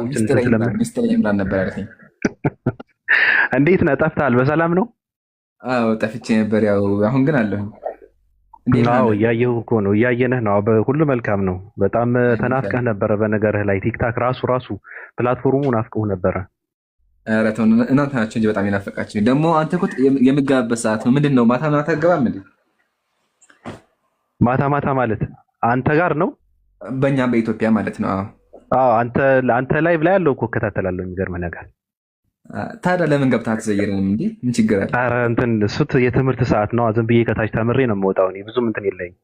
እንትን ስለምን ሚስትር ይምራን ነበር ያልከኝ? እንዴት ነህ? ጠፍተሃል? በሰላም ነው? አዎ ጠፍቼ ነበር። ያው አሁን ግን አለሁኝ። እንዴት ነህ አዎ አንተ? እያየሁ እኮ ነው፣ እያየንህ ነው። ሁሉ መልካም ነው። በጣም ተናፍቀህ ነበረ። በነገርህ ላይ ቲክታክ ራሱ ፕላትፎርሙ ናፍቀው ነበረ። ኧረ ተው እናንተ ናችሁ እንጂ በጣም የናፈቃችሁ። ደግሞ አንተ እኮ የምትገባበት ሰዓት ነው። ምንድን ነው ማታ ማታ አትገባም እንዴ? ማታ ማታ ማለት አንተ ጋር ነው? በእኛም በኢትዮጵያ ማለት ነው። አዎ አዎ አንተ ላይቭ ላይ ያለው እኮ እከታተላለሁ። የሚገርምህ ነገር ታዲያ ለምን ገብተህ አትዘይረንም እንዴ? ምን ችግር አለ? ኧረ እንትን እሱት የትምህርት ሰዓት ነው። ዝም ብዬ ከታች ተምሬ ነው የምወጣው። እኔ ብዙም እንትን የለኝም።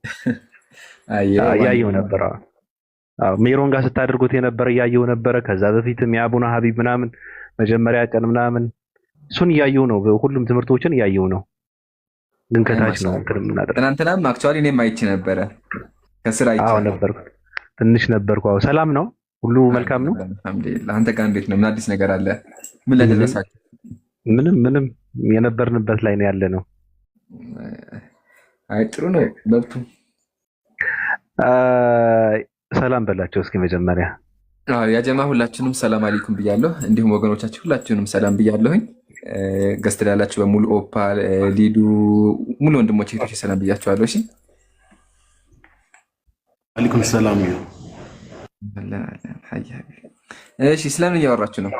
እያየሁ ነበር። አዎ ሜሮን ጋር ስታደርጉት የነበረ እያየሁ ነበረ። ከዛ በፊትም የአቡነ ሀቢብ ምናምን መጀመሪያ ቀን ምናምን እሱን እያየሁ ነው። ሁሉም ትምህርቶችን እያየሁ ነው። ግን ከታች ነው እንትን የምናደርገው። ትናንትናም አክቹዋሊ እኔም አይቼ ነበረ። ከስራ አይቼ አዎ ነበርኩ፣ ትንሽ ነበርኩ። አዎ ሰላም ነው፣ ሁሉ መልካም ነው። አልሐምዱሊላህ። አንተ ጋር እንዴት ነው? ምን አዲስ ነገር አለ? ምን ላይ ደረሳችሁ? ምንም የነበርንበት ላይ ነው ያለ ነው። አይ ጥሩ ነው። በርቱ። ሰላም በላቸው እስኪ መጀመሪያ። ያ ጀማ ሁላችሁንም ሰላም አለይኩም ብያለሁ። እንዲሁም ወገኖቻችሁ ሁላችሁንም ሰላም ብያለሁኝ። ገስት ላይ ያላችሁ በሙሉ ኦፓል፣ ሊዱ፣ ሙሉ ወንድሞቼ እህቶቼ ሰላም ብያችኋለሁ። እሺ አለይኩም ሰላም ይሁን። እሺ ስለምን እያወራችሁ ነው?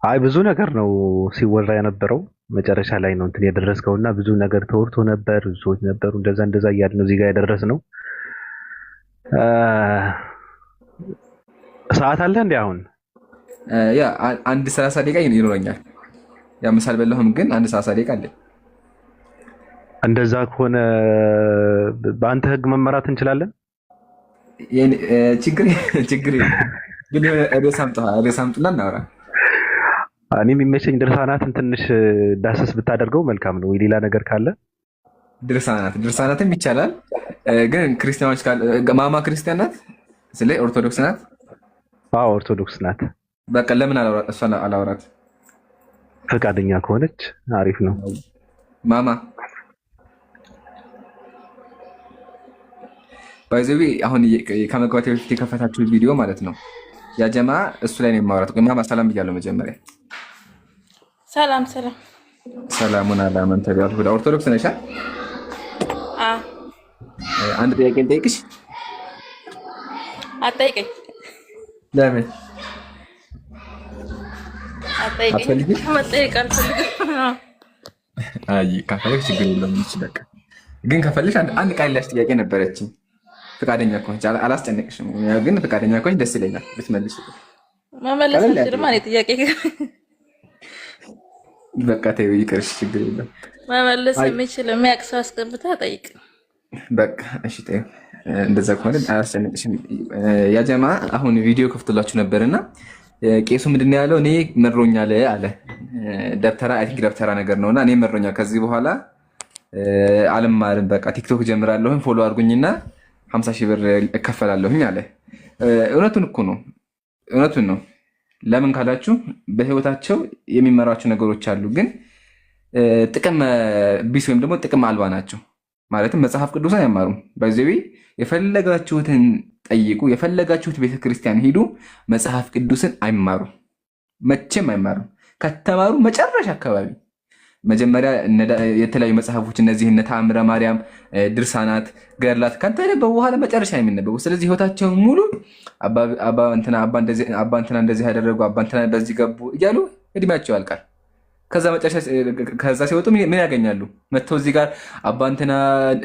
አይ ብዙ ነገር ነው ሲወራ የነበረው። መጨረሻ ላይ ነው እንትን የደረስከውና ብዙ ነገር ተወርቶ ነበር። ብዙ ሰዎች ነበሩ እንደዛ እያልን ነው እዚህ ጋር የደረስነው። ሰዓት አለ እንዴ አሁን? ያ አንድ 30 ደቂቃ ይኖረኛል። ያ ምሳ አልበላሁም ግን አንድ 30 ደቂቃ አለ። እንደዛ ከሆነ በአንተ ህግ መመራት እንችላለን። ችግር የለም ግን ርዕስ አምጡና እናውራ። እኔ የሚመቸኝ ድርሳናትን ትንሽ ዳሰስ ብታደርገው መልካም ነው። ሌላ ነገር ካለ ድርሳናትም ይቻላል። ግን ክርስቲያኖች ማማ ክርስቲያን ናት፣ ስለ ኦርቶዶክስ ናት። አዎ ኦርቶዶክስ ናት። በቃ ለምን እሷን አላወራት? ፈቃደኛ ከሆነች አሪፍ ነው። ማማ ባይዘዊ አሁን ከመግባቴ በፊት የከፈታችሁ ቪዲዮ ማለት ነው። ያ ጀማ እሱ ላይ ነው የማወራት። ማማ ሰላም ብያለሁ መጀመሪያ። ሰላም ሰላሙን አላመን ተብያለሁ። ወደ ኦርቶዶክስ ነሻ? አንድ ጥያቄ ልጠይቅሽ። አጠይቀኝ። ለምን አጠይቀኝ? መጠየቅ አልፈልግም። አይ ከፈለግሽ ችግር የለም። በቃ ግን ከፈለግሽ አንድ ቃል ላሽ ጥያቄ ነበረችኝ። ፈቃደኛ ከሆንሽ አላስጨነቅሽም፣ ግን ፈቃደኛ ከሆንሽ ደስ ይለኛል ብትመልሽ። መመለስ አልችልም እኔ ጥያቄ። በቃ ተይው ይቅርሽ፣ ችግር የለም። መመለስ የሚችል የሚያውቅ ሰው አስገብተህ ጠይቅ። በቃ እሺ ተይው። እንደዛ ከሆነ አላስጨነቅሽም። ያ ጀማ አሁን ቪዲዮ ከፍቶላችሁ ነበርና ቄሱ ምንድን ነው ያለው? እኔ መሮኛል አለ። ደብተራ አይ ቲንክ ደብተራ ነገር ነውና እኔ መሮኛል፣ ከዚህ በኋላ አልማርም፣ በቃ ቲክቶክ ጀምራለሁኝ፣ ፎሎ አድርጉኝና 50 ሺህ ብር እከፈላለሁኝ አለ። እውነቱን እኮ ነው፣ እውነቱን ነው። ለምን ካላችሁ በህይወታቸው የሚመራቸው ነገሮች አሉ፣ ግን ጥቅም ቢስ ወይም ደግሞ ጥቅም አልባ ናቸው። ማለትም መጽሐፍ ቅዱስን አይማሩም። በዚህ የፈለጋችሁትን ጠይቁ፣ የፈለጋችሁት ቤተክርስቲያን ሂዱ፣ መጽሐፍ ቅዱስን አይማሩም፣ መቼም አይማሩም። ከተማሩ መጨረሻ አካባቢ መጀመሪያ የተለያዩ መጽሐፎች እነዚህ እነ ተአምረ ማርያም፣ ድርሳናት፣ ገድላት ከተነበቡ በኋላ መጨረሻ ነው የሚነበቡ። ስለዚህ ህይወታቸውን ሙሉ አባ እንትና እንደዚህ ያደረጉ፣ አባ እንትና በዚህ ገቡ እያሉ እድሜያቸው ያልቃል። ከዛ ሲወጡ ምን ያገኛሉ? መጥተው እዚህ ጋር አባ እንትና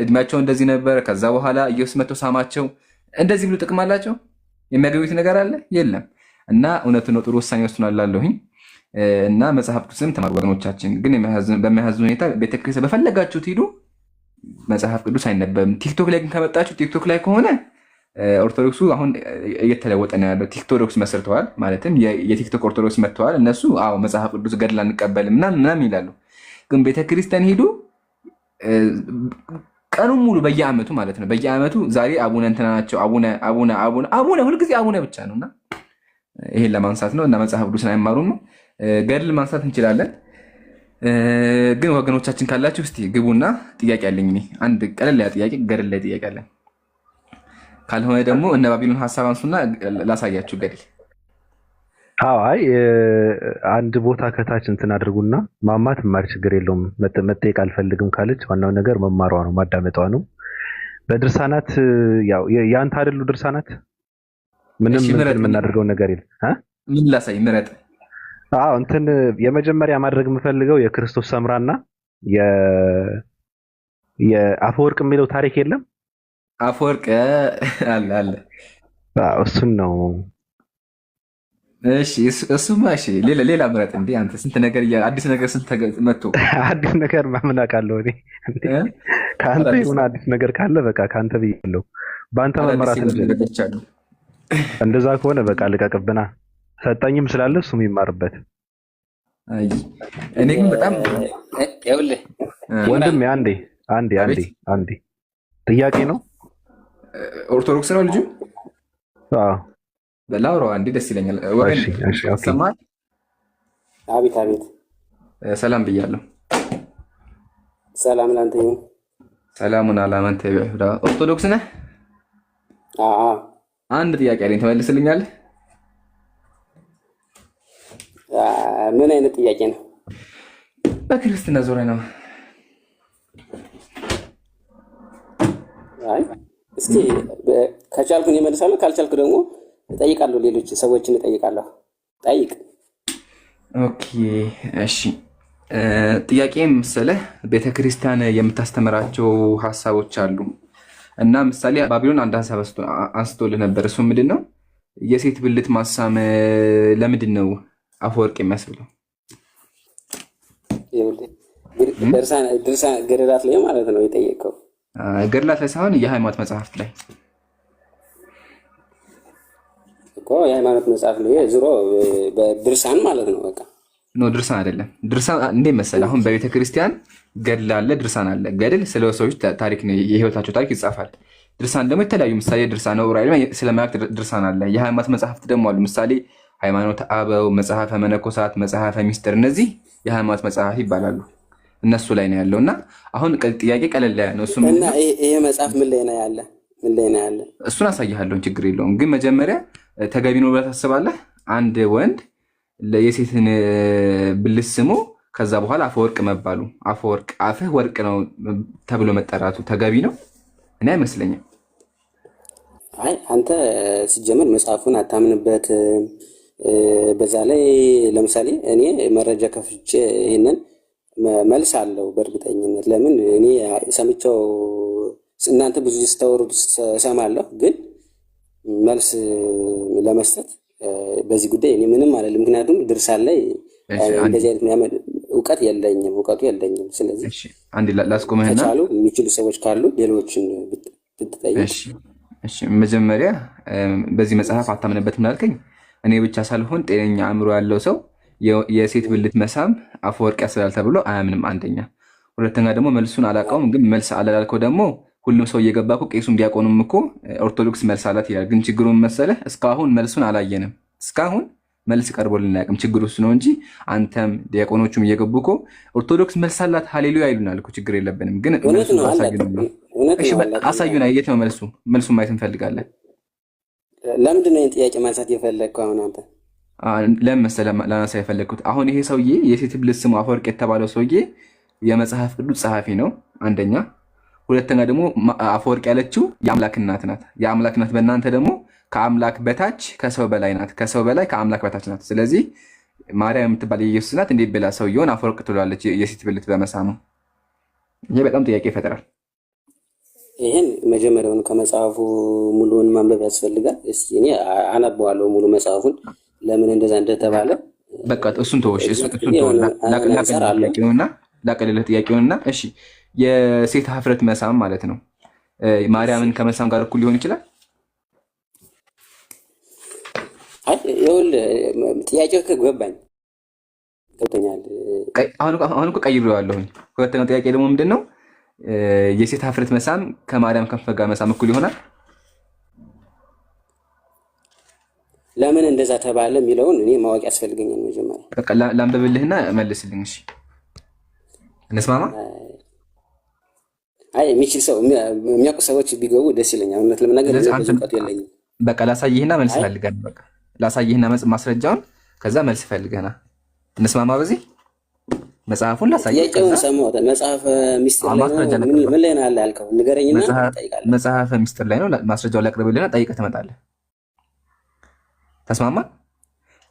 እድሜያቸው እንደዚህ ነበር፣ ከዛ በኋላ ኢየሱስ መጥቶ ሳማቸው፣ እንደዚህ ብሎ ጥቅም አላቸው? የሚያገኙት ነገር አለ? የለም። እና እውነቱ ነው፣ ጥሩ ውሳኔ ወስኗል እላለሁኝ። እና መጽሐፍ ቅዱስም ተማሩ ወገኖቻችን። ግን በሚያሳዝን ሁኔታ ቤተክርስቲያን በፈለጋችሁት ሂዱ፣ መጽሐፍ ቅዱስ አይነበብም። ቲክቶክ ላይ ግን ከመጣችሁ ቲክቶክ ላይ ከሆነ ኦርቶዶክሱ አሁን እየተለወጠ ነው ያለው። ቲክቶክስ መስርተዋል፣ ማለትም የቲክቶክ ኦርቶዶክስ መጥተዋል። እነሱ አዎ መጽሐፍ ቅዱስ ገድል አንቀበልም ምናምን ይላሉ። ግን ቤተክርስቲያን ሂዱ፣ ቀኑን ሙሉ በየአመቱ ማለት ነው በየአመቱ ዛሬ አቡነ እንትና ናቸው፣ አቡነ ሁልጊዜ አቡነ ብቻ ነው። እና ይሄን ለማንሳት ነው። እና መጽሐፍ ቅዱስን አይማሩም ነው። ገድል ማንሳት እንችላለን። ግን ወገኖቻችን ካላችሁ እስቲ ግቡና ጥያቄ አለኝ እኔ አንድ ቀለል ያለ ጥያቄ ገድል ላይ ጥያቄ አለን። ካልሆነ ደግሞ እነ ባቢሎን ሀሳብ አንሱና ላሳያችሁ ገድል አዎ አይ አንድ ቦታ ከታች እንትን አድርጉና ማማት ማር ችግር የለውም። መጠየቅ አልፈልግም ካለች ዋናው ነገር መማሯ ነው፣ ማዳመጧ ነው። በድርሳናት ያው ያንተ አይደሉ ድርሳናት ምንም የምናደርገው ነገር የለም። ምን ላሳይ ምረጥ። አዎ እንትን የመጀመሪያ ማድረግ የምፈልገው የክርስቶስ ሰምራና የአፈወርቅ የሚለው ታሪክ የለም። አፈወርቅ አለ። አዎ እሱን ነው። እሺ እሱማ እሺ። ሌላ ምረጥ እንዴ አንተ። ስንት ነገር አዲስ ነገር ስንት መጥቶ አዲስ ነገር ማምን አውቃለሁ እኔ። ከአንተ የሆነ አዲስ ነገር ካለ በቃ ከአንተ ብያለሁ። በአንተ መመራት ነው። እንደዛ ከሆነ በቃ ልቀቅብና ሰጠኝም ስላለ እሱም ይማርበት። አይ እኔ ግን በጣም ይኸውልህ ወንድም አንዴ ጥያቄ ነው። ኦርቶዶክስ ነው ልጁ? አዎ በላውራው አንዴ ደስ ይለኛል። ወገን ሰማህ? አቤት አቤት። ሰላም ብያለሁ። ሰላም ላንተ ይሁን። ሰላሙን አላመንተ ይሁዳ። ኦርቶዶክስ ነህ? አዎ። አንድ ጥያቄ አለኝ ትመልስልኛለህ? ምን አይነት ጥያቄ ነው? በክርስትና ዙሪያ ነው። አይ እስኪ ከቻልኩኝ እመልሳለሁ፣ ካልቻልኩ ደግሞ እጠይቃለሁ። ሌሎች ሰዎችን እጠይቃለሁ። ጠይቅ። ኦኬ እሺ። ጥያቄ መሰለህ ቤተክርስቲያን የምታስተምራቸው ሀሳቦች አሉ እና ምሳሌ ባቢሎን አንድ ሀሳብ አንስቶልህ ነበር። እሱ ምንድን ነው? የሴት ብልት ማሳም ለምንድን ነው አፈወርቅ የሚያስብለው? ድርሳን ገድላት ላይ ማለት ነው የጠየቀው። ገድላት ላይ ሳይሆን የሃይማኖት መጽሐፍት ላይ እኮ። የሃይማኖት መጽሐፍ ላይ ዙሮ በድርሳን ማለት ነው። በቃ ኖ ድርሳን አይደለም። ድርሳን እንዴት መሰለህ? አሁን በቤተ ክርስቲያን ገድል አለ፣ ድርሳን አለ። ገድል ስለ ሰዎች ታሪክ ነው፣ የህይወታቸው ታሪክ ይጻፋል። ድርሳን ደግሞ የተለያዩ ምሳሌ ድርሳን ነው ራእይ ስለ መላእክት ድርሳን አለ። የሃይማኖት መጽሐፍት ደግሞ አሉ። ምሳሌ ሃይማኖት አበው፣ መጽሐፈ መነኮሳት፣ መጽሐፈ ሚስጥር፣ እነዚህ የሃይማኖት መጽሐፍ ይባላሉ። እነሱ ላይ ነው ያለው እና አሁን ጥያቄ ቀለል ያለ ነው። እሱም እና ይሄ መጽሐፍ ምን ላይ ነው ያለ? እሱን አሳይሃለሁ፣ ችግር የለውም። ግን መጀመሪያ ተገቢ ነው ብለህ ታስባለህ? አንድ ወንድ የሴትን ብልት ስሞ ከዛ በኋላ አፈወርቅ መባሉ፣ አፈወርቅ አፍህ ወርቅ ነው ተብሎ መጠራቱ ተገቢ ነው? እኔ አይመስለኝም። አይ አንተ ሲጀመር መጽሐፉን አታምንበት። በዛ ላይ ለምሳሌ እኔ መረጃ ከፍቼ ይሄንን መልስ አለው በእርግጠኝነት። ለምን እኔ ሰምቼው እናንተ ብዙ ስታወሩት ሰማለሁ፣ ግን መልስ ለመስጠት በዚህ ጉዳይ እኔ ምንም አይደለም። ምክንያቱም ድርሳን ላይ እንደዚህ አይነት እውቀቱ የለኝም። ስለዚህ አንድ ላስቆምህና ካሉ የሚችሉ ሰዎች ካሉ ሌሎችን ብትጠይቅ። እሺ መጀመሪያ በዚህ መጽሐፍ አታምንበትም ላልከኝ እኔ ብቻ ሳልሆን ጤነኛ አእምሮ ያለው ሰው የሴት ብልት መሳም አፈወርቅ ያስብላል ተብሎ አያምንም። አንደኛ። ሁለተኛ ደግሞ መልሱን አላውቀውም፣ ግን መልስ አላልከው ደግሞ ሁሉም ሰው እየገባ እኮ ቄሱም ዲያቆኑም እኮ ኦርቶዶክስ መልስ አላት ይላል። ግን ችግሩን መሰለህ እስካሁን መልሱን አላየንም። እስካሁን መልስ ቀርቦልን አያውቅም። ችግሩ እሱ ነው እንጂ አንተም ዲያቆኖቹም እየገቡ እኮ ኦርቶዶክስ መልስ አላት ሃሌሉያ ይሉናል እኮ። ችግር የለብንም። ግን አሳዩን። የት ነው መልሱ? መልሱን ማየት እንፈልጋለን። ለምንድን ነው ጥያቄ ማንሳት የፈለግከው? አሁን አንተ ለምን መሰለህ ላነሳ የፈለግኩት አሁን ይሄ ሰውዬ የሴት ብልት ስሙ አፈወርቅ የተባለው ሰውዬ የመጽሐፍ ቅዱስ ጸሐፊ ነው አንደኛ። ሁለተኛ ደግሞ አፈወርቅ ያለችው የአምላክ እናት ናት። የአምላክ እናት በእናንተ ደግሞ ከአምላክ በታች ከሰው በላይ ናት፣ ከሰው በላይ ከአምላክ በታች ናት። ስለዚህ ማርያም የምትባል የኢየሱስ እናት እንዴት ብላ ሰውየውን አፈወርቅ ትላለች የሴት ብልት በመሳሙ? ይሄ በጣም ጥያቄ ይፈጥራል። ይህን መጀመሪያውን ከመጽሐፉ ሙሉውን ማንበብ ያስፈልጋል። እስኪ እኔ አነበዋለሁ ሙሉ መጽሐፉን ለምን እንደዛ እንደተባለ። በቃ እሱን ተወሽ፣ ላቀልልህ ጥያቄውንና እሺ የሴት ሀፍረት መሳም ማለት ነው ማርያምን ከመሳም ጋር እኩል ሊሆን ይችላል? አይ ይኸውልህ ጥያቄው ከገባኝ ገብቶኛል። አሁን እኮ ቀይሬዋለሁኝ። ሁለተኛው ጥያቄ ደግሞ ምንድን ነው? የሴት ሀፍረት መሳም ከማርያም ከፍ ጋር መሳም እኩል ይሆናል? ለምን እንደዛ ተባለ የሚለውን እኔ ማወቅ ያስፈልገኛል መጀመሪያ። በቃ ላንብብልህና መልስልኝ። እሺ እንስማማ? አይ የሚችል ሰው የሚያውቁ ሰዎች ቢገቡ ደስ ይለኛል። እውነት ለመናገር እውቀቱ የለኝም። በቃ ላሳይህና መልስ ፈልጋለሁ። በቃ ላሳይህና ማስረጃውን ከዛ መልስ ፈልገና እንስማማ። በዚህ መጽሐፉን ላሳየህ። ጥያቄውን ሰማሁት። መጽሐፈ ሚስጥር ላይ ነው። ምን ላይ ነው ያለ ያልከው? ንገረኝና እጠይቃለሁ። መጽሐፈ ሚስጥር ላይ ነው። ማስረጃውን ላቅርብልህና ጠይቀህ ትመጣለህ። ተስማማ?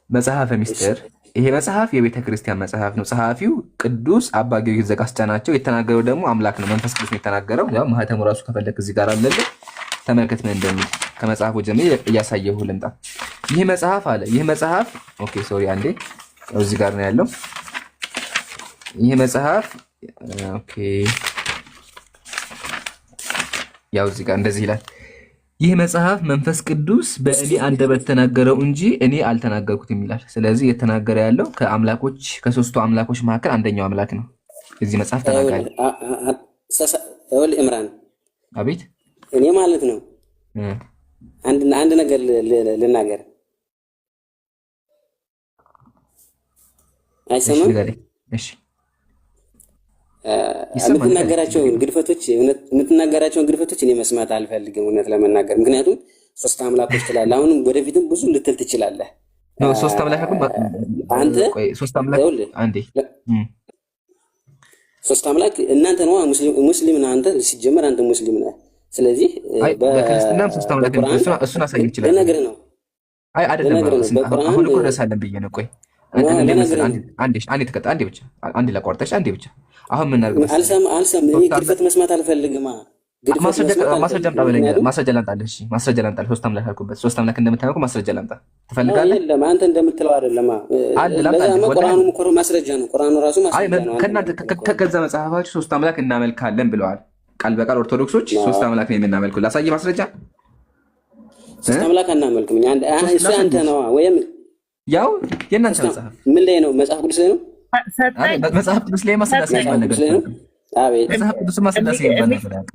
መጽሐፈ ሚስጥር ይሄ መጽሐፍ የቤተ ክርስቲያን መጽሐፍ ነው። ጸሐፊው ቅዱስ አባ ጊዮርጊስ ዘጋስጫ ናቸው። የተናገረው ደግሞ አምላክ ነው፣ መንፈስ ቅዱስ ነው የተናገረው። ያው ማህተሙ ራሱ ከፈለክ እዚህ ጋር አለልህ። ተመልከት ምን እንደሚል ከመጽሐፉ ጀምሬ እያሳየሁህ ልምጣ። ይህ መጽሐፍ አለ። ይህ መጽሐፍ ኦኬ ሶሪ አንዴ እዚህ ጋር ነው ያለው። ይህ መጽሐፍ ኦኬ ያው እዚህ ጋር እንደዚህ ይላል። ይህ መጽሐፍ መንፈስ ቅዱስ በእኔ አንደበት ተናገረው እንጂ እኔ አልተናገርኩትም ይላል። ስለዚህ የተናገረ ያለው ከአምላኮች ከሶስቱ አምላኮች መካከል አንደኛው አምላክ ነው። እዚህ መጽሐፍ ተናጋሪ ኢምራን አቤት እኔ ማለት ነው አንድ ነገር ልናገር። አይሰማም? እሺ የምትናገራቸውን ግድፈቶች እኔ መስማት አልፈልግም፣ እውነት ለመናገር ምክንያቱም ሶስት አምላኮች ትላለህ። አሁንም ወደፊትም ብዙ ልትል ትችላለህ። ሶስት አምላክ አንተ ሶስት አምላክ እናንተ ነው ሙስሊም ነህ አንተ። ሲጀመር አንተ ሙስሊም ነህ። ስለዚህ በክርስትናም ሶስት አምላክ እሱን አሳይ ይችላል። ልነግርህ ነው። አይ አይደለም አሁን እኮ ደሳለን ብዬ ነው። ቆይ አንዴ ብቻ ላቋርጠሽ አንዴ ብቻ። አሁን ምን አድርገህ አልሰማም። ግድፈት መስማት አልፈልግም። ማስረጃ ላምጣልህ። እሺ ማስረጃ ላምጣልህ። ሶስት አምላክ አልኩበት። ሶስት አምላክ እንደምታውቁ ማስረጃ ላምጣ ትፈልጋለህ? አይደለም አንተ እንደምትለው አይደለም። ቁርአኑ እኮ ማስረጃ ነው። ቁርአኑ ራሱ ማስረጃ ነው። ከገዛ መጽሐፋችሁ ሶስት አምላክ እናመልካለን ብለዋል። ቃል በቃል ኦርቶዶክሶች ሶስት አምላክ ነው የምናመልከው። ላሳየህ ማስረጃ። ሶስት አምላክ አናመልክም። እሱ አንተ ነው ወይም ያው የእናንተ መጽሐፍ ምን ላይ ነው? መጽሐፍ ቅዱስ ላይ ነው። መጽሐፍ ቅዱስ ላይ ማስረጃ ነው። አቤት መጽሐፍ ቅዱስ ማስረጃ ይባላል።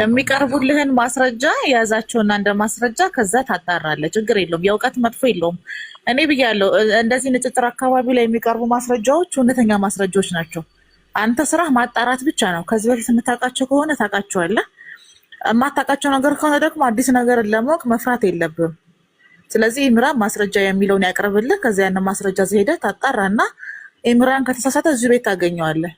የሚቀርቡልህን ማስረጃ የያዛቸውና እንደ ማስረጃ ከዛ ታጣራለህ። ችግር የለውም። የእውቀት መጥፎ የለውም። እኔ ብያለሁ፣ እንደዚህ ንጽጽር አካባቢ ላይ የሚቀርቡ ማስረጃዎች እውነተኛ ማስረጃዎች ናቸው። አንተ ስራህ ማጣራት ብቻ ነው። ከዚህ በፊት የምታውቃቸው ከሆነ ታውቃቸዋለህ። የማታውቃቸው ነገር ከሆነ ደግሞ አዲስ ነገር ለማወቅ መፍራት የለብም። ስለዚህ ኢምራን ማስረጃ የሚለውን ያቀርብልህ። ከዚያ ያንን ማስረጃ ሄደህ ታጣራና ኢምራን ከተሳሳተ እዚሁ ቤት ታገኘዋለህ።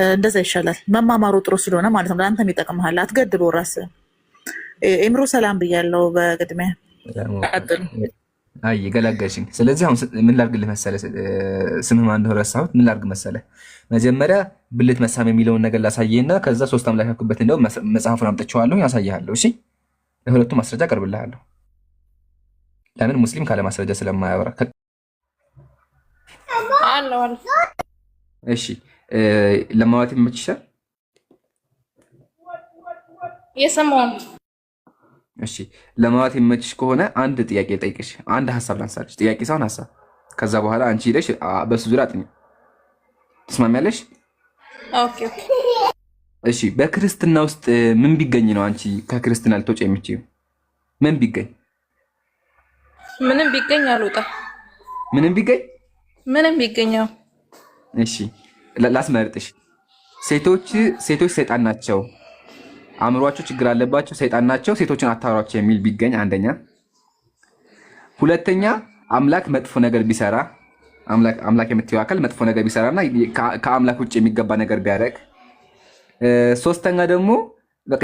እንደዛ ይሻላል። መማማሩ ጥሩ ስለሆነ ማለት ነው። ለአንተም ይጠቅምሃል። አትገድበው ራስህ። ኢምሩ ሰላም ብያለሁ። በቅድሚያ ቀጥሉ። አይ ገላገልሽኝ። ስለዚህ አሁን ምን ላድርግልህ መሰለህ? ስምህ ማን እንደሆነ ረሳሁት። ምን ላድርግ መሰለህ? መጀመሪያ ብልት መሳም የሚለውን ነገር ላሳየህና ከዛ ሶስት አምላክ ያልኩበት እንደው መጽሐፉን አምጥቼዋለሁ ያሳይሃለሁ። እሺ ለሁለቱም ማስረጃ አቀርብልሃለሁ። ለምን ሙስሊም ካለ ማስረጃ ስለማያወራ አለው። እሺ ለማዋት ይመችሻል? የሰማውን እሺ ለማዋት ይመችሽ ከሆነ አንድ ጥያቄ ልጠይቅሽ። አንድ ሀሳብ ላንሳልሽ። ጥያቄ ሳይሆን ሀሳብ። ከዛ በኋላ አንቺ ሄደሽ በሱ ዙሪያ አጥኚ። ትስማሚያለሽ? ኦኬ። እሺ በክርስትና ውስጥ ምን ቢገኝ ነው አንቺ ከክርስትና ልትወጪ የምትችይው? ምን ቢገኝ? ምንም ቢገኝ አልወጣም። ምንም ቢገኝ? ምንም ቢገኘው። እሺ ላስመርጥሽ። ሴቶች ሰይጣን ናቸው፣ አእምሯቸው ችግር አለባቸው፣ ሰይጣን ናቸው፣ ሴቶችን አታወሯቸው የሚል ቢገኝ አንደኛ። ሁለተኛ አምላክ መጥፎ ነገር ቢሰራ፣ አምላክ የምትይው አካል መጥፎ ነገር ቢሰራና ከአምላክ ውጭ የሚገባ ነገር ቢያደርግ። ሶስተኛ ደግሞ በቃ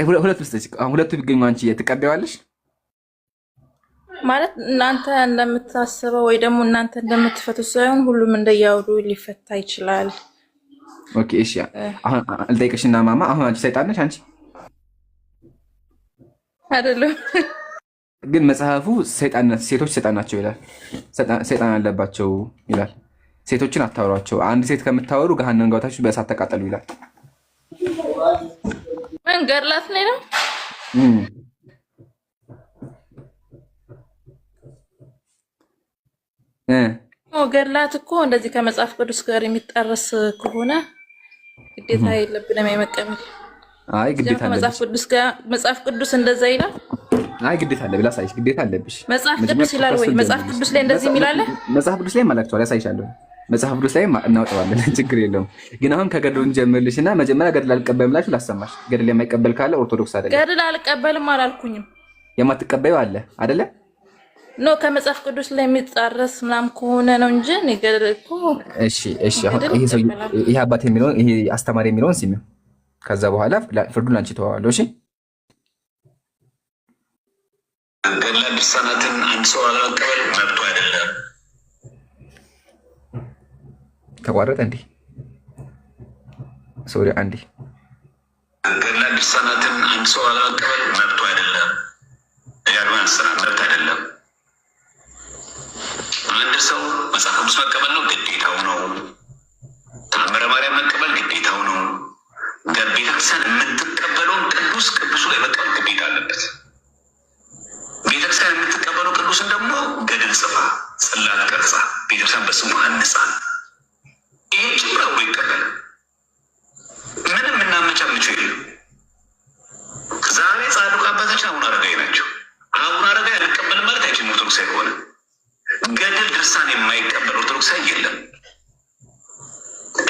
ሁለቱ ቢገኙ አንቺ ትቀበያለሽ? ማለት እናንተ እንደምታስበው ወይ ደግሞ እናንተ እንደምትፈቱት ሳይሆን ሁሉም እንደያውዱ ሊፈታ ይችላል። ኦኬ እሺ። አሁን ልጠይቅሽና ማማ፣ አሁን አንቺ ሰይጣን ነሽ? አንቺ አይደለም። ግን መጽሐፉ ሴቶች ሰይጣን ናቸው ይላል። ሰይጣን አለባቸው ይላል። ሴቶችን አታወሯቸው፣ አንድ ሴት ከምታወሩ ገሃነም ገብታችሁ በእሳት ተቃጠሉ ይላል። ምን ገድላት ነው? ገድላት እኮ እንደዚህ ከመጽሐፍ ቅዱስ ጋር የሚጣረስ ከሆነ ግዴታ የለብንም የመቀበል። አይ ግዴታ አለብሽ። መጽሐፍ ቅዱስ እንደዛ ይላል። አይ ግዴታ አለብሽ። ላሳይሽ። ግዴታ አለብሽ። መጽሐፍ ቅዱስ ይላል ወይ? መጽሐፍ ቅዱስ ላይ እንደዚህ የሚላል? መጽሐፍ ቅዱስ ላይ ማለክቷል። ያሳይሻለሁ። መጽሐፍ ቅዱስ ላይ እናወጣዋለን። ችግር የለውም። ግን አሁን ከገድሉ እንጀምርልሽና መጀመሪያ ገድል አልቀበልም ብላችሁ ላሰማሽ። ገድል የማይቀበል ካለ ኦርቶዶክስ አይደለም። ገድል አልቀበልም አላልኩኝም። የማትቀበዩ አለ አይደለ? ኖ ከመጽሐፍ ቅዱስ ላይ የሚጣረስ ምናምን ከሆነ ነው እንጂ ነገር እኮ እሺ አሁን ይሄ አባት የሚለውን ይሄ አስተማሪ የሚለውን ሲሚው ከዛ በኋላ ፍርዱን አንቺ ተዋዋለሁ። እሺ ገድለ ድርሳናትን አንድ ሰው አለመቀበል መብቱ አይደለም። ተቋረጠ እንዴ? ሶሪ አንዴ። ገድለ ድርሳናትን አንድ ሰው አለመቀበል መብቱ አይደለም። ያሉን ስራ መብት አይደለም። አንድ ሰው መጽሐፍ ቅዱስ መቀበል ነው ግዴታው ነው። ተአምረ ማርያም መቀበል ግዴታው ነው። ቤተክርስቲያን የምትቀበለውን ቅዱሱ ላይ መቀበል ግዴታ አለበት። ቤተክርስቲያን የምትቀበለው ቅዱስን ደግሞ ገድል ጽፋ ጽላት ቀርጻ ቤተክርስቲያን በስሙ አንጻ ይሄ ጭምር አብሮ ይቀበል። ምንም እናመቻምቸው የለም። ዛሬ ጻድቁ አባታችን አቡነ አረጋዊ ናቸው። አቡነ አረጋዊ አልቀበልም ማለት አይችልም። ኦርቶዶክሳዊ ከሆነ ገድል ድርሳን የማይቀበል ኦርቶዶክሳዊ የለም።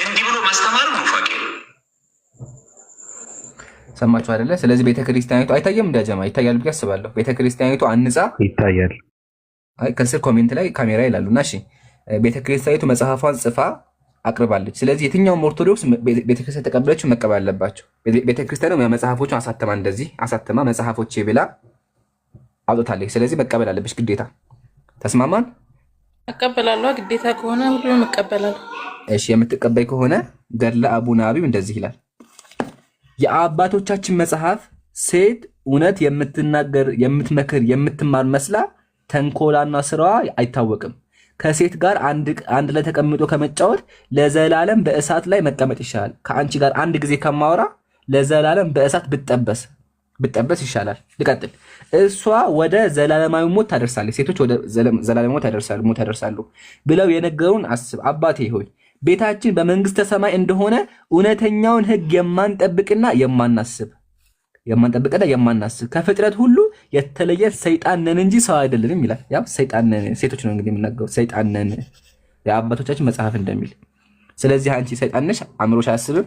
እንዲህ ብሎ ማስተማር ኑፋቄ ነው። ሰማችሁ አይደለ? ስለዚህ ቤተክርስቲያኒቱ አይታየም እንዳጀማ ይታያል ብዬ አስባለሁ። ቤተክርስቲያኒቱ አንጻ ይታያል። አይ ከስር ኮሜንት ላይ ካሜራ ይላሉና እሺ ቤተክርስቲያኒቱ መጽሐፏን ጽፋ አቅርባለች። ስለዚህ የትኛውም ኦርቶዶክስ ቤተክርስቲያን ተቀበለችው መቀበል አለባቸው። ቤተክርስቲያኑ መጽሐፎቹን እንደዚህ አሳተማ መጽሐፎቼ ብላ አውጥታለች። ስለዚህ መቀበል አለብሽ ግዴታ። ተስማማን? እቀበላለሁ። ግዴታ ከሆነ ሁሉንም እቀበላለሁ። እሺ የምትቀበይ ከሆነ ገድለ አቡነ አቢብ እንደዚህ ይላል። የአባቶቻችን መጽሐፍ ሴት እውነት የምትናገር የምትመክር የምትማር መስላ ተንኮላና ስራዋ አይታወቅም። ከሴት ጋር አንድ ላይ ተቀምጦ ከመጫወት ለዘላለም በእሳት ላይ መቀመጥ ይሻላል። ከአንቺ ጋር አንድ ጊዜ ከማወራ ለዘላለም በእሳት ብጠበስ ይሻላል። ልቀጥል። እሷ ወደ ዘላለማዊ ሞት ታደርሳለች፣ ሴቶች ወደ ዘላለማዊ ሞት ያደርሳሉ ብለው የነገሩን አስብ። አባቴ ሆይ ቤታችን በመንግስተ ሰማይ እንደሆነ እውነተኛውን ሕግ የማንጠብቅና የማናስብ ከፍጥረት ሁሉ የተለየ ሰይጣን ነን እንጂ ሰው አይደለንም ይላል። ያው ሰይጣን ነን ሴቶች ነው እንግዲህ የምናገረው ሰይጣን ነን የአባቶቻችን መጽሐፍ እንደሚል። ስለዚህ አንቺ ሰይጣን ነሽ፣ አእምሮሽ አያስብም።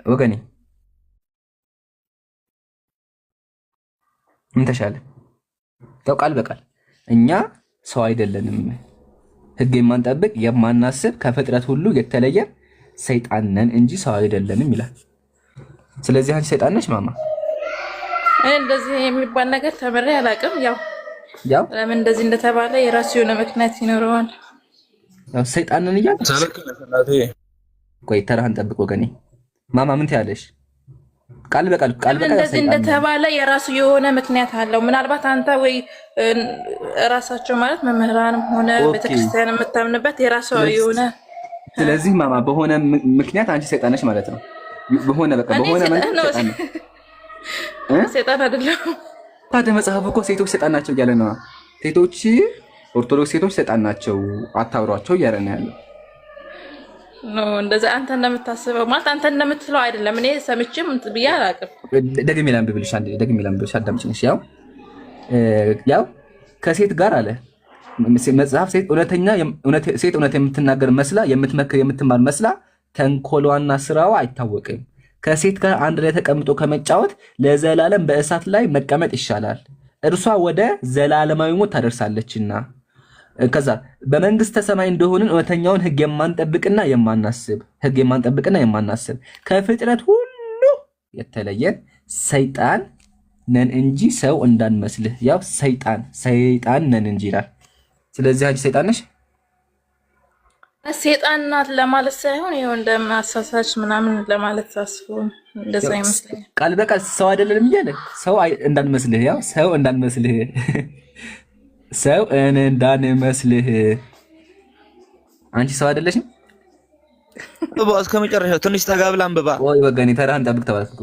ወገኔ ምን ተሻለ? ያው ቃል በቃል እኛ ሰው አይደለንም፣ ሕግ የማንጠብቅ የማናስብ ከፍጥረት ሁሉ የተለየ ሰይጣን ነን እንጂ ሰው አይደለንም ይላል። ስለዚህ አንቺ ሰይጣን ነሽ ማማ። እንደዚህ የሚባል ነገር ተምሬ አላውቅም። ያው ለምን እንደዚህ እንደተባለ የራሱ የሆነ ምክንያት ይኖረዋል። ያው ሰይጣን ነን እያልኩ ቆይ ተራህን ጠብቅ ወገኔ። ማማ ምን ትያለሽ? ቃል በቃል እንደዚህ እንደተባለ የራሱ የሆነ ምክንያት አለው። ምናልባት አንተ ወይ ራሳቸው ማለት መምህራንም ሆነ ቤተክርስቲያን የምታምንበት የራሱ የሆነ ስለዚህ ማማ በሆነ ምክንያት አንቺ ሰይጣን ነሽ ማለት ነው። በሆነ መንገድ ሰይጣን አይደለም። ታዲያ መጽሐፍ እኮ ሴቶች ሰይጣን ናቸው እያለ ነው። ሴቶች ኦርቶዶክስ ሴቶች ሰይጣን ናቸው አታብሯቸው እያለ ነው ያለው። እንደዚህ አንተ እንደምታስበው ማለት አንተ እንደምትለው አይደለም። እኔ ሰምቼም ብዬ አላውቅም። ደግሜ ላንብብልሽ አዳምጪኝ። ያው ከሴት ጋር አለ መጽሐፍ ሴት እውነት የምትናገር መስላ የምትመክር የምትማር መስላ ተንኮሏና ስራዋ አይታወቅም። ከሴት ጋር አንድ ላይ ተቀምጦ ከመጫወት ለዘላለም በእሳት ላይ መቀመጥ ይሻላል። እርሷ ወደ ዘላለማዊ ሞት ታደርሳለችና። ከዛ በመንግስተ ሰማይ እንደሆንን እውነተኛውን ሕግ የማንጠብቅና የማናስብ ከፍጥረት ሁሉ የተለየን ሰይጣን ነን እንጂ ሰው እንዳንመስልህ። ያው ሰይጣን ነን እንጂ ይላል። ስለዚህ አንቺ ሰይጣን ነሽ። ሰይጣን ናት ለማለት ሳይሆን ይኸው እንደማሳሳች ምናምን ለማለት ታስቦ እንደዛ ይመስለኛል። ቃል በቃል ሰው አይደለንም እያለ ሰው እንዳንመስልህ፣ ያው ሰው እንዳንመስልህ አንቺ ሰው አይደለሽም። እስከ መጨረሻው ትንሽ ጠጋ ብላ አንብባ። ወይ ወገኔ ተራህን ጠብቅ ተባልኩ።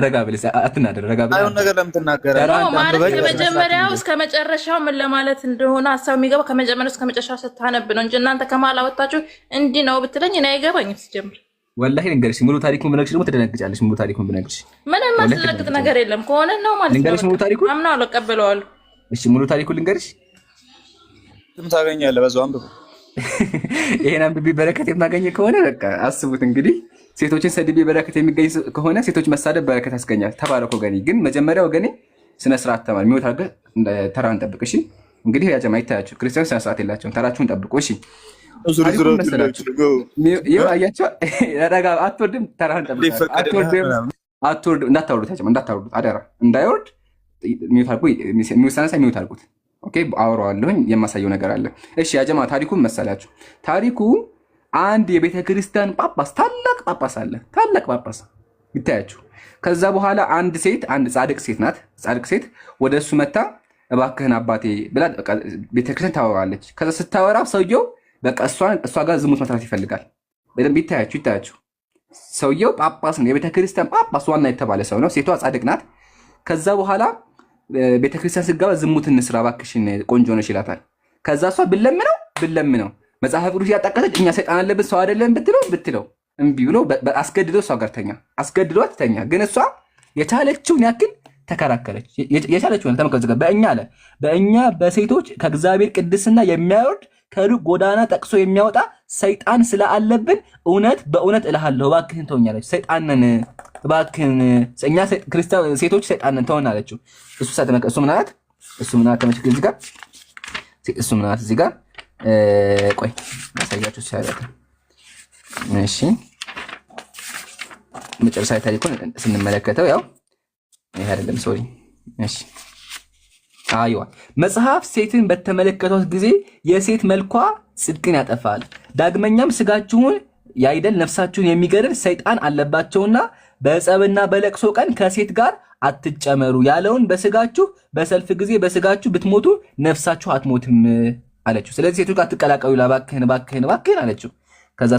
ረጋ ብለሽ አትናደር። ረጋ ብለሽ አይሆን ነገር ለምን ትናገራለህ? ማለት ከመጀመሪያው እስከ መጨረሻው ምን ለማለት እንደሆነ ሀሳብ የሚገባ ከመጀመሪያው እስከ መጨረሻው ስታነብ ነው እንጂ እናንተ ከመሀል አወጣችሁ እንዲህ ነው ብትለኝ እኔ አይገባኝም። ሲጀምር ወላሂ ልንገርሽ፣ ሙሉ ታሪኩን ብነግርሽ ደግሞ ትደነግጫለሽ። ሙሉ ታሪኩን ብነግርሽ ምንም ማስለቅጥ ነገር የለም። ከሆነ ነው ማለት ነው። ልንገርሽ ሙሉ ታሪኩን አምናለሁ፣ እቀበለዋለሁ። እሺ ሙሉ ታሪኩን ልንገርሽ። ምን ታገኛለህ? በዛው አንብብ። ይሄን አንብቢ በረከት የማገኘ ከሆነ በቃ አስቡት እንግዲህ። ሴቶችን ሰድቤ በረከት የሚገኝ ከሆነ ሴቶች መሳደብ በረከት ያስገኛል። ተባረክ ወገኔ። ግን መጀመሪያ ወገኔ ስነ ስርዓት ተማር። የሚወት አድርገህ ተራን ጠብቅ። እሺ እንግዲህ ያ ጀማ ይታያችሁ፣ ክርስቲያኖች ስነ ስርዓት የላቸውም። ተራችሁን ጠብቁ። እሺ አያቸው ረጋ አትወርድም። ተራህን ጠብቅ። አትወርድ እንዳታወርዱት፣ ያጀማ እንዳታወርዱት፣ አደራ እንዳይወርድ የሚወሳነሳ የሚወት አድርጉት። ኦኬ አወራዋለሁኝ፣ የማሳየው ነገር አለ። እሺ ያጀማ ታሪኩን መሰላችሁ። ታሪኩ አንድ የቤተ ክርስቲያን ጳጳስ ታላቅ ጳጳስ አለ፣ ታላቅ ጳጳስ ይታያችሁ። ከዛ በኋላ አንድ ጻድቅ ሴት ናት። ጻድቅ ሴት ወደ እሱ መታ እባክህን አባቴ ብላ ቤተክርስቲያን ታወራለች። ከዛ ስታወራ ሰውየው በቃ እሷ ጋር ዝሙት መስራት ይፈልጋል። በደንብ ይታያችሁ። ሰውየው ጳጳስ ነው፣ የቤተክርስቲያን ጳጳስ ዋና የተባለ ሰው ነው። ሴቷ ጻድቅ ናት። ከዛ በኋላ ቤተክርስቲያን ስገባ ዝሙት እንስራ እባክሽን ቆንጆ ነሽ ይላታል። ከዛ እሷ ብለምነው መጽሐፍ ቅዱስ ያጣቀሰች እኛ ሰይጣን አለብን ሰው አይደለም ብትለው እምቢ ብሎ አስገድዶ እሷ ጋር አስገድዷት ተኛ። ግን እሷ የቻለችውን ያክል ተከራከረች። የቻለችውን ተመከዘገ በእኛ በሴቶች ከእግዚአብሔር ቅድስና የሚያወርድ ከሩቅ ጎዳና ጠቅሶ የሚያወጣ ሰይጣን ስለአለብን በእውነት እልሃለሁ እባክህን ተወኛለች። ሰይጣንን እባክህን እኛ ሴቶች ሰይጣንን ተወን አለችው። እሱ ምናት ተመልከቱ እዚህ ጋር እሱ ምናት እዚህ ጋር ቆይ ማሳያችሁ ሲያደርግ እሺ መጨረሻ ታሪኩን ስንመለከተው ያው ይሄ አይደለም ሶሪ እሺ አይዋ መጽሐፍ ሴትን በተመለከቱት ጊዜ የሴት መልኳ ጽድቅን ያጠፋል፣ ዳግመኛም ስጋችሁን ያይደል ነፍሳችሁን የሚገድል ሰይጣን አለባቸውና በጸብና በለቅሶ ቀን ከሴት ጋር አትጨመሩ ያለውን በስጋችሁ በሰልፍ ጊዜ በስጋችሁ ብትሞቱ ነፍሳችሁ አትሞትም አለችው። ስለዚህ ሴቶች ጋር አትቀላቀሉ እባክህን አለችው። ከዛ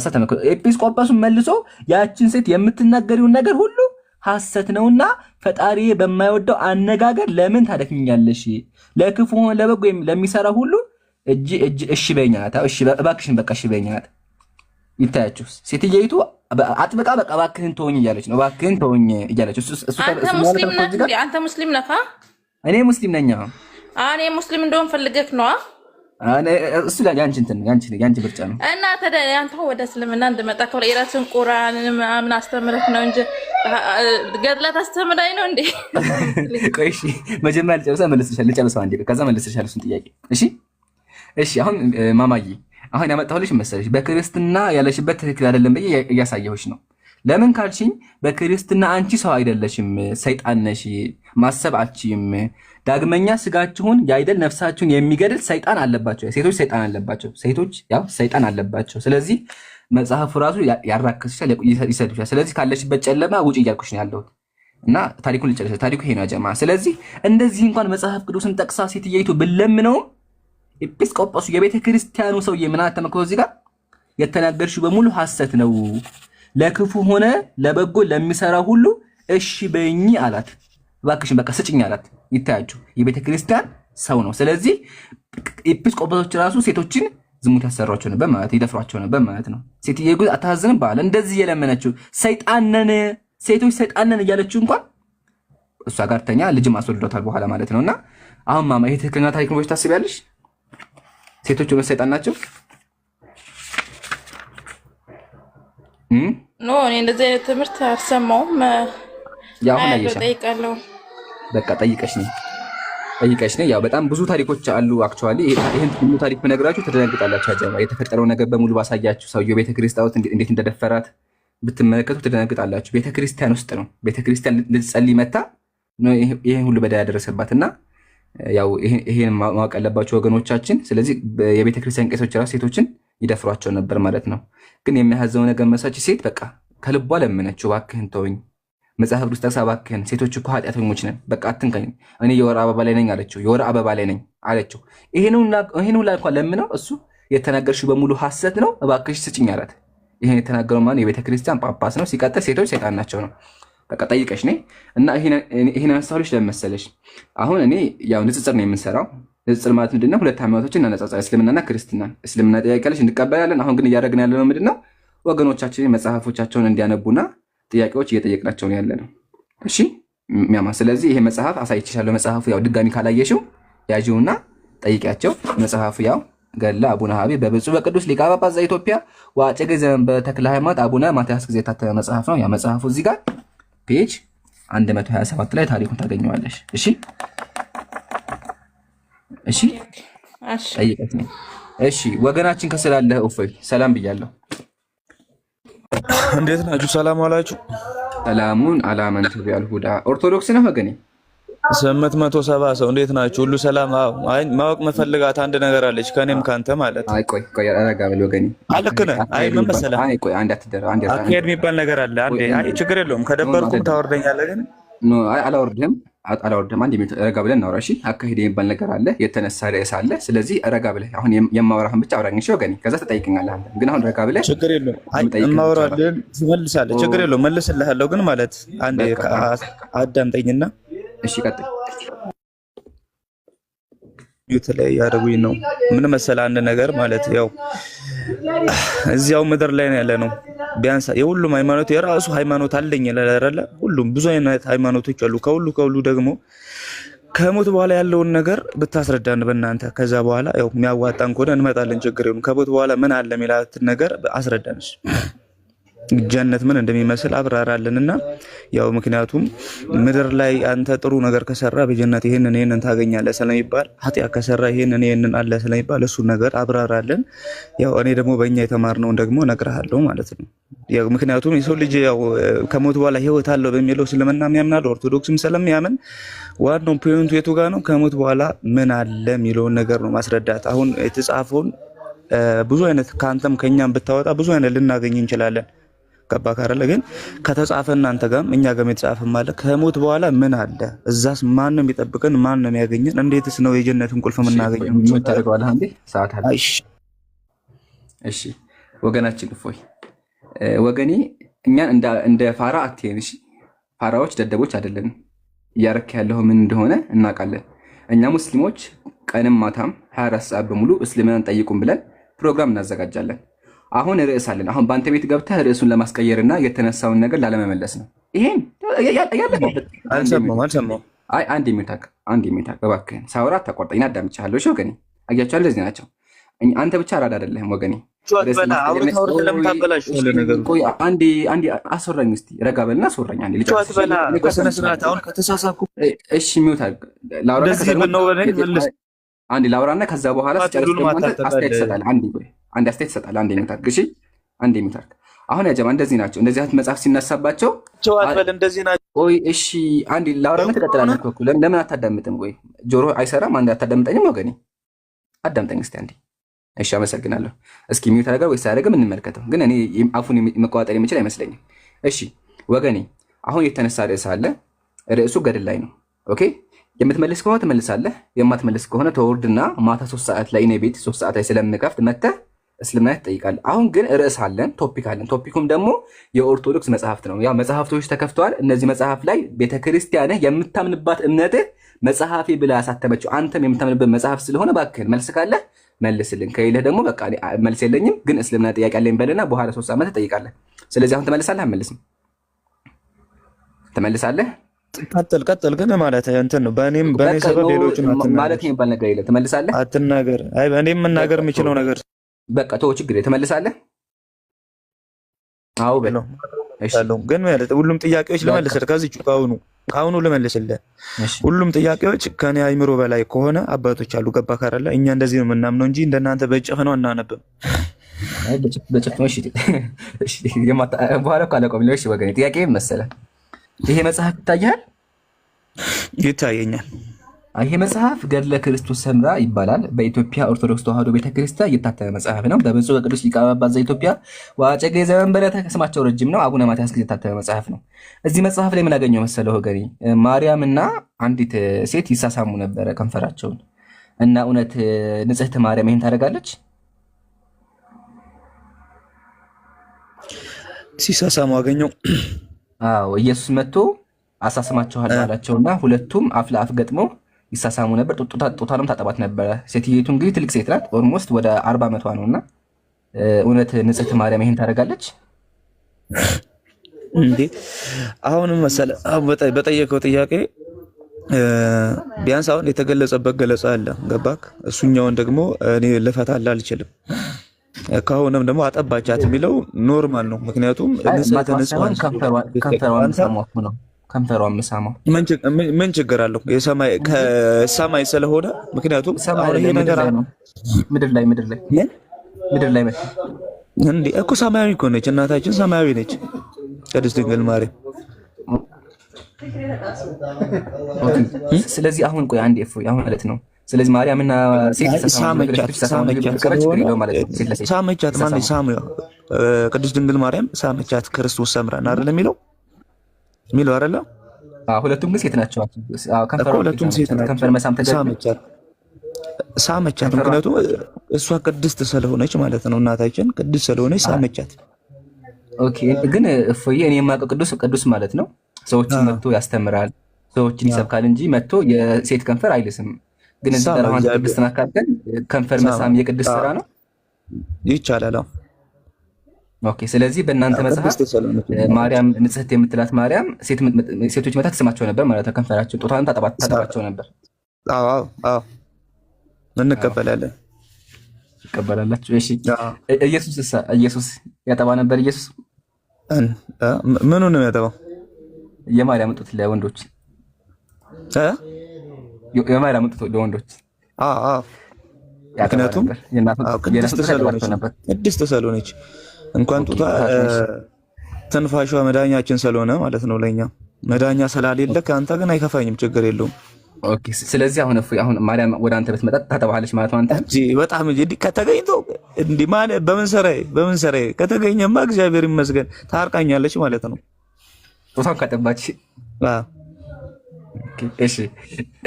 ኤጲስቆጶስን መልሶ ያችን ሴት የምትናገሪውን ነገር ሁሉ ሐሰት ነውና ፈጣሪ በማይወደው አነጋገር ለምን ታደክሚኛለሽ? ለክፉ ሆነ ለበጎ ለሚሰራ ሁሉ እሺ በይኛት። እሺ እባክሽን በቃ እሺ በይኛት። ይታያችሁ ሴትየይቱ አጥብቃ በቃ እባክህን ተወኝ እያለች ነው። እባክህን ተወኝ እያለች አንተ ሙስሊም ነህ? እኔ ሙስሊም ነኝ። እኔ ሙስሊም እንደሆን ፈልገህ ነዋ? እሱ ላይ ያንቺ ምርጫ ነው። እና ታዲያ አንተ ወደ እስልምና እንድመጣ ከሆነ የራስን ቁርአን ምናምን አስተምረህ ነው እንጂ ገድላት አስተምራኝ ነው እንዴ? ቆይ እሺ መጀመሪያ ልጨርሰው አንዴ፣ ከዛ መልስልሻለሁ እሱን ጥያቄ። እሺ አሁን ማማዬ አሁን ያመጣሁልሽ መሰለሽ በክርስትና ያለሽበት ትክክል አይደለም ብዬ እያሳየሁሽ ነው። ለምን ካልሽኝ በክርስትና አንቺ ሰው አይደለሽም፣ ሰይጣን ነሽ፣ ማሰብ አትችይም። ዳግመኛ ስጋችሁን ያይደል ነፍሳችሁን የሚገድል ሰይጣን አለባቸው። ሴቶች ሰይጣን አለባቸው። ስለዚህ መጽሐፉ ራሱ ያራክስሻል፣ ይሰድብሻል። ስለዚህ ካለሽበት ጨለማ ውጭ እያልኩሽ ነው ያለሁት እና ታሪኩን ልጨርስ። ታሪኩ ይሄ ነው ጀማ። ስለዚህ እንደዚህ እንኳን መጽሐፍ ቅዱስን ጠቅሳ ሴትየይቱ ብለምነውም ኤጲስቆጶሱ የቤተ ክርስቲያኑ ሰውዬ ምን ተመክሮ እዚህ ጋር የተናገርሽው በሙሉ ሐሰት ነው፣ ለክፉ ሆነ ለበጎ ለሚሰራ ሁሉ እሺ በይኝ አላት። እባክሽን በቃ ስጭኝ አላት። ይታያችሁ የቤተ ክርስቲያን ሰው ነው። ስለዚህ ኤጲስቆጶሶች ራሱ ሴቶችን ዝሙት ያሰሯቸው ነበር ማለት ይደፍሯቸው ነበር ማለት ነው። ሴትየው ግን አታዝንም ባለ እንደዚህ የለመነችው ሰይጣንን ሴቶች ሰይጣንን እያለችው እንኳን እሷ ጋር ተኛ ልጅም አስወልዶታል በኋላ ማለት ነውና አሁን ማማ ይሄ ትክክለኛ ታሪክ ነው ታስቢያለሽ? ሴቶች ሁሉ ሰይጣን ናቸው? ኖ እኔ እንደዚህ አይነት ትምህርት አልሰማሁም። ያው ጠይቃለሁ። በቃ ጠይቀሽ ነኝ። ያው በጣም ብዙ ታሪኮች አሉ። አክቹአሊ ይሄን ሁሉ ታሪክ ብነግራችሁ ትደነግጣላችሁ። አጀባ የተፈጠረው ነገር በሙሉ ባሳያችሁ ሰውየው ቤተክርስቲያን ውስጥ እንዴት እንደደፈራት ብትመለከቱ ትደነግጣላችሁ። ቤተክርስቲያን ውስጥ ነው። ቤተክርስቲያን ልትጸልይ መታ ነው ይሄን ሁሉ በዳ ያደረሰባትና ያው ይሄን ማወቅ ያለባቸው ወገኖቻችን። ስለዚህ የቤተክርስቲያን ቄሶች ራሱ ሴቶችን ይደፍሯቸው ነበር ማለት ነው። ግን የሚያሳዝነው ነገር መሳች ሴት በቃ ከልቧ ለመነችው፣ እባክህን ተወኝ፣ መጽሐፍ ቅዱስ ጠቅሳ እባክህን፣ ሴቶች እኮ ኃጢአተኞች ነን፣ በቃ አትንካኝ፣ እኔ የወር አበባ ላይ ነኝ አለችው። የወር አበባ ላይ ነኝ አለችው። ይሄን ሁላ እንኳን ለምነው እሱ የተናገርሽው በሙሉ ሐሰት ነው፣ እባክሽ ስጭኝ አላት። ይሄን የተናገረው ማን? የቤተክርስቲያን ጳጳስ ነው። ሲቀጥል ሴቶች ሰይጣን ናቸው ነው። በቃ ጠይቀሽ ነኝ እና ይሄን አንሳልሽ ለመሰለሽ አሁን እኔ ያው ንጽጽር ነው የምንሰራው። ንጽጽር ማለት ምንድነው? ሁለት ሃይማኖቶችን እናነጻጽር፣ እስልምናና ክርስትና። እስልምና ጥያቄዎች እንቀበላለን። አሁን ግን እያደረግን ያለነው ምንድነው? ወገኖቻችን መጽሐፎቻቸውን እንዲያነቡና ጥያቄዎች እየጠየቅናቸው ነው ያለነው። እሺ ሚያማ። ስለዚህ ይሄ መጽሐፍ አሳይቼሻለሁ። መጽሐፉ ያው ድጋሚ ካላየሽው ያጂውና ጠይቂያቸው። መጽሐፉ ያው ገድለ አቡነ ሀቢ በብፁዕ በቅዱስ ሊቀ ጳጳስ ዘኢትዮጵያ ወአጨጌ ዘመንበረ ተክለ ሃይማኖት አቡነ ማትያስ ጊዜ የታተመ መጽሐፍ ነው። ያ መጽሐፉ እዚህ ጋር ፔጅ 127 ላይ ታሪኩን ታገኘዋለሽ። እሺ እሺ ጠይቀት ነው። እሺ ወገናችን ከስላለህ እፎይ ሰላም ብያለሁ። እንዴት ናችሁ? ሰላም ዋላችሁ? ሰላሙን አላመንቱ ቢያል ሁዳ ኦርቶዶክስ ነው ወገኔ 870 ሰው እንዴት ናችሁ? ሁሉ ሰላም? አዎ። አይ ማወቅ መፈልጋት አንድ ነገር አለች ከኔም ካንተ ማለት። አይ ቆይ አረጋ በል ወገኔ። አልክነ አይ ምን መሰለህ? አይ ቆይ አንድ አትደረ አንድ አካሄድ የሚባል ነገር አለ። አንዴ አይ ችግር የለውም ከደበርኩም ታወርደኛለህ። ግን ኖ አይ አላወርድህም። አንድ ሚኒት ረጋ ብለን እናውራ። እሺ አካሄድ የሚባል ነገር አለ፣ የተነሳ ርዕስ አለ። ስለዚህ ረጋ ብለህ አሁን የማወራህን ብቻ አውራኝ። እሺ ወገኔ፣ ከዛ ትጠይቀኛለህ አንተ። ግን አሁን ረጋ ብለህ ችግር የለውም። አይ የማወራህን ትመልሳለህ። ችግር የለውም መልስልሃለሁ። ግን ማለት አንዴ አዳምጠኝና እሺ ቀጥል። የተለያየ ያደረጉኝ ነው። ምን መሰለህ አንድ ነገር ማለት ያው እዚያው ምድር ላይ ነው ያለ ነው። ቢያንስ የሁሉም ሃይማኖት የራሱ ሃይማኖት አለኝ ለረለ ሁሉም ብዙ አይነት ሃይማኖቶች አሉ። ከሁሉ ደግሞ ከሞት በኋላ ያለውን ነገር ብታስረዳን በእናንተ ከዛ በኋላ ያው የሚያዋጣን ከሆነ እንመጣለን። ችግር የለውም። ከሞት በኋላ ምን አለ የሚላትን ነገር አስረዳንስ። ጀነት ምን እንደሚመስል አብራራልንና ያው ምክንያቱም ምድር ላይ አንተ ጥሩ ነገር ከሰራ በጀነት ይሄንን ታገኛለህ ስለሚባል ኃጢአት ከሰራ ይሄንን አለ ስለሚባል እሱ ነገር አብራራልን። ያው እኔ ደግሞ በእኛ የተማርነውን ደግሞ እነግርሃለሁ ማለት ነው። ያው ምክንያቱም የሰው ልጅ ያው ከሞት በኋላ ህይወት አለው በሚለው እስልምና ያምናል፣ ኦርቶዶክስም ስለሚያምን ዋናው ፖይንቱ የቱ ጋር ነው? ከሞት በኋላ ምን አለ የሚለውን ነገር ነው ማስረዳት። አሁን የተጻፈውን ብዙ አይነት ከአንተም ከኛም ብታወጣ ብዙ አይነት ልናገኝ እንችላለን። ገባ ካረለ ግን ከተጻፈ እናንተ ጋርም እኛ ጋርም የተጻፈ ማለት ከሞት በኋላ ምን አለ? እዛስ ማን ነው የሚጠብቀን? ማን ነው የሚያገኘን? እንዴትስ ነው የጀነትን ቁልፍ የምናገኘው? ምን ታደርገዋለህ አንዴ ሰዓት አለ። እሺ ወገናችን እፎይ ወገኔ እኛን እንደ ፋራ አትየን። እሺ ፋራዎች ደደቦች አይደለንም። እያረክ ያለው ምን እንደሆነ እናውቃለን። እኛ ሙስሊሞች ቀንም ማታም 24 ሰዓት በሙሉ እስልምናን ጠይቁን ብለን ፕሮግራም እናዘጋጃለን። አሁን ርዕስ አለን። አሁን በአንተ ቤት ገብተህ ርዕሱን ለማስቀየርና የተነሳውን ነገር ላለመመለስ ነው። ይሄን አልሰማሁም። አይ አንድ የሚታክ እባክህን ሳውራ ተቆርጠኝ። አዳምጫለሁ። እሺ ወገኔ አያቻለሁ። እዚህ ናቸው። አንተ ብቻ አራዳ አይደለህም ወገኔ። አንዴ አስወራኝ እስቲ ረጋ በልና አስወራኝ። አንዴ እሺ አንዴ ላውራና ከዛ በኋላ አስተያየት ትሰጣለህ። አንድ አስተያየት ትሰጣለህ። አንዴ የሚታርግ እሺ፣ አንዴ የሚታርግ አሁን ያጀማ እንደዚህ ናቸው። እንደዚህ አይነት መጽሐፍ ሲነሳባቸው ቆይ እሺ፣ አንዴ ላውራና ትቀጥላለህ እኮ። ለምን አታዳምጥም? ቆይ ጆሮ አይሰራም? አንዴ አታዳምጠኝም? ወገኔ አዳምጠኝ እስቲ አንዴ። እሺ አመሰግናለሁ። እስኪ ሚውት አደረገ ወይስ አያደርግም እንመልከተው። ግን እኔ አፉን መቆጣጠር የሚችል አይመስለኝም። እሺ ወገኔ አሁን የተነሳ ርዕስ አለ። ርዕሱ ገድል ላይ ነው። ኦኬ የምትመልስ ከሆነ ትመልሳለህ፣ የማትመልስ ከሆነ ተወርድና ማታ 3 ሰዓት ላይ እኔ ቤት 3 ሰዓት ላይ ስለምከፍት መተህ እስልምና ትጠይቃለህ። አሁን ግን ርዕስ አለን፣ ቶፒክ አለን። ቶፒኩም ደግሞ የኦርቶዶክስ መጽሐፍት ነው። ያው መጽሐፍቶች ተከፍተዋል። እነዚህ መጽሐፍ ላይ ቤተክርስቲያንህ የምታምንባት እምነትህ መጽሐፌ ብላ ያሳተመችው አንተም የምታምንበት መጽሐፍ ስለሆነ እባክህን መልስ ካለህ መልስልን፣ ከሌለህ ደግሞ በቃ መልስ የለኝም ግን እስልምና ጥያቄ አለኝ በልና በኋላ 3 ዓመት ትጠይቃለህ። ስለዚህ አሁን ትመልሳለህ? አትመልስም? ትመልሳለህ? ቀጥል ግን ማለት እንትን ነው። በእኔ ሰበብ ሌሎችን ማለት የሚባል ነገር የለም። ትመልሳለህ? አትናገር። አይ እኔም መናገር የምችለው ነገር በቃ ተው፣ ችግር የለም። ትመልሳለህ? አዎ በለው። እሺ ግን ማለት ሁሉም ጥያቄዎች ልመልስልህ። ከዚህ ከአሁኑ ልመልስልህ። ሁሉም ጥያቄዎች ከኔ አይምሮ በላይ ከሆነ አባቶች አሉ። ገባ ካረለ እኛ እንደዚህ ነው የምናምነው እንጂ እንደናንተ በጭፍነው አናነብም። በጭፍነው እሺ፣ በኋላ እኮ አለቆም ነው። እሺ ወገኔ ጥያቄ መሰለህ ይሄ መጽሐፍ ይታያል? ይታየኛል። ይሄ መጽሐፍ ገድለ ክርስቶስ ሰምራ ይባላል። በኢትዮጵያ ኦርቶዶክስ ተዋሕዶ ቤተክርስቲያን የታተመ መጽሐፍ ነው። በብፁዕ በቅዱስ ሊቀ ጳጳስ ዘኢትዮጵያ ወአጨጌ ዘመንበረ ስማቸው ረጅም ነው አቡነ ማትያስ ጊዜ የታተመ መጽሐፍ ነው። እዚህ መጽሐፍ ላይ ምን አገኘው መሰለህ ወገኔ? ማርያምና አንዲት ሴት ይሳሳሙ ነበረ ከንፈራቸውን እና እውነት ንጽሕት ማርያም ይሄን ታደርጋለች? ሲሳሳሙ አገኘው። አዎ ኢየሱስ መጥቶ አሳስማችኋል አላቸውና ሁለቱም አፍ ለአፍ ገጥመው ይሳሳሙ ነበር። ጡቷንም ታጠባት ነበረ። ሴትየቱ እንግዲህ ትልቅ ሴት ናት። ኦልሞስት ወደ 40 ዓመቷ ነውና እውነት ንጽሕት ማርያም ይሄን ታደርጋለች እንዴ? አሁንም መሰለህ በጠየቀው ጥያቄ ቢያንስ አሁን የተገለጸበት ገለጻ አለ ገባክ? እሱኛውን ደግሞ እኔ ልፈታልህ አልችልም። ከሆነም ደግሞ አጠባቻት የሚለው ኖርማል ነው። ምክንያቱም ከንፈሯን መሳማው ምን ችግር አለው? ከሰማይ ስለሆነ ምክንያቱም አሁን ይሄ ነገር ምድር ላይ እንዴ እኮ ሰማያዊ እኮ ነች እናታችን፣ ሰማያዊ ነች ቅድስት ድንግል ማርያም። ስለዚህ አሁን ቆይ አንዴ እፎይ አሁን ማለት ነው። ስለዚህ ማርያምና ሴት ሳመቻት ማለት ቅድስት ድንግል ማርያም ሳመቻት ክርስቶስ ሰምራን አይደል የሚለው አይደል? ሁለቱም ግን ሴት ናቸው። ሁለቱም ሴት ናቸው። ከንፈር መሳም ሳመቻት ምክንያቱም እሷ ቅድስት ስለሆነች ማለት ነው። እናታችን ቅድስት ስለሆነች ሳመቻት። ኦኬ ግን እፎይ እኔ የማውቀው ቅዱስ ማለት ነው ሰዎችን መጥቶ ያስተምራል፣ ሰዎችን ይሰብካል እንጂ መጥቶ የሴት ከንፈር አይልስም። ግን እዚህ ተራዋን ቅድስት ናካከል ከንፈር መሳም የቅድስት ስራ ነው ይቻላል። ኦኬ ስለዚህ በእናንተ መጽሐፍ ማርያም ንጽሕት የምትላት ማርያም ሴቶች መታ ትስማቸው ነበር ማለት ነው። ከንፈራቸው ጦታን ታጠባቸው ነበር። አዎ እንቀበላለን። ይቀበላላችሁ? እሺ ኢየሱስ ያጠባ ነበር? ኢየሱስ ምኑ ነው ያጠባው? የማርያም ጡት ለወንዶች የማርያም ጡት ለወንዶች ምክንያቱም ቅድስት ስለሆነች እንኳን ጡቷ ትንፋሿ መዳኛችን ስለሆነ ማለት ነው። ለኛ መዳኛ ስላሌለ ከአንተ ግን አይከፋኝም፣ ችግር የለውም። ኦኬ ስለዚህ አሁን ማርያም ወደ አንተ ብትመጣ ታጠባለች ማለት ነው። አንተ በጣም እንጂ ከተገኝቶ እንዲህ ማለት በምን ሰራይ ከተገኘማ እግዚአብሔር ይመስገን ታርቃኛለች ማለት ነው። ጡቷን ካጠባች እሺ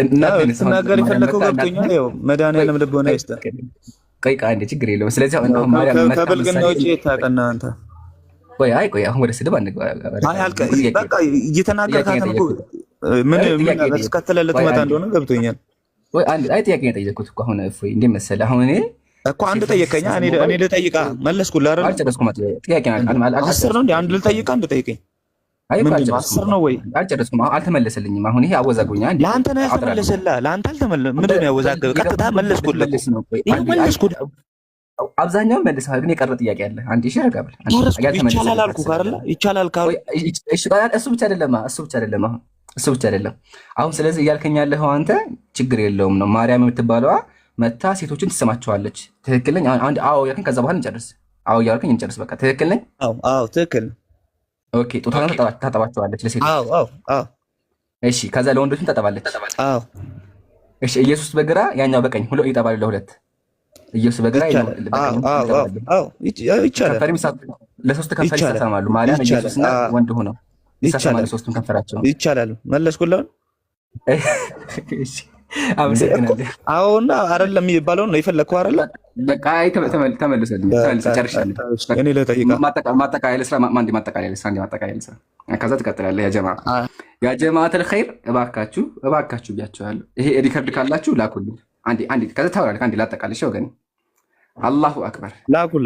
እናገር የፈለከው ገብቶኛል። ያው መድኃኒዓለም ልቦና ይስጠን። ቆይ አንዴ ችግር የለውም። ስለዚህ አሁን ማርያም ከብልግና ውጪ ታቀና አንተ ቆይ አሁን ወደ ስድብ አንገባ። በቃ እየተናገርካት ነው። ምን እስከተለለት መጣ እንደሆነ ገብቶኛል። ወይ አንድ ጥያቄ ጠየቅኩት እኮ አሁን እፎይ እንዴ መሰለህ አሁን እኔ እኮ አንድ ጠየቀኛ እኔ ልጠይቃ መለስኩልህ አይደል? አልጨረስኩም። ጥያቄ አስር ነው እንዴ? አንድ ልጠይቃ አንድ ጠይቀኝ። አስር ነው ወይ? አልጨረስኩም። አልተመለሰልኝም። አሁን ይሄ አወዛግቦኛል። ለአንተ ነው ያልተመለሰልህ። ለአንተ አልተመለሰ ምንድን ነው ያወዛገበ? ቀጥታ መለስኩልህ። መለስኩልህ አብዛኛውን መልሰሃል፣ ግን የቀረ ጥያቄ አለ። አንዴ እሺ ረጋብል ይቻላል አልኩህ አይደል? ይቻላል ካሉ እሱ ብቻ አይደለም። አሁን ስለዚህ እያልከኝ ያለኸው አንተ ችግር የለውም ነው ማርያም የምትባለዋ መታ ሴቶችን ትሰማቸዋለች። ትክክል ነኝ? አንድ አዎ ያልከኝ ከዛ በኋላ እንጨርስ። አዎ እያልከኝ እንጨርስ። በቃ ትክክል ነኝ? አዎ ትክክል። ኦኬ ጡቷን ታጠባቸዋለች ለሴቶች። አዎ እሺ ከዛ ለወንዶችም ታጠባለች። አዎ እሺ ኢየሱስ በግራ ያኛው በቀኝ ሁሉ ይጠባሉ ለሁለት። ኢየሱስ በግራ ይቻላል። ለሶስት ከንፈር ይሳሳማሉ። ማርያም ኢየሱስና ወንድ ሆነው ይሳሳማሉ ሶስቱም ከንፈራቸው። ይቻላል። መለስኩልህ። እሺ አመሰግናለሁ። አዎና አይደለም የሚባለው ነው የፈለግከው አይደለ? በቃ ተመልሰልኝ። ጨርሻለሁ። እኔ ልጠይቃ ማጠቃለያ ልስራ። ማጠቃለያ ልስራ። ከዛ ትቀጥላለህ። ያ ጀማዓተል ኸይር እባካችሁ ብያችኋለሁ። ይሄ ሪከርድ ካላችሁ ላኩልኝ። አንዴ ከዛ ታወራለህ። አንዴ ላጠቃልሽ ወገኔ። አላሁ አክበር።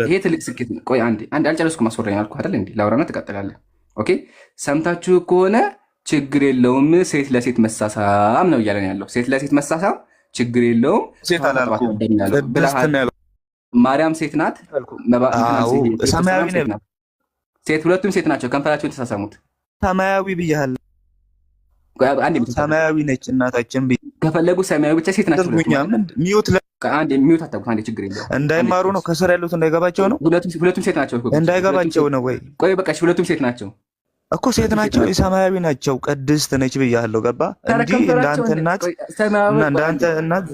ይሄ ትልቅ ስኬት ነው። ቆይ አንዴ አልጨረስኩም። አስወራኝ አልኩህ አይደል? እንዴ ላውራና ትቀጥላለህ። ኦኬ ሰምታችሁ ከሆነ ችግር የለውም ሴት ለሴት መሳሳም ነው እያለን ያለው። ሴት ለሴት መሳሳም ችግር የለውም። ማርያም ሴት ናት፣ ሰማያዊ ናት። ሁለቱም ሴት ናቸው። ከንፈራቸውን የተሳሳሙት ሰማያዊ ብያለሁ። ሰማያዊ ነች እናታችን። ከፈለጉ ሰማያዊ ብቻ ሴት ናቸው። ሚዩት አታውቁት። አንዴ ችግር የለውም። እንዳይማሩ ነው ከስር ያሉት እንዳይገባቸው ነው። ሁለቱም ሴት ናቸው። እንዳይገባቸው ነው ወይ? ቆይ በቃ ሁለቱም ሴት ናቸው እኮ ሴት ናቸው። ሰማያዊ ናቸው። ቅድስት ነች ብያለሁ። ገባ እንጂ እንዳንተ እናት እንዳንተ እናት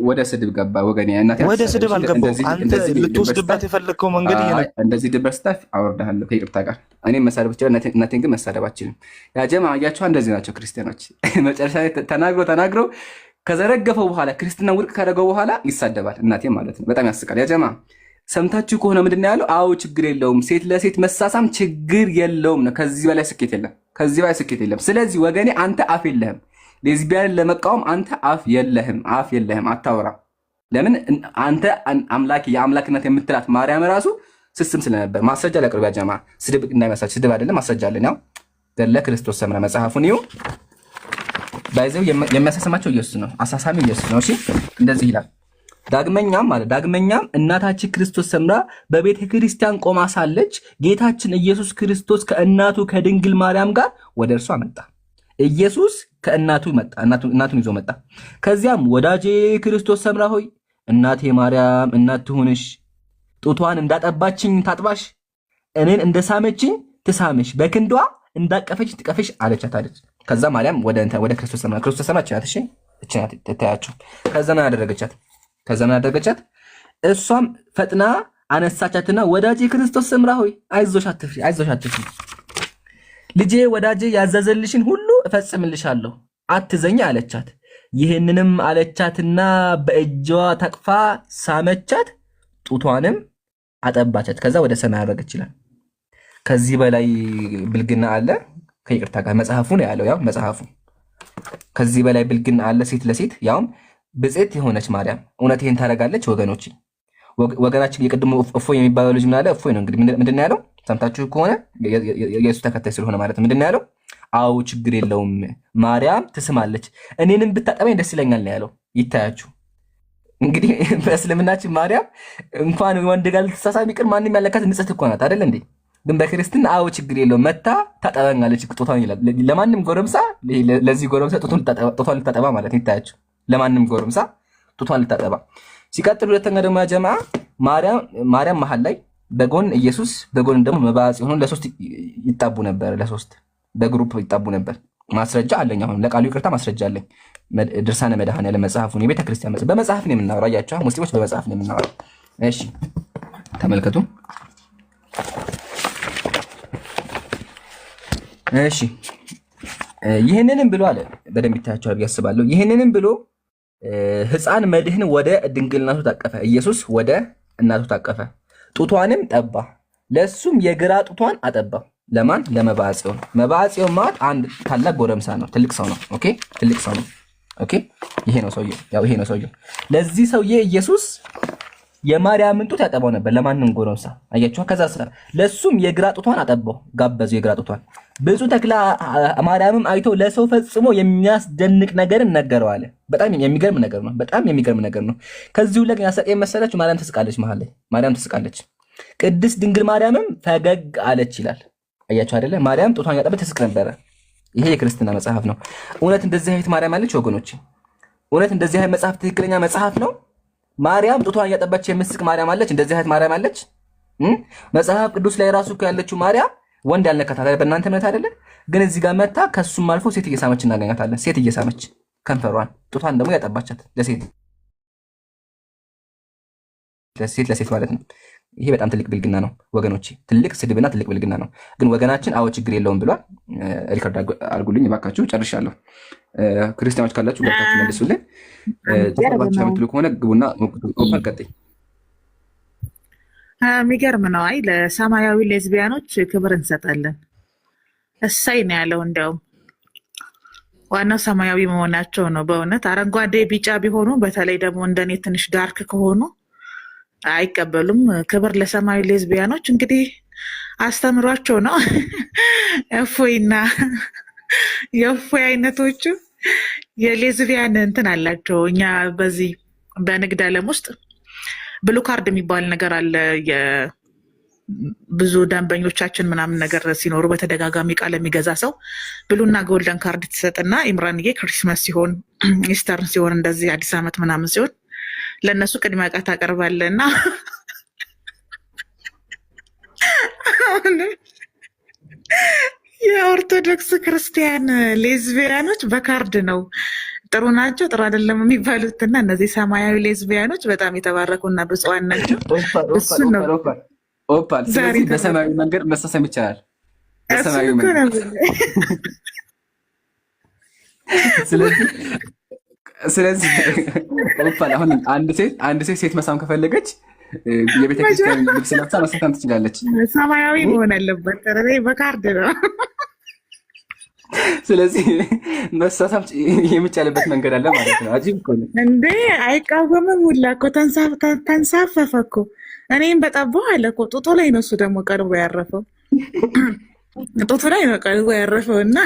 ወደ ስድብ ገባ ወገኔ። ወደ ስድብ አልገባሁም። አንተ ልትወስድበት የፈለግከው መንገድ ይሄ ነው። እንደዚህ ድበር ስታፍ አወርድሃለሁ ከይቅርታ ጋር። እኔም መሳደብ ይችላል፣ እናቴን ግን መሳደብ አልችልም። ያ ጀማ አያችሁ፣ እንደዚህ ናቸው ክርስቲያኖች። መጨረሻ ላይ ተናግሮ ከዘረገፈው በኋላ ክርስትና ውድቅ ካደረገው በኋላ ይሳደባል። እናቴን ማለት ነው። በጣም ያስቃል። ያ ጀማ ሰምታችሁ ከሆነ ምንድን ነው ያለው? አዎ ችግር የለውም፣ ሴት ለሴት መሳሳም ችግር የለውም ነው። ከዚህ በላይ ስኬት የለም። ስለዚህ ወገኔ አንተ አፍ የለህም። ሌዝቢያንን ለመቃወም አንተ አፍ የለህም፣ አታወራ። ለምን አንተ የአምላክነት የምትላት ማርያም ራሱ ስስም ስለነበር። ማስረጃ ለቅርብ ያ ጀማ፣ ስድብ እንዳይመስላችሁ፣ ስድብ አይደለም፣ ማስረጃ አለን። ያው ገድለ ክርስቶስ ሰምራ መጽሐፉን ይሁ ባይዘው የሚያሳስማቸው ኢየሱስ ነው። አሳሳሚው ኢየሱስ ነው። እሺ እንደዚህ ይላል። ዳግመኛም እናታችን ክርስቶስ ሰምራ በቤተ ክርስቲያን ቆማ ሳለች ጌታችን ኢየሱስ ክርስቶስ ከእናቱ ከድንግል ማርያም ጋር ወደ እርሷ መጣ። ኢየሱስ ከእናቱ መጣ፣ እናቱን ይዞ መጣ። ከዚያም ወዳጄ ክርስቶስ ሰምራ ሆይ እናቴ ማርያም እናት ትሁንሽ፣ ጡቷን እንዳጠባችኝ ታጥባሽ፣ እኔን እንደሳመችኝ ትሳምሽ፣ በክንዷ እንዳቀፈች ትቀፈሽ አለቻት አለች። ከዛ ማርያም ወደ ክርስቶስ ሰምራ ችናት። እሺ እችናት ተታያችሁ። ከዛ ምን አደረገቻት? እሷም ፈጥና አነሳቻትና ወዳጄ ክርስቶስ ሰምራ ሆይ አይዞሽ አትፍሪ፣ ልጄ ወዳጄ ያዘዘልሽን ሁሉ እፈጽምልሻለሁ፣ አትዘኝ አለቻት። ይህንንም አለቻትና በእጇ ታቅፋ ሳመቻት፣ ጡቷንም አጠባቻት። ከዛ ወደ ሰማይ አረገች ይላል። ከዚህ በላይ ብልግና አለ? ከይቅርታ ጋር መጽሐፉ ነው ያለው። ያው መጽሐፉ ከዚህ በላይ ብልግና አለ? ሴት ለሴት ያውም ብጽዕት የሆነች ማርያም እውነት ይህን ታደርጋለች? ወገናችን የቅድሞ እፎይ የሚባለው ልጅ ምን አለ? እፎይ ነው እንግዲህ ምንድን ያለው ሰምታችሁ ከሆነ የኢየሱስ ተከታይ ስለሆነ ማለት ምንድን ያለው? አዎ ችግር የለውም ማርያም ትስማለች፣ እኔንም ብታጠባኝ ደስ ይለኛል ነው ያለው። ይታያችሁ እንግዲህ በእስልምናችን ማርያም እንኳን ወንድ ጋር ልትሳሳም ይቅር ማንም ያለካት ንጽሕት እኮ ናት አይደል እንዴ? ግን በክርስትና አዎ ችግር የለውም መታ ታጠባኛለች ጡቷን ይላል። ለማንም ጎረምሳ ለዚህ ጎረምሳ ጡቷን ልታጠባ ማለት ይታያችሁ። ለማንም ጎረምሳ ጡቷን ልታጠባ። ሲቀጥል ሁለተኛ ደግሞ ጀማ ማርያም መሀል ላይ በጎን ኢየሱስ በጎን ደግሞ መባጽ ሆኖ ለሶስት ይጣቡ ነበር። ለሶስት በግሩፕ ይጣቡ ነበር። ማስረጃ አለኝ። አሁን ለቃሉ ይቅርታ ማስረጃ አለኝ። ድርሳነ መድኃኔዓለም መጽሐፉን የቤተ ክርስቲያን በመጽሐፍ ነው የምናወራው። አያችሁ ሙስሊሞች በመጽሐፍ ነው የምናወራው። እሺ ተመልከቱ። እሺ ይህንንም ብሎ አለ በደንብ ይታያቸዋል ብዬ አስባለሁ። ይህንንም ብሎ ሕፃን መድህን ወደ ድንግልናቱ ታቀፈ። ኢየሱስ ወደ እናቱ ታቀፈ፣ ጡቷንም ጠባ፣ ለሱም የግራ ጡቷን አጠባ። ለማን? ለመባጽዮን። መባጽዮን ማለት አንድ ታላቅ ጎረምሳ ነው፣ ትልቅ ሰው ነው። ኦኬ ትልቅ ሰው ነው። ኦኬ ይሄ ነው ሰውየው። ለዚህ ሰውዬ ኢየሱስ የማርያምን ጡት ያጠባው ነበር፣ ለማንም ጎረምሳ። አያችሁ። ከዛ ለሱም የግራ ጡቷን አጠባው፣ ጋበዙ የግራ ጡቷን። ብዙ ተክለ ማርያምም አይቶ ለሰው ፈጽሞ የሚያስደንቅ ነገርን ነገረው አለ። በጣም የሚገርም ነገር ነው። ከዚሁ ላይ ያሰቀ መሰላችሁ ማርያም ትስቃለች። መሀል ላይ ማርያም ትስቃለች። ቅድስት ድንግል ማርያምም ፈገግ አለች ይላል። አያችሁ አይደለ? ማርያም ጡቷን ያጠበች ትስቅ ነበረ። ይሄ የክርስትና መጽሐፍ ነው። እውነት እንደዚህ አይነት ማርያም አለች ወገኖች? እውነት እንደዚህ አይነት መጽሐፍ ትክክለኛ መጽሐፍ ነው? ማርያም ጡቷን እያጠባች የምትስቅ ማርያም አለች? እንደዚህ አይነት ማርያም አለች? መጽሐፍ ቅዱስ ላይ ራሱ ያለችው ማርያም ወንድ ያልነካት አይደል? በእናንተ እምነት አይደለ? ግን እዚህ ጋር መታ ከሱም አልፎ ሴት እየሳመች እናገኛታለን። ሴት እየሳመች ከንፈሯን፣ ጡቷን ደግሞ ያጠባቻት ለሴት ማለት ነው። ይሄ በጣም ትልቅ ብልግና ነው ወገኖቼ፣ ትልቅ ስድብና ትልቅ ብልግና ነው። ግን ወገናችን አዎ ችግር የለውም ብሏል። ሪከርድ አድርጉልኝ እባካችሁ። ጨርሻለሁ። ክርስቲያኖች ካላችሁ ገብታችሁ መልሱልኝ። ተፈባችሁ የምትሉ ከሆነ ግቡና ኦፈር ቀጥይ። የሚገርም ነው። አይ ለሰማያዊ ሌዝቢያኖች ክብር እንሰጣለን። እሳይ ነው ያለው። እንዲያውም ዋናው ሰማያዊ መሆናቸው ነው። በእውነት አረንጓዴ ቢጫ ቢሆኑ በተለይ ደግሞ እንደኔ ትንሽ ዳርክ ከሆኑ አይቀበሉም። ክብር ለሰማያዊ ሌዝቢያኖች። እንግዲህ አስተምሯቸው ነው። እፎይና የእፎይ አይነቶቹ የሌዝቢያን እንትን አላቸው። እኛ በዚህ በንግድ ዓለም ውስጥ ብሉ ካርድ የሚባል ነገር አለ። ብዙ ደንበኞቻችን ምናምን ነገር ሲኖሩ በተደጋጋሚ ቃል የሚገዛ ሰው ብሉና ጎልደን ካርድ ትሰጥና ኢምራንዬ ክሪስማስ ሲሆን ኢስተርን ሲሆን እንደዚህ አዲስ ዓመት ምናምን ሲሆን ለእነሱ ቅድሚያ ዕቃ ታቀርባለህ እና የኦርቶዶክስ ክርስቲያን ሌዝቢያኖች በካርድ ነው ጥሩ ናቸው ጥሩ አይደለም የሚባሉት እና እነዚህ ሰማያዊ ሌዝቢያኖች በጣም የተባረኩና ብፁዓን ናቸው። እሱን ነው ኦፓል። ስለዚህ በሰማያዊ መንገድ መሳሰም ይቻላል። በሰማያዊ መንገድ ስለዚህ ኦፓል አሁን አንድ ሴት መሳም ከፈለገች የቤተክርስቲያን ልብስ ለብሳ መሳም ትችላለች። ሰማያዊ መሆን አለበት። በካርድ ነው። ስለዚህ መሳሳም የሚቻልበት መንገድ አለ ማለት ነው። አጂብ እኮ ነው እንዴ! አይቃወምም ሁላ እኮ ተንሳፈፈ እኮ። እኔም በጠባው አለ እኮ ጡጦ ላይ ነው እሱ ደግሞ ቀርቦ ያረፈው። ጦቱ ላይ በቃ ያረፈው እና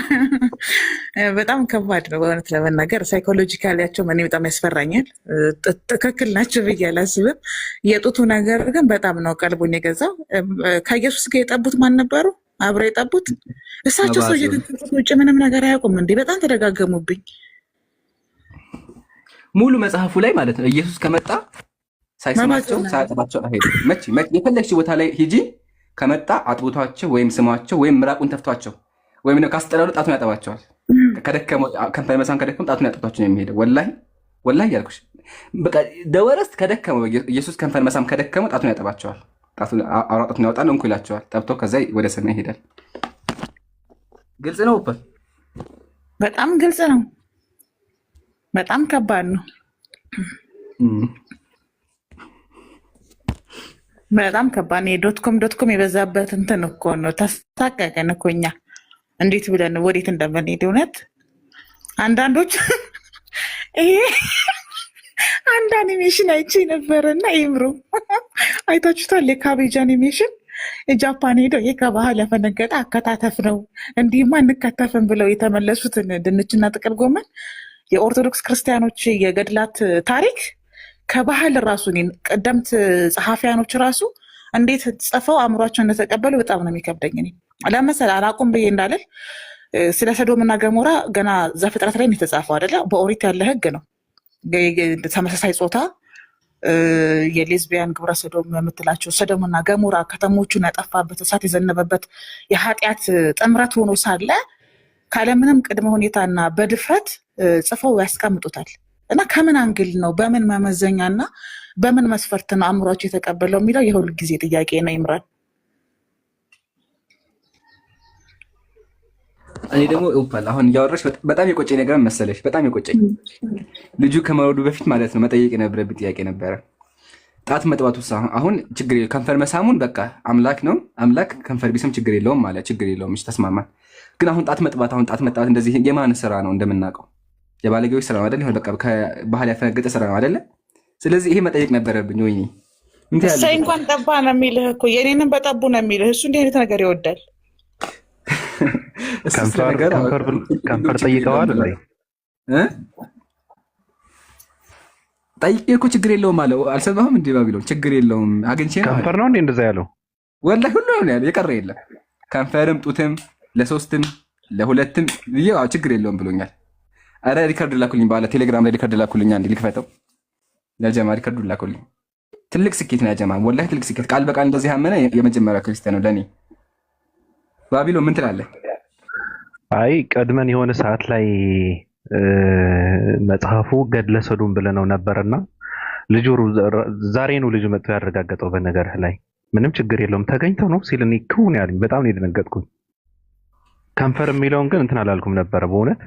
በጣም ከባድ ነው በእውነት ለመናገር ሳይኮሎጂካሊያቸው እኔ በጣም ያስፈራኛል። ትክክል ናቸው ብዬ አላስብም። የጡቱ ነገር ግን በጣም ነው ቀልቡን የገዛው። ከኢየሱስ ጋር የጠቡት ማን ነበሩ? አብረው የጠቡት እሳቸው ሰው ውጭ ምንም ነገር አያውቁም እንዴ? በጣም ተደጋገሙብኝ። ሙሉ መጽሐፉ ላይ ማለት ነው ኢየሱስ ከመጣ ሳይስማቸው ሳያጠባቸው አይሄድም። መቼ የፈለግሽ ቦታ ላይ ሂጂ ከመጣ አጥቦቷቸው ወይም ስሟቸው ወይም ምራቁን ተፍቷቸው ወይም ካስጠላሉ ጣቱን ያጠባቸዋል። ከንፈር መሳም ከደከመ ጣቱን ያጠቷቸው ነው የሚሄደው። ወላሂ ያልኩሽ በቃ ደወረስት ከደከመው ኢየሱስ ከንፈር መሳም ከደከመው ጣቱን ያጠባቸዋል። አውራጣቱን ያወጣል እንኩ ይላቸዋል። ጠብቶ ከዛ ወደ ሰማይ ይሄዳል። ግልጽ ነው። በጣም ግልጽ ነው። በጣም ከባድ ነው። በጣም ከባድ ነው። ዶትኮም የበዛበት እንትን እኮ ነው። ተሳቀቀን እኮ እኛ እንዴት ብለን ወዴት እንደምንሄድ እውነት። አንዳንዶች ይሄ አንድ አኒሜሽን አይቼ ነበረ እና ይምሩ አይታችሁታል? የካቤጅ አኒሜሽን ጃፓን ሄደው ይህ ከባህል ያፈነገጠ አከታተፍ ነው እንዲህማ እንከተፍን ብለው የተመለሱትን ድንችና ጥቅል ጎመን የኦርቶዶክስ ክርስቲያኖች የገድላት ታሪክ ከባህል ራሱ ቀደምት ጸሐፊያኖች ራሱ እንዴት ጽፈው አእምሯቸው እንደተቀበሉ በጣም ነው የሚከብደኝ። እኔ ለምሳሌ አላቁም ብዬ እንዳልል ስለ ሰዶምና ገሞራ ገና ዘፍጥረት ላይ የተጻፈው አይደለ? በኦሪት ያለ ህግ ነው። ተመሳሳይ ጾታ የሌዝቢያን ግብረ ሰዶም የምትላቸው ሰዶምና ገሞራ ከተሞቹን ያጠፋበት እሳት የዘነበበት የኃጢአት ጥምረት ሆኖ ሳለ ካለምንም ቅድመ ሁኔታና በድፍረት ጽፈው ያስቀምጡታል። እና ከምን አንግል ነው በምን መመዘኛና በምን መስፈርት ነው አእምሯቸው የተቀበለው የሚለው የሁል ጊዜ ጥያቄ ነው። ይምራል። እኔ ደግሞ ኦፓል አሁን እያወራሽ በጣም የቆጨኝ ነገር መሰለሽ፣ በጣም የቆጨኝ ልጁ ከመውለዱ በፊት ማለት ነው መጠየቅ የነበረብኝ ጥያቄ ነበረ። ጣት መጥባቱ አሁን ችግር የለውም፣ ከንፈር መሳሙን በቃ አምላክ ነው አምላክ ከንፈር ቢስም ችግር የለውም ማለት ችግር የለውም፣ እሺ ተስማማን። ግን አሁን ጣት መጥባት እንደዚህ የማን ስራ ነው? እንደምናውቀው የባለጌዎች ስራ ነው አይደል? ይሁን በቃ ከባህል ያፈነገጠ ስራ ነው አይደለ? ስለዚህ ይሄ መጠየቅ ነበረብኝ። ወይኔ እሰይ እንኳን ጠባ ነው የሚልህ እኮ የኔንም በጠቡ ነው የሚልህ እሱ። እንዲህ አይነት ነገር ይወዳል። ከንፈር ጠይቀዋል ላይ ጠይቄ እኮ ችግር የለውም አለ። አልሰማህም እንዴ? ባቢሎን ችግር የለውም አግኝቼ ነው። ከንፈር ነው እንዴ እንደዛ ያለው? ወላሂ ሁሉ ነው ያለው፣ የቀረ የለም። ከንፈርም ጡትም ለሶስትም ለሁለትም ይሄው ችግር የለውም ብሎኛል። አረ ሪከርድ ላኩልኝ፣ ባለ ቴሌግራም ላይ ሪከርድ ላኩልኝ። አንዴ ልክፈተው ለጀማ ሪከርድ ላኩልኝ። ትልቅ ስኬት ነው ያጀማ፣ ወላሂ ትልቅ ስኬት። ቃል በቃል እንደዚህ ያመነ የመጀመሪያ ክርስቲያን ነው ለኔ። ባቢሎን ምን ትላለህ? አይ ቀድመን የሆነ ሰዓት ላይ መጽሐፉ ገድለ ሰዶም ብለነው ነበርና ልጁ ዛሬ ነው ልጁ መጥቶ ያረጋገጠው። በነገርህ ላይ ምንም ችግር የለውም ተገኝተው ነው ሲል እኔ ክውን ያለኝ በጣም ነው የደነገጥኩኝ። ከንፈር የሚለውን ግን እንትን አላልኩም ነበረ በእውነት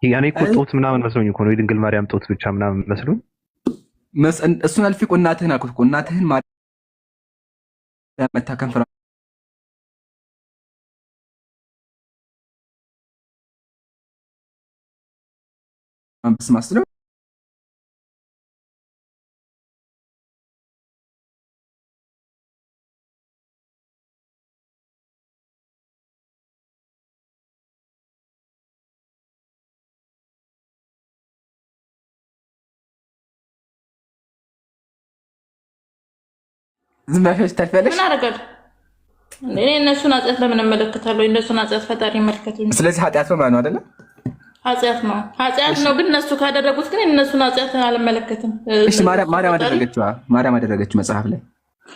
ያኔ እኮ ጦት ምናምን መስሎኝ እኮ ነው የድንግል ማርያም ጦት ብቻ ምናምን መስሎኝ። እሱን አልፊ እኮ እናትህን አልኩት እኮ እናትህን ማርያም መታ ከንፈር ማስለው ዝም ብለሽ ታልፈለሽ። ምን አደረጋለሁ እኔ? እነሱን ኃጢአት ለምን እመለከታለሁ? እነሱን ኃጢአት ፈጣሪ ይመልከቱኝ። ስለዚህ ኃጢአት ነው ማለት ነው አይደለ? ኃጢአት ነው ግን እነሱ ካደረጉት ግን እነሱን ኃጢአት አልመለከትም። እሺ ማርያም አደረገችው መጽሐፍ ላይ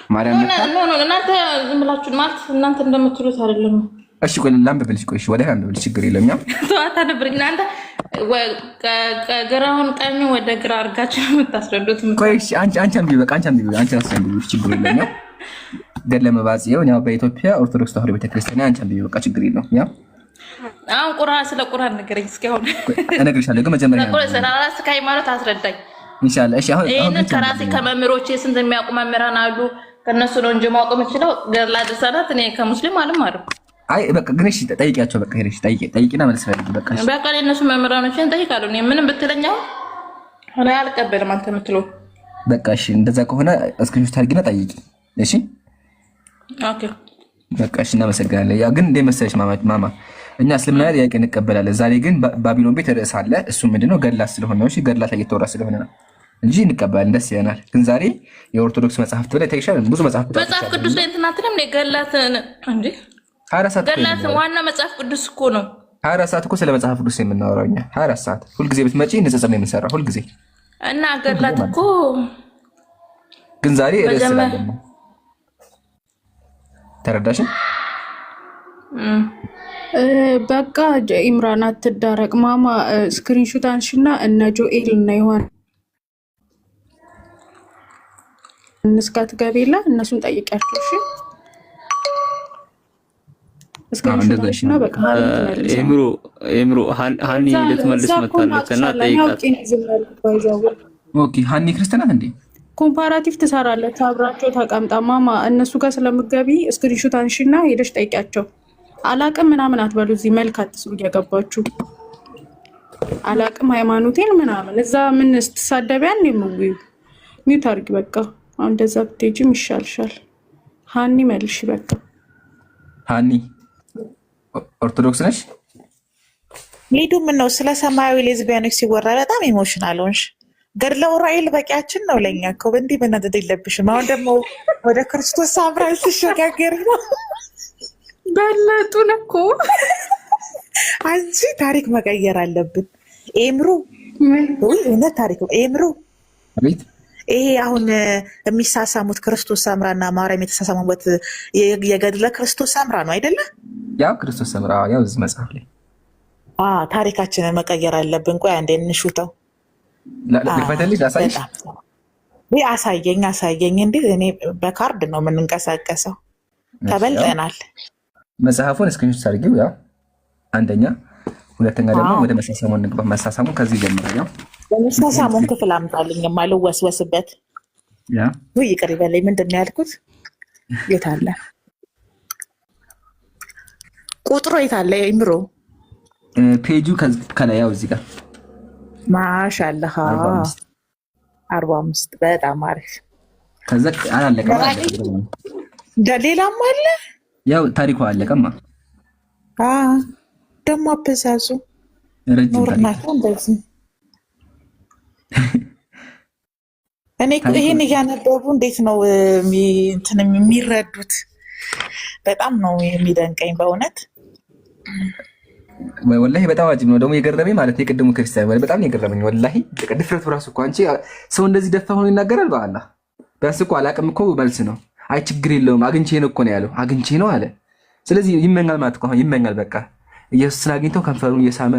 ማርያም እናንተ ዝም ብላችሁ ማለት እናንተ እንደምትሉት አይደለም። እሺ ቆይ ላንብብልሽ። ቆይ ወደ አንብብልሽ ችግር የለም። ያው ተዋታ ነበር እናንተ ግራውን ቀኝ ወደ ግራ አድርጋችሁ የምታስረዱት። ቆይ እሺ አንቺ አንብቢ፣ በቃ አንቺ አስረዱኝ፣ ችግር የለም። ያው ገድለ መባጽኤው ያው በኢትዮጵያ ኦርቶዶክስ ተዋሕዶ ቤተክርስቲያን አንቺ አንብቢ፣ በቃ ችግር የለም። ያው አሁን ስለ ቁርአን ንገረኝ እስኪ። አሁን እነግርሻለሁ፣ ግን መጀመሪያ ስለ ራስ ከሃይማኖት አስረዳኝ ኢንሻአላህ። እሺ አሁን ከራሴ ከመምህሮቼ ስንት የሚያውቁ መምህራን አሉ፣ ከነሱ ነው እንጂ ማወቅ የምችለው ገድለ ድርሳናት እኔ ከሙስሊም አልማርም። አይ በቃ ግን እሺ ጠይቂያቸው፣ በቃ ሄደሽ ጠይቂና መልስ ፈልጊ። በቃ እነሱ መምህራኖችን ጠይቃለሁ። እኔ ምንም ብትለኝ አሁን አልቀበልም አንተ የምትለው። በቃ እሺ እንደዛ ከሆነ እስክሪንሾት አድርጊና ጠይቂ። እሺ ኦኬ በቃ እሺ እናመሰግናለን። ያ ግን እንደ መሰለሽ ማማ እኛ እስልምና ጥያቄ እንቀበላለን። ዛሬ ግን ባቢሎን ቤት ርዕስ አለ። እሱ ምንድነው? ገድላት ስለሆነ ነው። እሺ ገድላት ላይ እየተወራ ስለሆነ ነው እንጂ እንቀበላለን፣ ደስ ይለናል። ግን ዛሬ የኦርቶዶክስ መጽሐፍት ብለህ ተይሻል። ብዙ መጽሐፍ ቅዱስ ላይ እንትን አትልም ነው ገድላት እንዴ? ገድላት ዋና መጽሐፍ ቅዱስ እኮ ነው። 24 ሰዓት እኮ ስለ መጽሐፍ ቅዱስ የምናወራው እኛ 24 ሰዓት ሁልጊዜ ብትመጪ ንጽጽር ነው የምንሰራው ሁልጊዜ። እና ገድላት እኮ ግን ዛሬ ርዕስ ስላለን ነው። ተረዳሽን? በቃ ኢምራን አትዳረቅ ማማ። ስክሪንሾት አንሺና እነ ጆኤል እና ዮሐንስ ጋር ትገቢላ እነሱን ጠይቂያቸው። እሺ ኤምሮ ሀኒ ልትመልስ መታለች እና ጠይቃት። ኦኬ ሀኒ ክርስቲያናት እንዴ? ኮምፓራቲቭ ትሰራለች አብራቸው ተቀምጣ ማማ። እነሱ ጋር ስለምገቢ ስክሪንሾት አንሺና ሄደሽ ጠይቂያቸው። አላቅም ምናምን አትበሉ። እዚህ መልክ አትስሩ እያገባችሁ። አላቅም ሃይማኖቴን ምናምን እዛ ምን ስትሳደቢያን የምውዩ ሚውት አድርጊ በቃ። አሁን እንደዛ ብትሄጂም ይሻልሻል። ሀኒ መልሽ በቃ። ሀኒ ኦርቶዶክስ ነሽ? ሊዱ ምን ነው ስለ ሰማያዊ ሌዝቢያኖች ሲወራ በጣም ኢሞሽናል ሆንሽ። ገድለ ዑራኤል በቂያችን ነው ለኛ እኮ። እንዲህ መናደድ የለብሽም። አሁን ደግሞ ወደ ክርስቶስ ሳምራ ልትሸጋገሪ ነው። በለጡን እኮ አንቺ ታሪክ መቀየር አለብን። ኤምሩ እውነት ታሪክ ኤምሩ ይሄ አሁን የሚሳሳሙት ክርስቶስ ሳምራና ማርያም የተሳሳሙበት የገድለ ክርስቶስ ሳምራ ነው አይደለ? ያው ክርስቶስ ሳምራ ያው እዚህ መጽሐፍ ላይ ታሪካችንን መቀየር አለብን። ቆይ አንዴ እንሹተው። ለፈተልሽ አሳይሽ ወይ አሳየኝ። እንዴ እኔ በካርድ ነው የምንንቀሳቀሰው። ተበልጠናል። መጽሐፉን እስክሪንሾት አድርጊው። ያው አንደኛ፣ ሁለተኛ ደግሞ ወደ መሳሳሙን እንግባ። መሳሳሙ ከዚህ ጀምሮ ያው መሳሳሙን ክፍል አምጣልኝ የማልወስወስበት። ያ ወይ ይቅር ይበለኝ። ምንድን ነው ያልኩት? የት አለ ቁጥሩ? የት አለ ኢምሮ? ፔጁ ከላይ ያው እዚህ ጋር ማሻአላህ 45 በጣም አሪፍ። ከዛ አላለቀም። ሌላም አለ። ያው ታሪኩ አለቀማ። ደግሞ አበዛዙ ኖርናቸው እንደዚህ። እኔ ይህን እያነበቡ እንዴት ነው እንትን የሚረዱት? በጣም ነው የሚደንቀኝ በእውነት ወላሂ። በጣም አጅብ ነው ደግሞ የገረመኝ ማለት ነው። የቅድሙ ክርስቲያን በጣም ነው የገረመኝ ወላሂ። ድፍረቱ ራሱ እኮ አንቺ ሰው እንደዚህ ደፋ ሆኖ ይናገራል። በአላህ ቢያንስ እኮ አላቅም እኮ መልስ ነው። አይ ችግር የለውም አግኝቼ ነው እኮ ነው ያለው። አግኝቼ ነው አለ። ስለዚህ ይመኛል ማለት እኮ ይመኛል። በቃ ኢየሱስን አግኝተው ከንፈሩን እየሳመ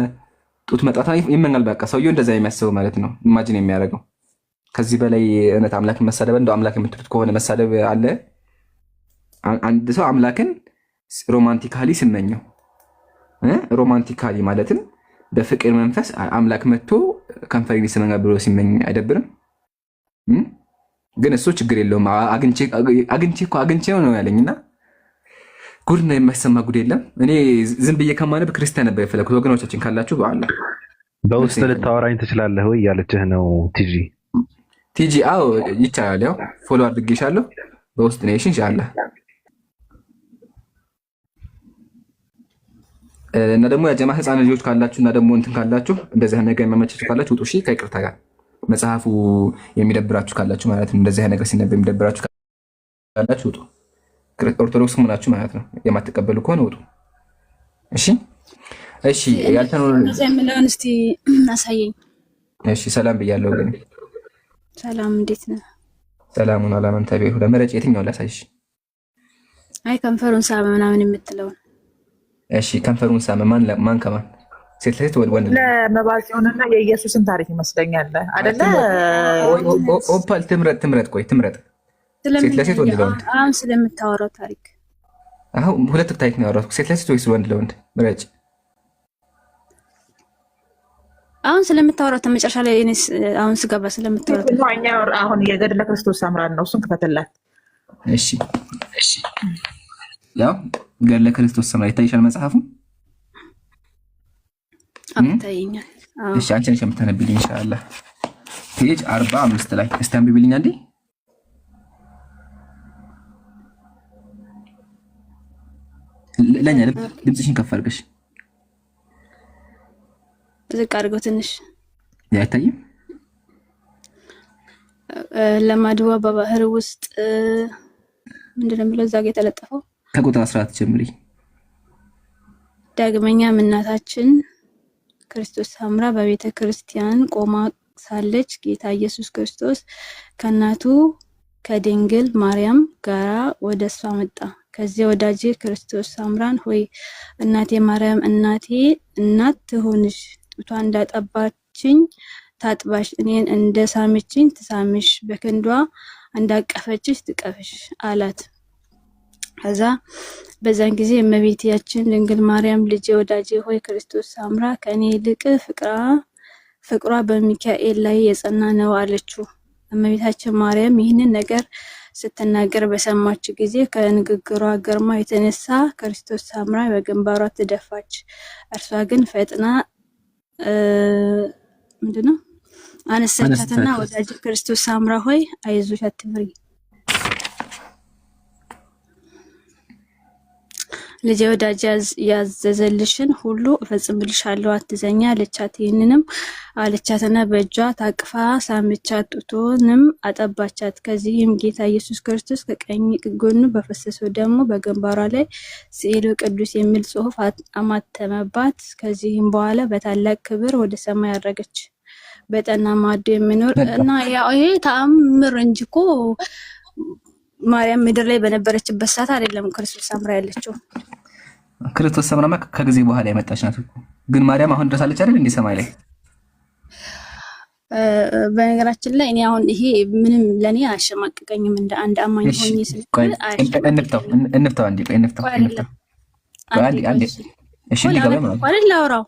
ጡት መጣታ ይመኛል። በቃ ሰውየው እንደዛ የሚያስበው ማለት ነው። ኢማጂን የሚያደርገው ከዚህ በላይ እውነት አምላክን መሳደብ እንደው አምላክ የምትሉት ከሆነ መሳደብ አለ? አንድ ሰው አምላክን ሮማንቲካሊ ስመኘው ሮማንቲካሊ ማለትም በፍቅር መንፈስ አምላክ መጥቶ ከንፈሬን ይስመኛል ብሎ ሲመኝ አይደብርም? ግን እሱ ችግር የለውም አግኝቼ ነው ያለኝና ጉድ ነው የማይሰማ ጉድ የለም። እኔ ዝም ብዬ ከማነብ ክርስቲያን ነበር የፈለኩት። ወገኖቻችን ካላችሁ በአላህ በውስጥ ልታወራኝ ትችላለህ ወይ እያለችህ ነው ቲጂ። አዎ ይቻላል። ያው ፎሎ አድርጌሻለሁ በውስጥ ነው ኢንሻአላህ። እና ደግሞ ያጀማ ህፃን ልጆች ካላችሁ እና ደግሞ እንትን ካላችሁ እንደዚህ ነገር የሚያመቻችሁ ካላችሁ ውጡ። እሺ ከይቅርታ ጋር መጽሐፉ የሚደብራችሁ ካላችሁ ማለት ነው። እንደዚህ ነገር ሲነበብ የሚደብራችሁ ካላችሁ ውጡ። ኦርቶዶክስ ሆናችሁ ማለት ነው። የማትቀበሉ ከሆነ ውጡ። እሺ እሺ። ያልተኖር ዘምነን እስቲ አሳየኝ። እሺ ሰላም ብያለሁ። ግን ሰላም እንዴት ነህ? ሰላሙን አላመን ተቤሁ ለመረጭ የትኛው ላሳይሽ? አይ ከንፈሩን ሳመ ምናምን የምትለው። እሺ ከንፈሩን ሳመ ማን ከማን? ሴት ለሴት ወንድ? ለመባጽዮንና የኢየሱስን ታሪክ ይመስለኛል አይደለ? ኦፓል ትምረጥ። ቆይ ትምረጥ። ሴት ለሴት ወንድ ለወንድ? አሁን ስለምታወራው ታሪክ አሁን ሁለት ታሪክ ነው ያወራሁት። ሴት ለሴት ወይስ ወንድ ለወንድ? ምረጭ። አሁን ስለምታወራው ተመጨረሻ ላይ እኔ አሁን ስገባ ስለምታወራው አሁን የገድለ ክርስቶስ ሳምራን ነው። እሱን ክፈትላት። እሺ ያው ገድለ ክርስቶስ ሳምራ ይታይሻል መጽሐፉ? አብታየኛል። እሺ አንቺ ነሽ የምታነብልኝ ኢንሻአላህ። ፔጅ 45 ላይ እስቲ አንብቢልኝ አንዴ። ለኛ ድምፅሽን ከፍ አድርገሽ ዝቅ አድርገው ትንሽ አይታይም። ለማድዋ በባህር ውስጥ ምንድን ነው የሚለው እዛ ጋ የተለጠፈው? ከቁጥር 14 ጀምሪ። ዳግመኛም እናታችን ክርስቶስ ሰምራ በቤተ ክርስቲያን ቆማ ሳለች ጌታ ኢየሱስ ክርስቶስ ከእናቱ ከድንግል ማርያም ጋራ ወደ እሷ መጣ። ከዚያ ወዳጄ ክርስቶስ ሰምራን ሆይ እናቴ ማርያም እናቴ እናት ትሆንሽ፣ ጡቷ እንዳጠባችኝ ታጥባሽ፣ እኔን እንደ ሳመችኝ ትሳምሽ፣ በክንዷ እንዳቀፈችሽ ትቀፍሽ አላት። ከዛ በዛን ጊዜ እመቤታችን ድንግል ማርያም ልጄ ወዳጄ ሆይ ክርስቶስ ሰምራ ከኔ ይልቅ ፍቅሯ በሚካኤል ላይ የጸና ነው አለችው። እመቤታችን ማርያም ይህንን ነገር ስትናገር በሰማች ጊዜ ከንግግሯ ግርማ የተነሳ ክርስቶስ ሰምራ በግንባሯ ተደፋች። እርሷ ግን ፈጥና ምንድነው አነሳቻትና ወዳጄ ክርስቶስ ሰምራ ሆይ አይዞሽ አትፍሪ፣ ልጄ ወዳጄ ያዘዘልሽን ሁሉ እፈጽምልሻለሁ፣ አትዘኛ አለቻት። ይህንንም አለቻትና በእጇ ታቅፋ ሳመቻት፣ ጡቷንም አጠባቻት። ከዚህም ጌታ ኢየሱስ ክርስቶስ ከቀኝ ጎኑ በፈሰሰው ደግሞ በግንባሯ ላይ ስዕሉ ቅዱስ የሚል ጽሑፍ አማተመባት። ከዚህም በኋላ በታላቅ ክብር ወደ ሰማይ አረገች። በጠና ማዶ የሚኖር እና ያው ይሄ ተአምር እንጂ እኮ ማርያም ምድር ላይ በነበረችበት ሰዓት አይደለም ክርስቶስ ሰምራ ያለችው። ክርስቶስ ሰምራማ ከጊዜ በኋላ የመጣች ናት እኮ። ግን ማርያም አሁን ድረስ አለች አይደል እንዴ ሰማይ ላይ? በነገራችን ላይ እኔ አሁን ይሄ ምንም ለኔ አያሸማቅቀኝም እንደ አንድ አማኝ ሆኜ እንፍታው አንዴ እሺ ሊገባ ማለት አይደል? ላውራው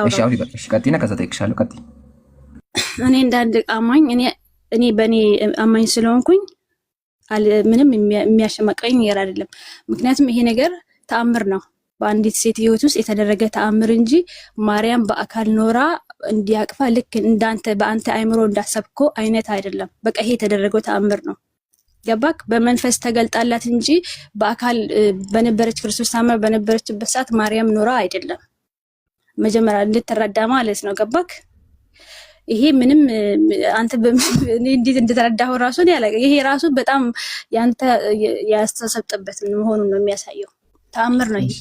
እሺ አውሪ በቃ እሺ ቀጥይና ከዛ ጠይቅሻለሁ። ቀጥይ። እኔ እንደ አንድ አማኝ እኔ በእኔ አማኝ ስለሆንኩኝ ምንም የሚያሸማቀኝ ነገር አይደለም። ምክንያቱም ይሄ ነገር ተአምር ነው፣ በአንዲት ሴት ህይወት ውስጥ የተደረገ ተአምር እንጂ ማርያም በአካል ኖራ እንዲያቅፋ ልክ እንዳንተ በአንተ አይምሮ እንዳሰብኮ አይነት አይደለም። በቃ ይሄ የተደረገው ተአምር ነው። ገባክ? በመንፈስ ተገልጣላት እንጂ በአካል በነበረች ክርስቶስ ሰምራ በነበረችበት ሰዓት ማርያም ኖራ አይደለም። መጀመሪያ እንድትረዳ ማለት ነው። ገባክ? ይሄ ምንም አንተ እንዴት እንደተረዳኸው ራሱ ነው ያለ። ይሄ ራሱ በጣም ያንተ ያስተሰብጠበት መሆኑን ነው የሚያሳየው። ተአምር ነው ይሄ።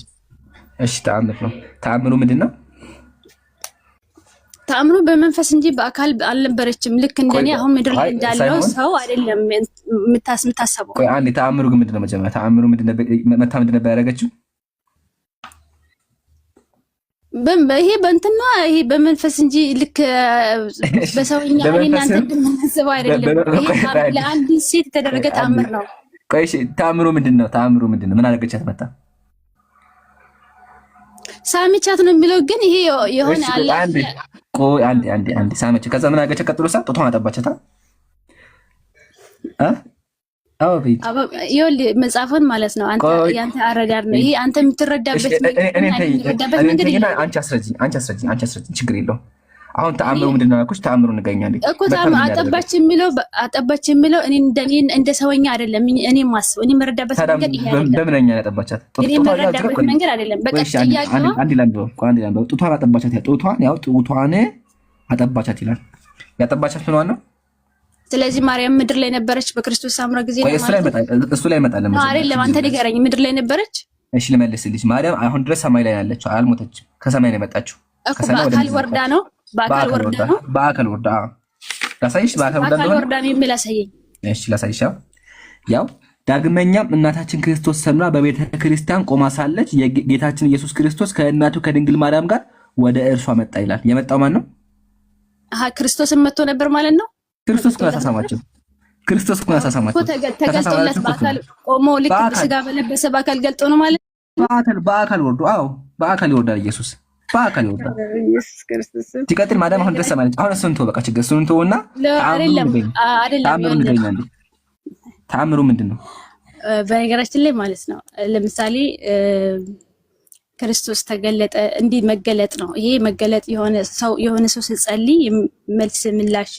እሺ ተአምር ነው። ተአምሩ ምንድነው? ተአምሩ በመንፈስ እንጂ በአካል አልነበረችም። ልክ እንደኔ አሁን ምድር ላይ እንዳለው ሰው አይደለም የምታስበው። ቆይ አንዴ ተአምሩ ግን ምንድነው? መጀመሪያ ተአምሩ ምንድነው? ምንድነው ያደረገችው? ይሄ በእንትና ይሄ በመንፈስ እንጂ ልክ በሰውኛ እናንተ እንደምናስበው አይደለም። ይሄ ለአንድ ሴት የተደረገ ተአምር ነው። ቆይ እሺ ተአምሩ ምንድነው? ምን አደረገቻት? መጣ ሳመቻት ነው የሚለው ግን ይሄ የሆነ አለ። ቆይ አንዴ ሳመች። ከዛ ምን አደረገቻት? ቀጥሎ ጡቷን አጠባቻት። ይኸውልህ መጽሐፉን ማለት ነው። አንተ ያንተ አረዳድ ነው ይሄ። አንተ የምትረዳበት መንገድ አንቺ አስረጂኝ። ችግር የለውም። አሁን ተአምሩ ምንድን ነው ያልኩሽ? ተአምሩ እንገኛለን እኮ አጠባች የሚለው እኔ እንደ ሰውኛ አይደለም። እኔ ማስበው እኔ የምረዳበት መንገድ ይሄ አይደለም። በምንኛ ያጠባቻት? እኔ የምረዳበት መንገድ አይደለም። በቃ ጥያቄው አንድ ላንበው። ጡቷን አጠባቻት። ጡቷን አጠባቻት ይላል። ያጠባቻት ምን ነው? ስለዚህ ማርያም ምድር ላይ ነበረች በክርስቶስ ሰምራ ጊዜ ነው ማለት እሱ ላይ መጣለ ማለት አይደለም። አንተ ንገረኝ፣ ምድር ላይ ነበረች? እሺ ልመልስልሽ። ማርያም አሁን ድረስ ሰማይ ላይ ያለችው አልሞተችም። ከሰማይ ነው የመጣችው። በአካል ወርዳ ነው። በአካል ወርዳ ላሳይሽ። በአካል ወርዳ ነው የሚል አሳየኝ። እሺ ላሳይሽ። ያው ዳግመኛም እናታችን ክርስቶስ ሰምራ በቤተ ክርስቲያን ቆማ ሳለች የጌታችን ኢየሱስ ክርስቶስ ከእናቱ ከድንግል ማርያም ጋር ወደ እርሷ መጣ ይላል። የመጣው ማን ነው? ክርስቶስን መጥቶ ነበር ማለት ነው። ክርስቶስ እኮ ያሳሳማቸው። ተገልጦለት በአካል ቆሞ ልክ ስጋ በለበሰ በአካል ገልጦ ነው ማለት ነው። በአካል ወርዶ በአካል ይወርዳል ኢየሱስ። በአካል ይወርዳል ኢየሱስ ክርስቶስ። ሲቀጥል ማዳም አሁን ድረስ ሰማለች። አሁን እሱን ተው በቃ ችግር እሱን ተውና ተአምሩ ምንድን ነው? በነገራችን ላይ ማለት ነው ለምሳሌ ክርስቶስ ተገለጠ። እንዲህ መገለጥ ነው። ይሄ መገለጥ የሆነ ሰው ሲጸልይ መልስ ምላሽ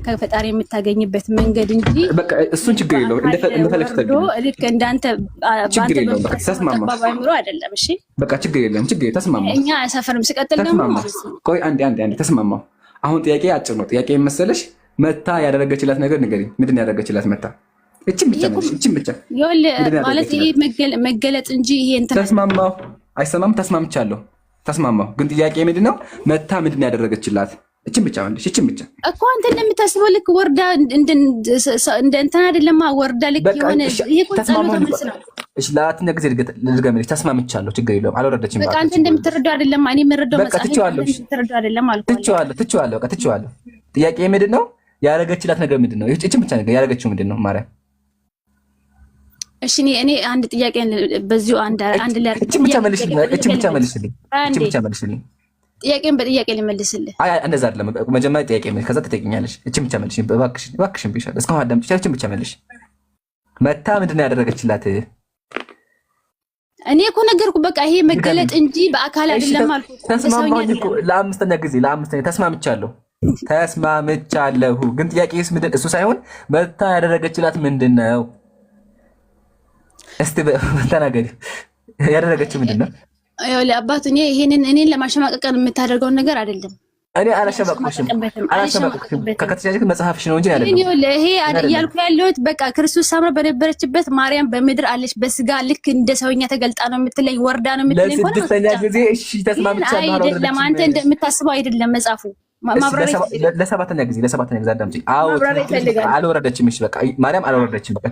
ከፈጣሪ የምታገኝበት መንገድ እንጂ በቃ እሱን ችግር የለውም። እንደፈለግሽ ተብሎ ልክ እንዳንተ ባንተ አይደለም። እሺ በቃ ችግር የለም። ተስማማ። እኛ አያሳፈርም። ሲቀጥል ደግሞ ቆይ አንዴ ተስማማው። አሁን ጥያቄ አጭር ነው። ጥያቄ መሰለሽ መታ ያደረገችላት ነገር ንገሪኝ። ምንድን ያደረገችላት መታ? እቺን ብቻ ማለት ይሄ መገለጥ እንጂ ይሄ እንትን ተስማማው። አይሰማም። ተስማማው። ግን ጥያቄ ምንድነው? መታ ምንድን ያደረገችላት? እቺን ብቻ ማለት እቺን ብቻ እኮ አንተ እንደምታስበው ልክ ወርዳ እንደ እንትን አይደለማ። ወርዳ ልክ የሆነ ይሄ ቁጣሎ ተመልስ ነው። እሺ ለአራተኛ ጊዜ ልድገምልሽ። ተስማምቻለሁ። ችግር የለውም። አልወረደችም። በቃ አንተ እንደምትረዳው አይደለም። እኔ የምረዳው መጽሐፍ እንደምትረዳው አይደለም አልኩ። ትቼዋለሁ። በቃ ትቼዋለሁ። ጥያቄ ምንድነው? ያደረገችላት ነገር ምንድነው? እቺን ብቻ ነገር ያደረገችው ምንድነው? ማርያም እሺ እኔ አንድ ጥያቄ በዚሁ አንድ ላይ እቺን ብቻ መልሽልኝ። ጥያቄን በጥያቄ ልመልስልህ። አይ እንደዛ አይደለም። መጀመሪያ ጥያቄ መልሽ፣ ከዛ ትጠይቂኛለሽ። እቺን ብቻ መልሽ እባክሽን ቢሻል እስካሁን አዳምጥሽ። እቺን ብቻ መልሽ። መታ ምንድነው ያደረገችላት? እኔ እኮ ነገርኩ። በቃ ይሄ መገለጥ እንጂ በአካል አይደለም አልኩ። ተስማማኝ እኮ ለአምስተኛ ተስማምቻለሁ። ግን ጥያቄስ ምንድን እሱ ሳይሆን መታ ያደረገችላት ምንድነው? እስቲ ተናገሪ። ያደረገችው ምንድነው? አባት እኔን ለማሸማቀቅ የምታደርገውን ነገር አይደለም። እኔ አላሸማቅሽም። ከከተቻለሽ መጽሐፍሽ ነው እንጂ አይደለም። ይሄ እያልኩ ያለሁት በቃ ክርስቶስ ሳምራ በነበረችበት ማርያም በምድር አለች በስጋ ልክ እንደ ሰውኛ ተገልጣ ነው የምትለኝ፣ ወርዳ ነው የምትለኝ። ለስድስተኛ ጊዜ እሺ ተስማምቻለሁ። አይደለም አንተ እንደምታስበው አይደለም መጽሐፉ። ለሰባተኛ ጊዜ አዳምጪኝ። አዎ አልወረደችም። እሺ በቃ ማርያም አልወረደችም። በቃ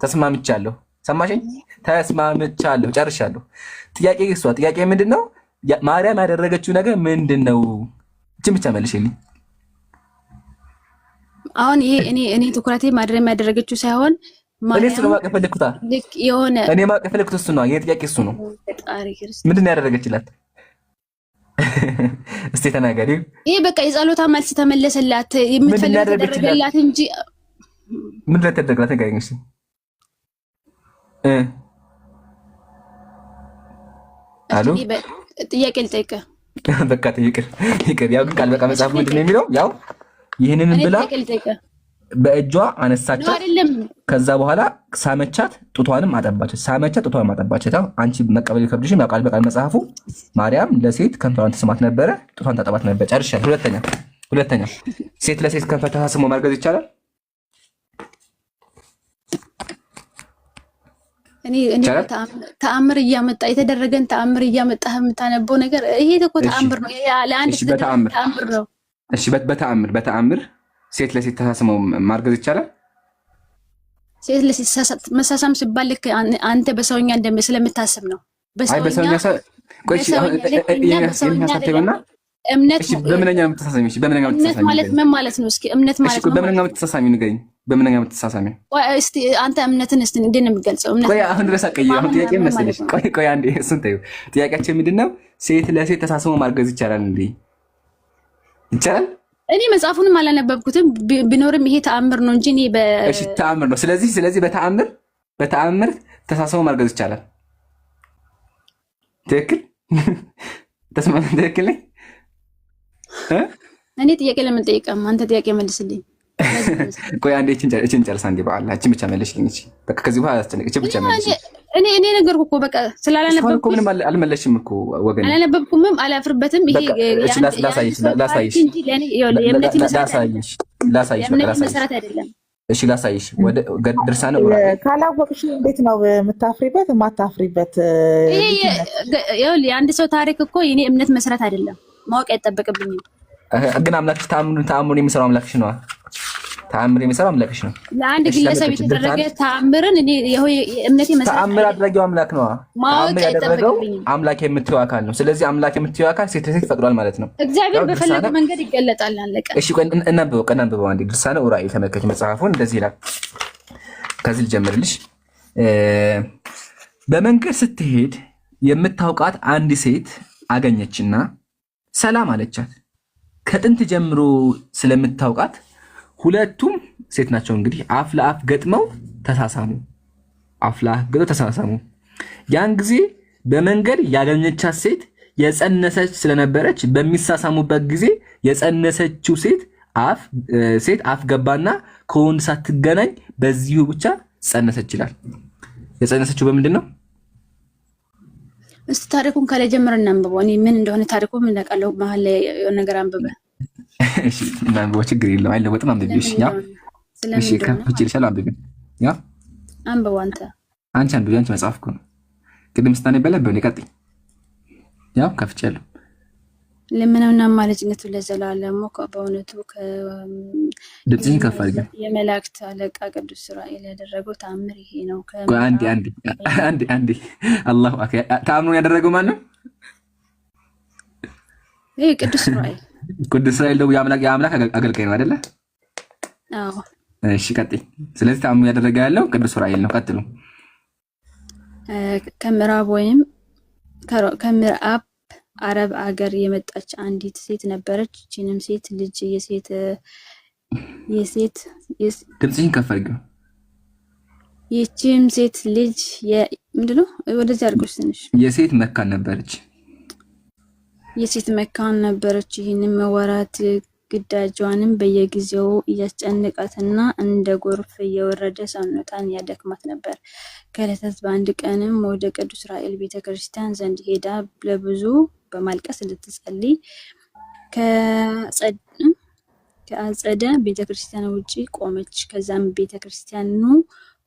ተስማምቻለሁ። ሰማሽኝ? ተስማምቻለሁ። ጨርሻለሁ። ጥያቄ ምንድነው? ማርያም ያደረገችው ነገር ምንድነው? እቺን ብቻ መልሽልኝ። አሁን ይሄ እኔ ትኩረቴ ማድረም ያደረገችው ሳይሆን እኔ ነው ማቀፍ ፈለኩታ። ልክ የሆነ እኔ ማቀፍ ፈለኩት እሱ ነው። ይሄ ጥያቄ እሱ ነው። ምንድነው ያደረገችላት? እስቲ ተናገሪ። ይሄ በቃ የጸሎታ መልስ ተመለሰላት። የምትፈልገው ተደረገላት እንጂ ምንድነው ተደረገላት? ንገሪኝ እስቲ። አሎ ጥያቄ ልጠይቅህ። በቃ ይቅር። ያው ግን ቃል በቃ መጽሐፉ ምንድነው የሚለው? ያው ይህንን ብላ በእጇ አነሳቻት፣ ከዛ በኋላ ሳመቻት፣ ጡቷንም አጠባቻት። አንቺ መቀበል ይከብድሽም። ያው ቃል በቃል መጽሐፉ ማርያም ለሴት ከንፈሯን ትስማት ነበረ፣ ጡቷን ታጠባት ነበር። ጨርሻለሁ። ሁለተኛ ሴት ለሴት ከንፈር ተሳስሞ ማርገዝ ይቻላል? እኔ ተአምር እያመጣ የተደረገን ተአምር እያመጣ የምታነበው ነገር ይሄ እኮ ተአምር ነው። ለአንድ ተአምር ነው። እሺ በተአምር ሴት ለሴት ተሳስመው ማርገዝ ይቻላል? ሴት ለሴት መሳሳም ሲባል ልክ አንተ በሰውኛ ስለምታስብ ነው። በሰውኛ እምነት በምንኛ የምትተሳሰሚ? እምነት ማለት ምን ማለት ነው? እስኪ እምነት ማለት ነው በምንኛ የምትተሳሰሚ ንገሪኝ። በምንኛ የምትተሳሰሚ? እስቲ አንተ እምነትን እስቲ እንዴት ነው የሚገልጸው? እምነት ቆይ አሁን ድረስ አሁን ጥያቄ መሰለሽ። ቆይ አንዴ እሱን ተይው። ጥያቄያችን ምንድነው? ሴት ለሴት ተሳስሞ ማርገዝ ይቻላል እንዴ? ይቻላል? እኔ መጽሐፉንም አላነበብኩትም። ቢኖርም ይሄ ተአምር ነው እንጂ እኔ እሺ ተአምር ነው። ስለዚህ በተአምር ተሳስሞ ማርገዝ ይቻላል። ትክክል? ትክክል ነኝ? እኔ ጥያቄ ለምን ጠይቀም? አንተ ጥያቄ መልስልኝ። ቆይ አንዴ እቺን ጨርሳ እንዴ በኋላ እቺን ብቻ መልሽልኝ። እቺ በቃ ከዚህ በኋላ አስተነቅ እቺ ብቻ መልሽልኝ። እኔ ነገርኩ እኮ በቃ ስላላነበብኩ ምንም አልመለሽም እኮ ወገን። አላነበብኩም፣ አላፍርበትም። ይሄ ላሳይሽ መሰረት አይደለም። እሺ ላሳይሽ። ወደ ድርሳነ ካላወቅሽ እንዴት ነው የምታፍሪበት የማታፍሪበት? ይሄ የአንድ ሰው ታሪክ እኮ የኔ እምነት መሰረት አይደለም። ማወቅ አይጠበቅብኝም። ግን አምላክሽ ተአምሩን የሚሰራው አምላክሽ ነው። ተአምር የሚሰራው አምላክሽ ነው። ለአንድ ግለሰብ የተደረገ ተአምርን እኔ እምነቴ መሰረት ተአምር አድራጊው አምላክ ነው። ማወቅ አይጠበቅብኝም። አምላክ የምትይው አካል ነው። ስለዚህ አምላክ የምትይው አካል ሴት ለሴት ፈቅዷል ማለት ነው። እግዚአብሔር በፈለገ መንገድ ይገለጣል። አለቀ። እሺ ቆይ እናንብበው አንዴ። ድርሳነ ኡራኤል ተመልከች መጽሐፉን። እንደዚህ ይላል። ከዚህ ልጀምርልሽ። በመንገድ ስትሄድ የምታውቃት አንድ ሴት አገኘችና ሰላም አለቻት። ከጥንት ጀምሮ ስለምታውቃት ሁለቱም ሴት ናቸው እንግዲህ አፍ ለአፍ ገጥመው ተሳሳሙ። ያን ጊዜ በመንገድ ያገኘቻት ሴት የጸነሰች ስለነበረች በሚሳሳሙበት ጊዜ የጸነሰችው ሴት አፍ ገባና ከወንድ ሳትገናኝ በዚሁ ብቻ ጸነሰች ይላል። የጸነሰችው በምንድን ነው? እስቲ ታሪኩን ካለ ጀምረን እናንብበው። እኔ ምን እንደሆነ ታሪኩ ምን እናውቃለሁ። መሀል ላይ የሆነ ነገር አንብበ። እሺ እናንብበው፣ ችግር የለም አይለወጥም። አንብቤ። እሺ ያ እሺ ከፍቼ ልሻል። አንብቤ ያ አንብበው። አንቺ አንብቤ። አንቺ መጽሐፍ እኮ ነው ቅድም ስታነብ በእኔ ቀጥይ። ያው ከፍቻለሁ። ለምንና ማለጅነቱ ለዘላለሙ በእውነቱ ድምፅሽን ከፍ አድርጊ። የመላእክት አለቃ ቅዱስ ዑራኤል ያደረገው ተአምር ይሄ ነው። አንዴ አላሁ አክበር። ተአምሩን ያደረገው ማን ነው? ይሄ ቅዱስ ዑራኤል። ቅዱስ ዑራኤል ነው የአምላክ አገልጋይ ነው አይደለ? አዎ። እሺ ቀጥይ። ስለዚህ ተአምሩን ያደረገ ያለው ቅዱስ ዑራኤል ነው። ቀጥሉ። ከምዕራብ አረብ አገር የመጣች አንዲት ሴት ነበረች። እቺንም ሴት ልጅ ድምፅሽን ከፍ አድርጊው። ይቺም ሴት ልጅ ምንድነው? ወደዚህ አድርጎሽ ትንሽ። የሴት መካን ነበረች። ይህንም ወራት ግዳጇንም በየጊዜው እያስጨነቃትና እንደ ጎርፍ እየወረደ ሰውነቷን ያደክማት ነበር። ከዕለታት በአንድ ቀንም ወደ ቅዱስ ዑራኤል ቤተክርስቲያን ዘንድ ሄዳ ለብዙ በማልቀስ ልትጸልይ ከአጸደ ቤተክርስቲያን ውጪ ቆመች። ከዛም ቤተክርስቲያኑ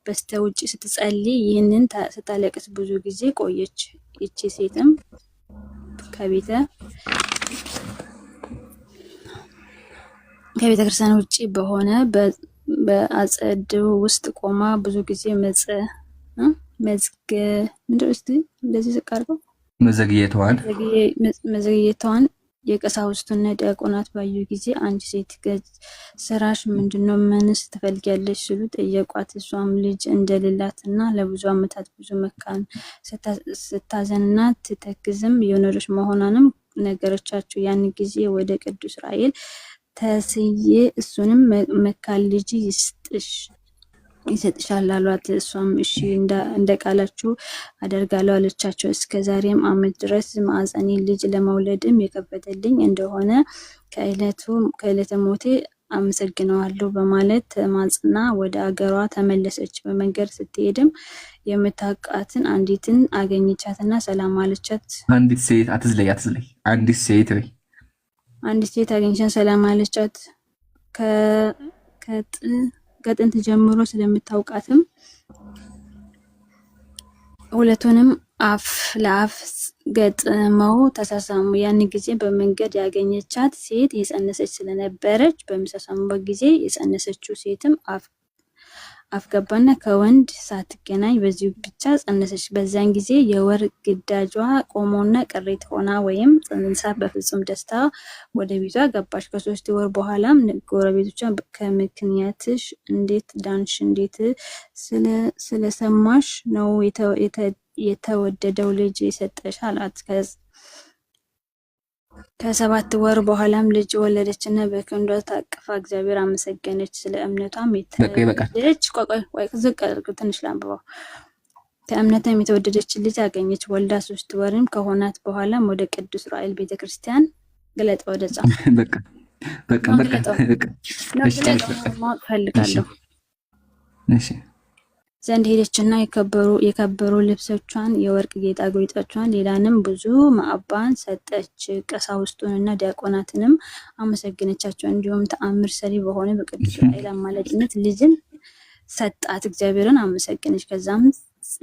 በስተ ውጪ ስትጸልይ ይህንን ስታለቅስ ብዙ ጊዜ ቆየች። ይቺ ሴትም ከቤተክርስቲያን ውጪ በሆነ በአጸድ ውስጥ ቆማ ብዙ ጊዜ መዘግየቷን የቀሳውስቱና ዲያቆናት ባዩ ጊዜ አንቺ ሴት ስራሽ ምንድነው? ምንስ ትፈልጊያለሽ? ሲሉ ጠየቋት። እሷም ልጅ እንደሌላትና ለብዙ ዓመታት ብዙ መካን ስታዘንና ትተክዝም የኖረች መሆኗንም ነገረቻቸው። ያን ጊዜ ወደ ቅዱስ ዑራኤል ተስዬ እሱንም መካን ልጅ ይሰጥሻል አሏት። እሷም እሺ እንደ ቃላችሁ አደርጋለሁ አለቻቸው። እስከ ዛሬም ዓመት ድረስ ማዕፀኔ ልጅ ለመውለድም የከበደልኝ እንደሆነ ከዕለተ ሞቴ አመሰግነዋለሁ በማለት ተማጽና ወደ አገሯ ተመለሰች። በመንገድ ስትሄድም የምታውቃትን አንዲትን አገኘቻትና ሰላም አለቻት። አንዲት ሴት አትዝለይ። አንዲት ሴት አገኘቻት፣ ሰላም አለቻት። ከጥንት ጀምሮ ስለምታውቃትም ሁለቱንም አፍ ለአፍ ገጥመው ተሳሳሙ። ያን ጊዜ በመንገድ ያገኘቻት ሴት የጸነሰች ስለነበረች በሚሳሳሙበት ጊዜ የጸነሰችው ሴትም አፍ ገባና ከወንድ ሳትገናኝ በዚሁ ብቻ ጸነሰች። በዚያን ጊዜ የወር ግዳጇ ቆሞና ቅሬት ሆና ወይም ጽንሳ በፍጹም ደስታ ወደ ቤቷ ገባች። ከ3 ወር በኋላም ጎረቤቶቿ ከምክንያትሽ እንዴት ዳንሽ? እንዴት ስለሰማሽ ነው የተወደደው ልጅ የሰጠሽ አላት። ከ7 ወር በኋላም ልጅ ወለደችና በክንዷ ታቅፋ እግዚአብሔር አመሰገነች። ስለ እምነቷም የተወደደች ልጅ አገኘች። ወልዳ 3 ወርም ከሆናት በኋላም ወደ ቅዱስ ዑራኤል ቤተክርስቲያን ገለጠ። ወደ ማወቅ ፈልጋለሁ ዘንድ ሄደችና የከበሩ ልብሶቿን፣ የወርቅ ጌጣጌጦቿን፣ ሌላንም ብዙ ማዕባን ሰጠች። ቀሳውስቱንና ዲያቆናትንም አመሰገነቻቸው። እንዲሁም ተአምር ሰሪ በሆነ በቅዱስ ዑራኤል አማላጅነት ልጅን ሰጣት። እግዚአብሔርን አመሰገነች። ከዛም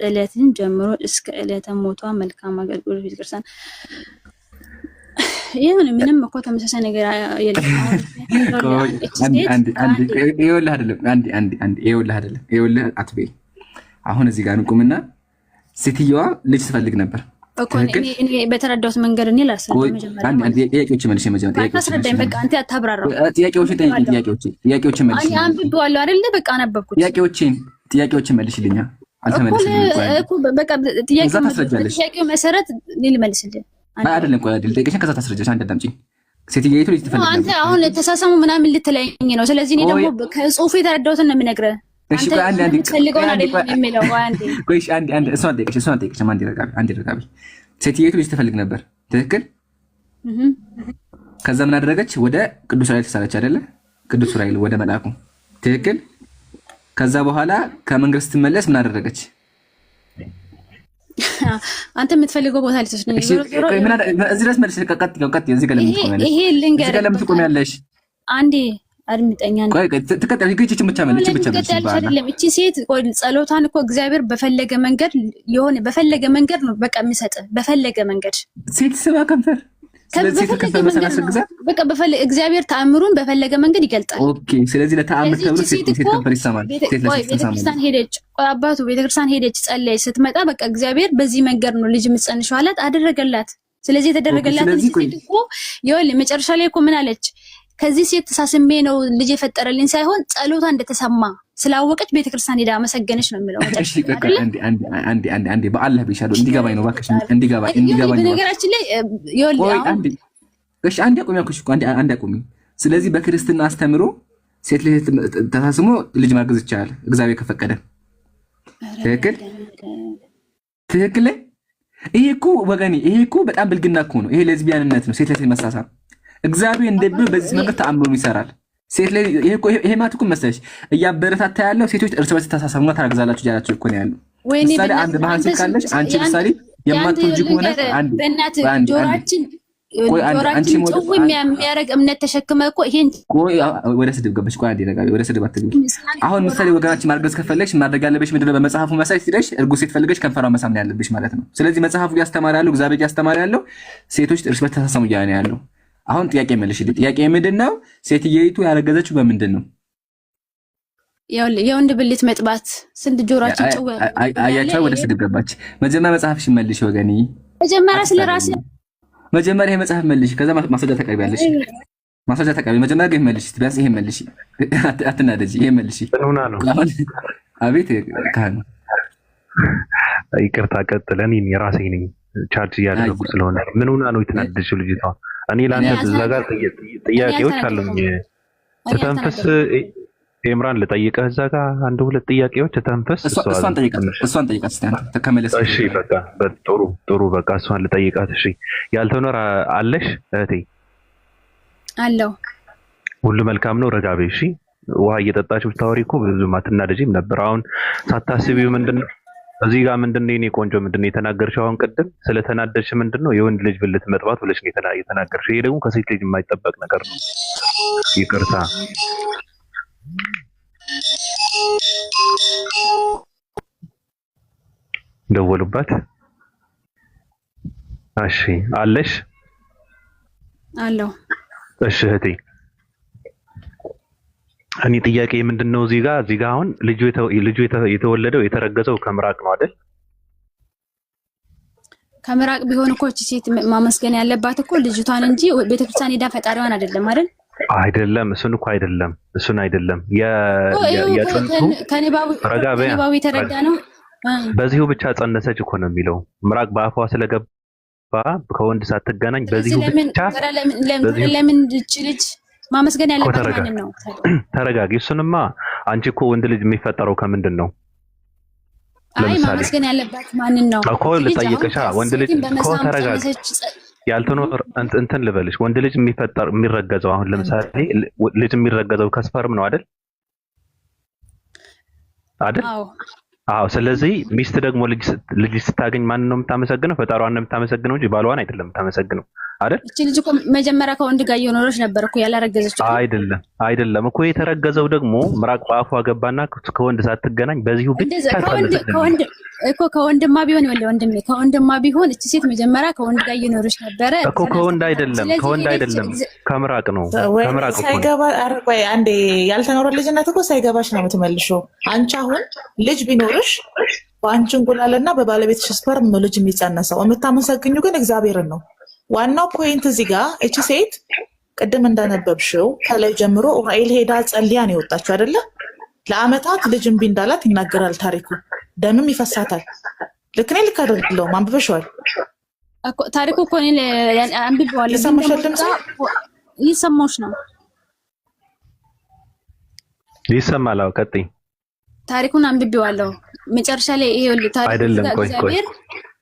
ዕለትን ጀምሮ እስከ ዕለተ ሞቷ መልካም አገልግሎት ቤተክርስቲያን ይሁን። ምንም እኮ ተመሳሳይ ነገር የለም። ይኸውልህ አትበይ። አሁን እዚህ ጋር እንቁምና ሴትዮዋ ልጅ ትፈልግ ነበር እኮ እኔ በተረዳሁት መንገድ እኔ ላስረዳ። መጀመሪያ ጥያቄዎች መልሽ። አታስረዳኝ። በቃ አንተ አታብራራው። ጥያቄዎችን መልሽ። አንብቤዋለሁ አይደለ? በቃ አነበብኩት። ጥያቄዎችን መልሽልኛ። አልተመለስልኝም እኮ በቃ ጥያቄው መሰረት ልመልስልህ አይደለም። ቆይ አይደል ጠይቀሽን ከዛ ታስረጃሽ። አንተ አዳምጪኝ። ሴትዮዋ ልጅ ትፈልግ ነበር። አንተ አሁን ተሳሳሙ ምናምን ልትለኝ ነው። ስለዚህ እኔ ደግሞ ከጽሁፉ የተረዳሁትን ነው የምነግርህ። እሺ ቆይ አንዴ የምትፈልገውን አይደለም የሚለው አንዴ ቆይ እሺ አንዴ እሷን ጠይቅሽ አንዴ ረጋቢ ሴትየቱ ልጅ ትፈልግ ነበር ትክክል ከዛ ምን አደረገች ወደ ቅዱስ ዑራኤል ተሳለች አይደለ ቅዱስ ዑራኤል ወደ መልአኩ ትክክል ከዛ በኋላ ከመንገድ ስትመለስ ምን አደረገች አንተ የምትፈልገው ቦታ ልትወስድ ነው እዚህ ድረስ መልስ ቀጥ እዚህ ጋር ለምትቆሚያለሽ ይሄ ልንገር እዚህ ጋር ለምትቆሚያለሽ አንዴ አድምጠኛ ነው ቆይ ተከታታይ ግጭት ብቻ መልጭ አይደለም እቺ ሴት ጸሎታን እኮ እግዚአብሔር በፈለገ መንገድ ነው በቃ የሚሰጥ በፈለገ መንገድ ሴት ስባ ከንፈር ስለዚህ ተከፈለ መሰናስግዛ በቃ እግዚአብሔር ተአምሩን በፈለገ መንገድ ይገልጣል ኦኬ ስለዚህ ለተአምር ተብሎ ሴት ከንፈር ይሰማል ቤተክርስቲያን ሄደች አባቱ ቤተክርስቲያን ሄደች ጸለይ ስትመጣ በቃ እግዚአብሔር በዚህ መንገድ ነው ልጅ የምትጸንሽው አላት አደረገላት ስለዚህ የተደረገላት ሴት እኮ ይኸውልህ መጨረሻ ላይ እኮ ምን አለች ከዚህ ሴት ተሳስሜ ነው ልጅ የፈጠረልኝ ሳይሆን ጸሎታ እንደተሰማ ስላወቀች ቤተክርስቲያን ሄዳ አመሰገነች ነው የሚለው እሺ በቃ አንዴ በአላህ ቢሻለው እንዲገባኝ ነው ባክሽ እንዲገባኝ በነገራችን ላይ ይኸውልህ እሺ አንዴ አቁሚ ያልኩሽ እኮ አንዴ አቁሚ ስለዚህ በክርስትና አስተምሮ ሴት ልጅ ተሳስሞ ልጅ ማርገዝ ይቻላል እግዚአብሔር ከፈቀደ ትክክል ይሄ እኮ ወገኔ ይሄ እኮ በጣም ብልግና እኮ ነው ይሄ ሌዝቢያንነት ነው ሴት ለሴት መሳሳም እግዚአብሔር እንደብሎ በዚህ መንገድ ተአምሩን ይሰራል ሴት ላይ ይሄ ማለት እኮ መሰለሽ እያበረታታ ያለው ሴቶች እርስ በርስ ተሳሳሙና ታረጋዛላችሁ ያላችሁ እኮ ነው ያለው ምሳሌ አንድ ባህል ሲካለሽ አንቺ ምሳሌ የማትወጂ ከሆነ አንድ በእናት ጆሮአችን ጽው የሚያረግ እምነት ተሸክመ እኮ ይሄን ወደ ስድብ ገበሽ ቆይ አንዴ ረጋቢ ወደ ስድብ አትገቢ አሁን ምሳሌ ወገናችን ማርገዝ ከፈለግሽ ማድረግ ያለብሽ ምንድነው በመጽሐፉ መሰረት ሲደሽ እርጉዝ ሴት ፈልገሽ ከንፈሯን መሳም ነው ያለብሽ ማለት ነው ስለዚህ መጽሐፉ ያስተማር ያለው እግዚአብሔር ያስተማር ያለው ሴቶች እርስ በርስ ተሳሳሙ ያለ ያለው አሁን ጥያቄ መልሽልኝ ጥያቄ ምንድነው ሴትየይቱ ያረገዘችው በምንድን ነው የወንድ ብልት መጥባት ስንት ጆሮአችን ጭው አያቻው ወደ ስድብ ገባች መጀመሪያ መጽሐፍሽ መልሽ ወገኔ መጀመሪያ ስለራስ መጀመሪያ ይሄ መጽሐፍ መልሽ ከዛ ማስረጃ ተቀርቢያለሽ ማስረጃ ተቀርቢ መጀመሪያ ግን መልሽ ቢያንስ ይሄ መልሽ አትናደጂ ይሄ መልሽ ሆና ነው አቤት ካህን ይቅርታ ቀጥለን የራሴ ነኝ ቻርጅ እያደረጉ ስለሆነ ምን ሆና ነው የተናደደችው ልጅቷ እኔ ላንተ እዛ ጋር ጥያቄዎች አሉኝ ተተንፈስ ኤምራን ልጠይቅህ እዛ ጋር አንድ ሁለት ጥያቄዎች ተተንፈስ እሷን ጠይቃት እስቲ አንተ ተከመለስ እሺ በቃ ጥሩ በቃ እሷን ልጠይቃት እሺ ያልተኖር አለሽ እህቴ አለው ሁሉ መልካም ነው ረጋቤ እሺ ውሃ እየጠጣች ብታወሪ እኮ ብዙም አትናደጂም ነበር አሁን ሳታስቢው ምንድነው እዚህ ጋር ምንድነው የኔ ቆንጆ ምንድነው የተናገርሽው አሁን ቅድም ስለተናደድሽ ምንድነው የወንድ ልጅ ብልት መጥባት ብለሽ ነው የተናገርሽው ይሄ ደግሞ ከሴት ልጅ የማይጠበቅ ነገር ነው ይቅርታ ደወሉባት እሺ አለሽ አለው እሺ እህቴ እኔ ጥያቄ ምንድነው እዚህ ጋር አሁን ልጁ የተወለደው የተረገዘው ከምራቅ ነው አይደል ከምራቅ ቢሆን እኮ እቺ ሴት ማመስገን ያለባት እኮ ልጅቷን እንጂ ቤተክርስቲያን ሄዳ ፈጣሪዋን አይደለም አይደለም እሱን አይደለም የጥንቱ ከኔባው የተረዳ ነው በዚሁ ብቻ ጸነሰች እኮ ነው የሚለው ምራቅ በአፏ ስለገባ ከወንድ ሳትገናኝ በዚሁ ብቻ ለምን እቺ ልጅ ማመስገን ያለባት ማንን ነው ተረጋጊ እሱንማ አንቺ እኮ ወንድ ልጅ የሚፈጠረው ከምንድን ነው አይ ማመስገን ያለባት ማንን ነው እኮ ልጠይቅሻ ወንድ ልጅ እኮ ተረጋጊ ያልተኖር እንትን ልበልሽ ወንድ ልጅ የሚረገዘው አሁን ለምሳሌ ልጅ የሚረገዘው ከስፐርም ነው አይደል አዎ ስለዚህ ሚስት ደግሞ ልጅ ስታገኝ ማን ነው የምታመሰግነው ፈጣሪዋን ነው የምታመሰግነው እንጂ ባሏን አይደለም የምታመሰግነው አይደል እቺ ልጅ እኮ መጀመሪያ ከወንድ ጋር እየኖረች ነበር እኮ ያላረገዘችው አይደለም እኮ የተረገዘው ደግሞ ምራቅ በአፏ ገባና ከወንድ ሳትገናኝ በዚሁ ብቻ ከወንድማ ቢሆን ወንድሜ ከወንድማ ቢሆን እቺ ሴት መጀመሪያ ከወንድ ጋር እየኖረች ነበር እኮ ከወንድ አይደለም ከምራቅ ነው ከምራቅ እኮ ሳይገባ አርቆይ አንዴ ያልተኖረ ልጅነት እኮ ሳይገባሽ ነው የምትመልሺው አንቺ አሁን ልጅ ቢኖርሽ በአንቺ እንቁላልና በባለቤትሽ ስፐርም ነው ልጅ የሚጸነሰው የምታመሰግኙ ግን እግዚአብሔርን ነው ዋናው ፖይንት እዚህ ጋር እቺ ሴት ቅድም እንዳነበብሽው ከላይ ጀምሮ ዑራኤል ሄዳ ጸልያ ነው የወጣችው አይደለ ለአመታት ልጅ እምቢ እንዳላት ይናገራል ታሪኩ ደምም ይፈሳታል ልክ ነኝ ልክ አይደለም አንብበሽዋል እኮ ታሪኩ እኮ እኔ አንብቤዋለሁ ይሰማሽ ነው ይሰማል አዎ ቀጥይ ታሪኩን አንብቤዋለሁ። መጨረሻ ላይ ይሄ ታሪኩ አይደለም ቆይ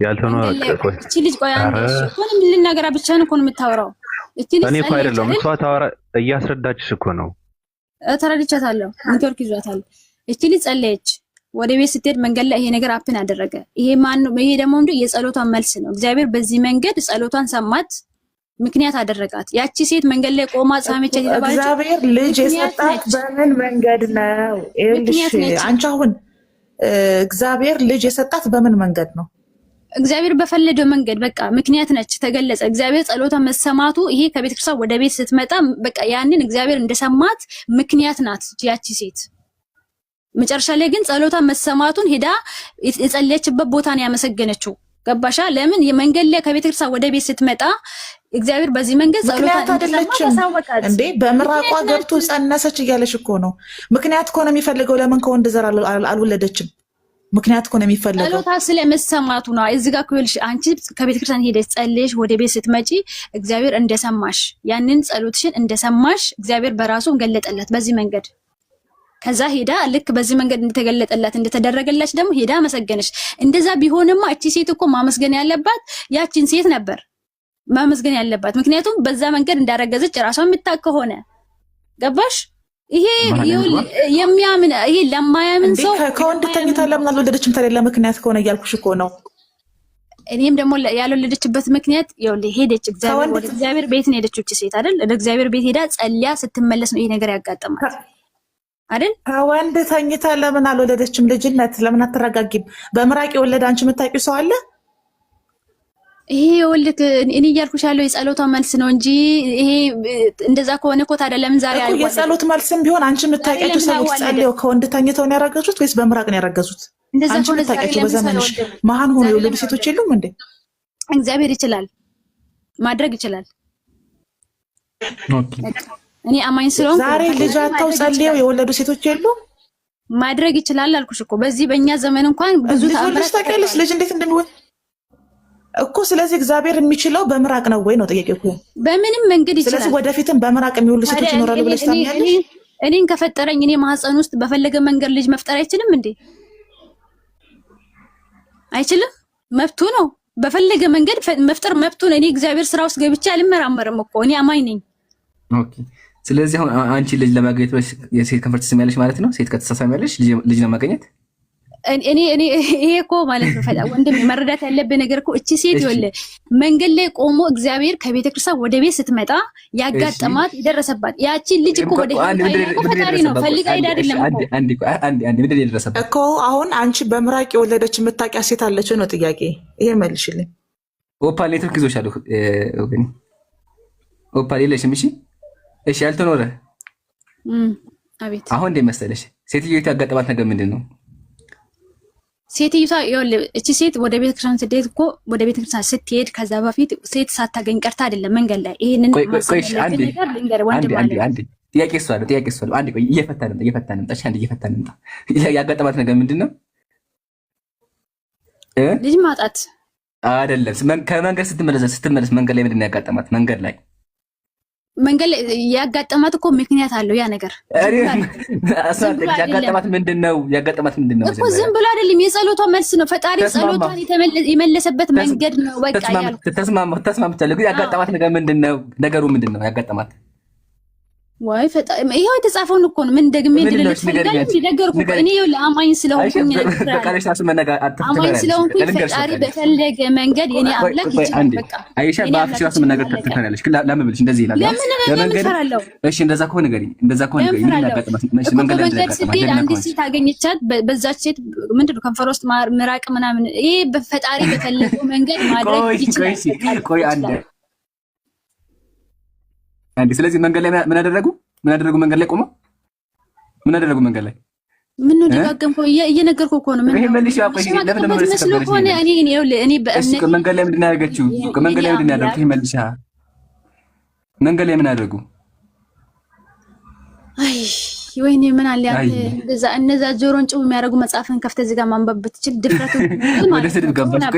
ያልተነው ቆይ እቺ ልጅ ቆይ አንዴ እኮ ምን ልናገራ ብቻ ነው እኮ የምታወራው እቺ ልጅ እኔ እኮ አይደለም እሷ ታወራ እያስረዳችሽ እኮ ነው። ተረድቻታለሁ። ኔትወርክ ይዟታል። እቺ ልጅ ጸለየች። ወደ ቤት ስትሄድ መንገድ ላይ ይሄ ነገር አፕን አደረገ። ይሄ ማን ነው? ይሄ ደግሞ እንደ የጸሎቷን መልስ ነው። እግዚአብሔር በዚህ መንገድ ጸሎቷን ሰማት፣ ምክንያት አደረጋት። ያቺ ሴት መንገድ ላይ ቆማ ጻመች የተባለች እግዚአብሔር ልጅ የሰጣት በምን መንገድ ነው? እልሽ አንቺ አሁን እግዚአብሔር ልጅ የሰጣት በምን መንገድ ነው? እግዚአብሔር በፈለደው መንገድ በቃ ምክንያት ነች፣ ተገለጸ። እግዚአብሔር ጸሎቷን መሰማቱ ይሄ ከቤተክርስቲያን ወደ ቤት ስትመጣ በቃ ያንን እግዚአብሔር እንደሰማት ምክንያት ናት ያቺ ሴት። መጨረሻ ላይ ግን ጸሎቷን መሰማቱን ሄዳ የጸለየችበት ቦታ ነው ያመሰገነችው። ገባሻ? ለምን የመንገድ ላይ ከቤተክርስቲያን ወደ ቤት ስትመጣ እግዚአብሔር በዚህ መንገድ ጸሎቷን አይደለችም እንዴ? በምራቋ ገብቶ ጸነሰች እያለሽ እኮ ነው። ምክንያት እኮ ነው የሚፈልገው። ለምን ከወንድ ዘር አልወለደችም? ምክንያት እኮ ነው የሚፈልገው። ጸሎታ ስለመሰማቱ ነው። እዚህ ጋር ኮይልሽ አንቺ ከቤተክርስቲያን ሄደሽ ጸልየሽ ወደ ቤት ስትመጪ እግዚአብሔር እንደሰማሽ ያንን ጸሎትሽን እንደሰማሽ እግዚአብሔር በራሱ ገለጠላት በዚህ መንገድ። ከዛ ሄዳ ልክ በዚህ መንገድ እንደተገለጠላት እንደተደረገላች ደግሞ ሄዳ አመሰገነች። እንደዛ ቢሆንማ እቺ ሴት እኮ ማመስገን ያለባት ያቺን ሴት ነበር ማመስገን ያለባት። ምክንያቱም በዛ መንገድ እንዳረገዘች ራሷን የምታውቅ ከሆነ ገባሽ? ይሄ የሚያምን ይሄ ለማያምን ሰው ከወንድ ተኝታ ለምን አልወለደችም? ታዲያ ለምክንያት ከሆነ እያልኩሽ እኮ ነው። እኔም ደግሞ ያልወለደችበት ምክንያት ይኸውልህ ሄደች ወደ እግዚአብሔር ቤት ነው የሄደችው እቺ ሴት አይደል? ወደ እግዚአብሔር ቤት ሄዳ ጸልያ ስትመለስ ነው ይሄ ነገር ያጋጠማት አይደል? ከወንድ ተኝታ ለምን አልወለደችም? ልጅነት ለምን አትረጋጊም? በምራቅ የወለደ አንቺ የምታውቂው ሰው አለ? ይሄ ወልክ እኔ እያልኩሽ ያለው የጸሎቷ መልስ ነው እንጂ ይሄ እንደዛ ከሆነ እኮ ታዲያ ለምን ዛሬ አልወለደ? የጸሎት መልስም ቢሆን አንቺ የምታውቂያቸው ሰዎች ጸልየው ከወንድ ተኝተው ነው ያረገዙት ወይስ በምራቅ ነው ያረገዙት? አንቺ የምታውቂያቸው በዘመንሽ መሀን ሆኖ የወለዱ ሴቶች የሉም እንዴ? እግዚአብሔር ይችላል ማድረግ ይችላል። እኔ አማኝ ስለሆንኩ ዛሬ ልጅ አጥተው ጸልየው የወለዱ ሴቶች የሉም? ማድረግ ይችላል አልኩሽ እኮ በዚህ በእኛ ዘመን እንኳን ብዙ ታውቂያለሽ ልጅ እንዴት እንደሚወልድ እኮ። ስለዚህ እግዚአብሔር የሚችለው በምራቅ ነው ወይ ነው ጥያቄው እኮ። በምንም መንገድ ይችላል። ስለዚህ ወደፊትም በምራቅ የሚወልዱ ሴቶች ይኖራሉ ብለሽ ታምኛለሽ? እኔን ከፈጠረኝ እኔ ማህፀን ውስጥ በፈለገ መንገድ ልጅ መፍጠር አይችልም እንዴ? አይችልም? መብቱ ነው። በፈለገ መንገድ መፍጠር መብቱ ነው። እኔ እግዚአብሔር ስራ ውስጥ ገብቼ አልመራመርም እኮ እኔ አማኝ ነኝ። ኦኬ። ስለዚህ አሁን አንቺ ልጅ ለማግኘት የሴት ከንፈር ትስሚያለሽ ማለት ነው? ሴት ከተሳሳሚያለሽ ልጅ ለማግኘት እኔ ይሄ እኮ ማለት ነው ወንድም መረዳት ያለብህ ነገር እኮ እቺ ሴት ይወለ መንገድ ላይ ቆሞ እግዚአብሔር ከቤተክርስቲያን ወደ ቤት ስትመጣ ያጋጠማት የደረሰባት ያቺ ልጅ እኮ ወደ ፈጣሪ ነው ፈልጋ ሄዳ አይደለም አንዴ ምንድን ነው የደረሰባት እኮ። አሁን አንቺ በምራቅ የወለደች የምታውቂያ ሴት አለች ነው ጥያቄ። ይሄ መልሽልኝ። ኦፓል ኔትወርክ ይዞሻል ወገኔ። ኦፓል የለሽም? እሺ ያልተኖረ አቤት። አሁን እንደ መሰለሽ ሴትዮዋ ያጋጠማት ነገር ምንድን ነው? ሴትዮዋ እቺ ሴት ወደ ቤተክርስቲያን ስትሄድ እኮ ወደ ቤተክርስቲያን ስትሄድ ከዛ በፊት ሴት ሳታገኝ ቀርታ አይደለም መንገድ ላይ ይሄንን ነገር ልንገር ወንድም አለ። አንዴ ጥያቄ እሱ አለ። አንዴ ቆይ እየፈታንም ያጋጠማት ነገር ምንድን ነው? ልጅ ማጣት አይደለም። ከመንገድ ስትመለስ መንገድ ላይ ምንድን ነው ያጋጠማት? መንገድ ላይ ያጋጠማት እኮ ምክንያት አለው ያ ነገር። ያጋጠማት ምንድን ነው እኮ ዝም ብሎ አይደለም። የጸሎቷ መልስ ነው። ፈጣሪ ጸሎቷን የመለሰበት መንገድ ነው። በቃ ያልኩት ተስማምቻለሁ። ግን ያጋጠማት ነገር ምንድን ነው? ነገሩ ምንድን ነው ያጋጠማት? ወይ ፈጣሪ ይሄው የተጻፈውን እኮ ነው። ምን ደግሜ እንደነገርኩ እኔ ለአማኝ ስለሆንኩኝ አማኝ ስለሆንኩኝ ፈጣሪ በፈለገ መንገድ የኔ አምላክ ይችላል። በቃ አይሻ በአፍሽ ራሱ መናገር ትፈራለሽ። ለምን ብልሽ እንደዚህ ይላል? ለመንገድ እሺ፣ እንደዛ ከሆነ ምን ያጋጠማት? መንገድ ስትሄድ አንዲት ሴት አገኘቻት። በዛች ሴት ምንድን ነው ከንፈር ውስጥ ምራቅ ምናምን። ይሄ በፈጣሪ በፈለገው መንገድ ማድረግ ይችላል። ቆይ አንዴ ስለዚህ መንገድ ላይ ምን አደረጉ? መንገድ ላይ ቆመው ምን አደረጉ? መንገድ ላይ ምን ነው ደጋገምኩ እየነገርኩ እኮ ነው። ምን ይሄ መልሽ ያቆይ ለምን መልስ ስለሆነ እኔ በእምነት መንገድ ላይ ምንድን ነው ያደረገችው? መንገድ ላይ ምንድን ነው ያደረጉት? ይሄ መልሻ መንገድ ላይ ምን አደረጉ? አይ ወይኔ ምን አለ ያንተ እነዛ ጆሮን ጭው የሚያደርጉ መጽሐፍን ከፍተህ እዚህ ጋር ማንበብ ብትችል ድፍረቱ ወደ ስድብ ገባሽ እኮ።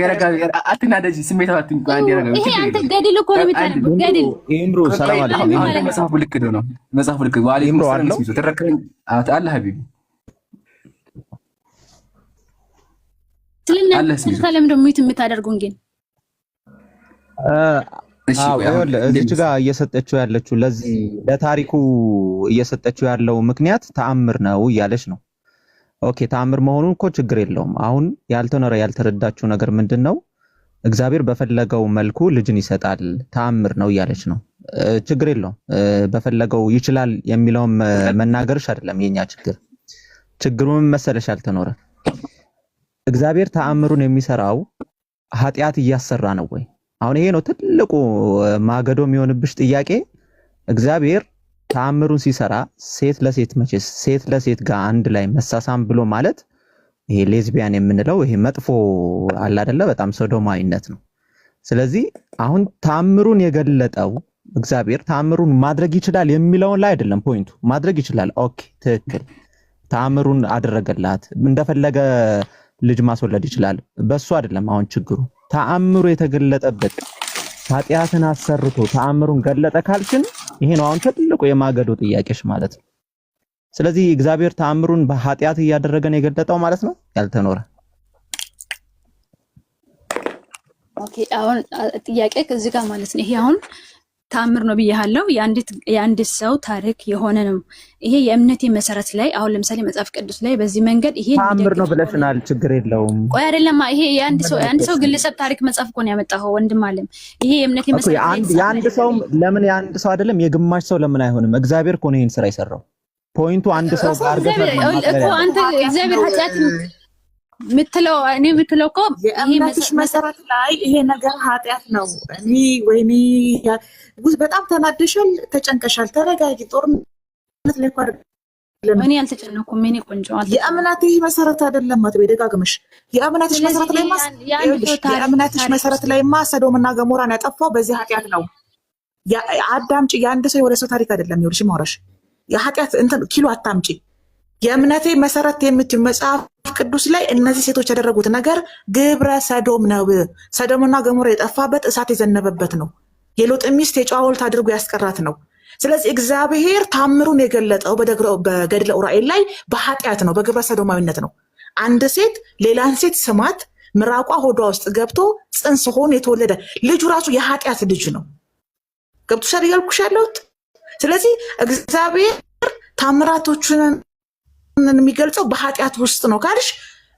አትናደጂ፣ ስሜታው አትንኩ። አንዴ ያደረገው ይሄ አንተ ገድል እኮ ነው የምታነበው። ገድል ኢምሮ ሰላም አለይኩም። መጽሐፉ ልክ ነው። መጽሐፉ ልክ ነው። ወአለይኩም ሰላም ሲይዙ ተረከኝ አለ ሀቢቢ ስለለም ደግሞ የምታደርጉን ግን እዚች ጋር እየሰጠችው ያለችው ለዚህ ለታሪኩ እየሰጠችው ያለው ምክንያት ተአምር ነው እያለች ነው። ኦኬ ተአምር መሆኑን እኮ ችግር የለውም። አሁን ያልተኖረ ያልተረዳችው ነገር ምንድነው? እግዚአብሔር በፈለገው መልኩ ልጅን ይሰጣል ተአምር ነው እያለች ነው። ችግር የለውም። በፈለገው ይችላል የሚለውን መናገርሽ አይደለም የኛ ችግር። ችግሩ ምን መሰለሽ? ያልተኖረ እግዚአብሔር ተአምሩን የሚሰራው ኃጢአት እያሰራ ነው ወይ? አሁን ይሄ ነው ትልቁ ማገዶ የሚሆንብሽ ጥያቄ። እግዚአብሔር ተአምሩን ሲሰራ ሴት ለሴት መቼስ ሴት ለሴት ጋር አንድ ላይ መሳሳም ብሎ ማለት ይሄ ሌዝቢያን የምንለው ይሄ መጥፎ አለ አይደለ? በጣም ሶዶማዊነት ነው። ስለዚህ አሁን ተአምሩን የገለጠው እግዚአብሔር ተአምሩን ማድረግ ይችላል የሚለውን ላይ አይደለም ፖይንቱ። ማድረግ ይችላል፣ ኦኬ ትክክል። ተአምሩን አደረገላት፣ እንደፈለገ ልጅ ማስወለድ ይችላል። በሱ አይደለም አሁን ችግሩ። ተአምሩ የተገለጠበት ኃጢአትን አሰርቶ ተአምሩን ገለጠ ካልችን ይሄ ነው አሁን ትልቁ የማገዶ ጥያቄሽ ማለት ነው። ስለዚህ እግዚአብሔር ተአምሩን በኃጢአት እያደረገ ነው የገለጠው ማለት ነው ያልተኖረ። ኦኬ አሁን ጥያቄ ከዚህ ጋር ማለት ነው ይሄ አሁን ተአምር ነው ብያለሁ። የአንድ ሰው ታሪክ የሆነ ነው። ይሄ የእምነቴ መሰረት ላይ አሁን ለምሳሌ መጽሐፍ ቅዱስ ላይ በዚህ መንገድ ይሄ ተአምር ነው ብለሽናል። ችግር የለውም። ቆይ አይደለም ይሄ የአንድ ሰው ግለሰብ ታሪክ መጽሐፍ እኮ ነው ያመጣው ወንድም አለም። ይሄ የእምነቴ መሰረት የአንድ ሰው ለምን የአንድ ሰው አይደለም የግማሽ ሰው ለምን አይሆንም? እግዚአብሔር እኮ ነው ይሄን ስራ የሰራው። ፖይንቱ አንድ ሰው ጋር እኮ አንተ እግዚአብሔር ኃጢአት ምትለው እኔ ምትለው እኮ ይሄ መሰረት ላይ ይሄ ነገር ኃጢአት ነው። እኔ ወይኔ በጣም ተናደሻል፣ ተጨንቀሻል። ተረጋጊ። ጦርነት ላይ ቆር እኔ አልተጨነኩም። እኔ ቆንጆ የእምነትሽ መሰረት አይደለም ማለት ደጋግመሽ የእምነትሽ መሰረት ላይማ ሰዶምና ገሞራን ያጠፋው በዚህ ኃጢአት ነው። አዳምጪ። የአንድ ሰው የወደ ሰው ታሪክ አይደለም ይኸውልሽ ማውራሽ የኃጢአት እንትን ኪሎ አታምጪ። የእምነቴ መሰረት የምትል መጽሐፍ ቅዱስ ላይ እነዚህ ሴቶች ያደረጉት ነገር ግብረ ሰዶም ነው። ሰዶምና ገሞራ የጠፋበት እሳት የዘነበበት ነው። የሎጥ ሚስት የጨዋ ሐውልት አድርጎ ያስቀራት ነው። ስለዚህ እግዚአብሔር ታምሩን የገለጠው በገድለ ዑራኤል ላይ በኃጢአት ነው፣ በግብረ ሰዶማዊነት ነው። አንድ ሴት ሌላን ሴት ስማት ምራቋ ሆዷ ውስጥ ገብቶ ጽንስ ሆኖ የተወለደ ልጁ ራሱ የኃጢአት ልጅ ነው። ገብቶሻል እያልኩሽ ያለሁት። ስለዚህ እግዚአብሔር ታምራቶችን የሚገልጸው በኃጢአት ውስጥ ነው ካልሽ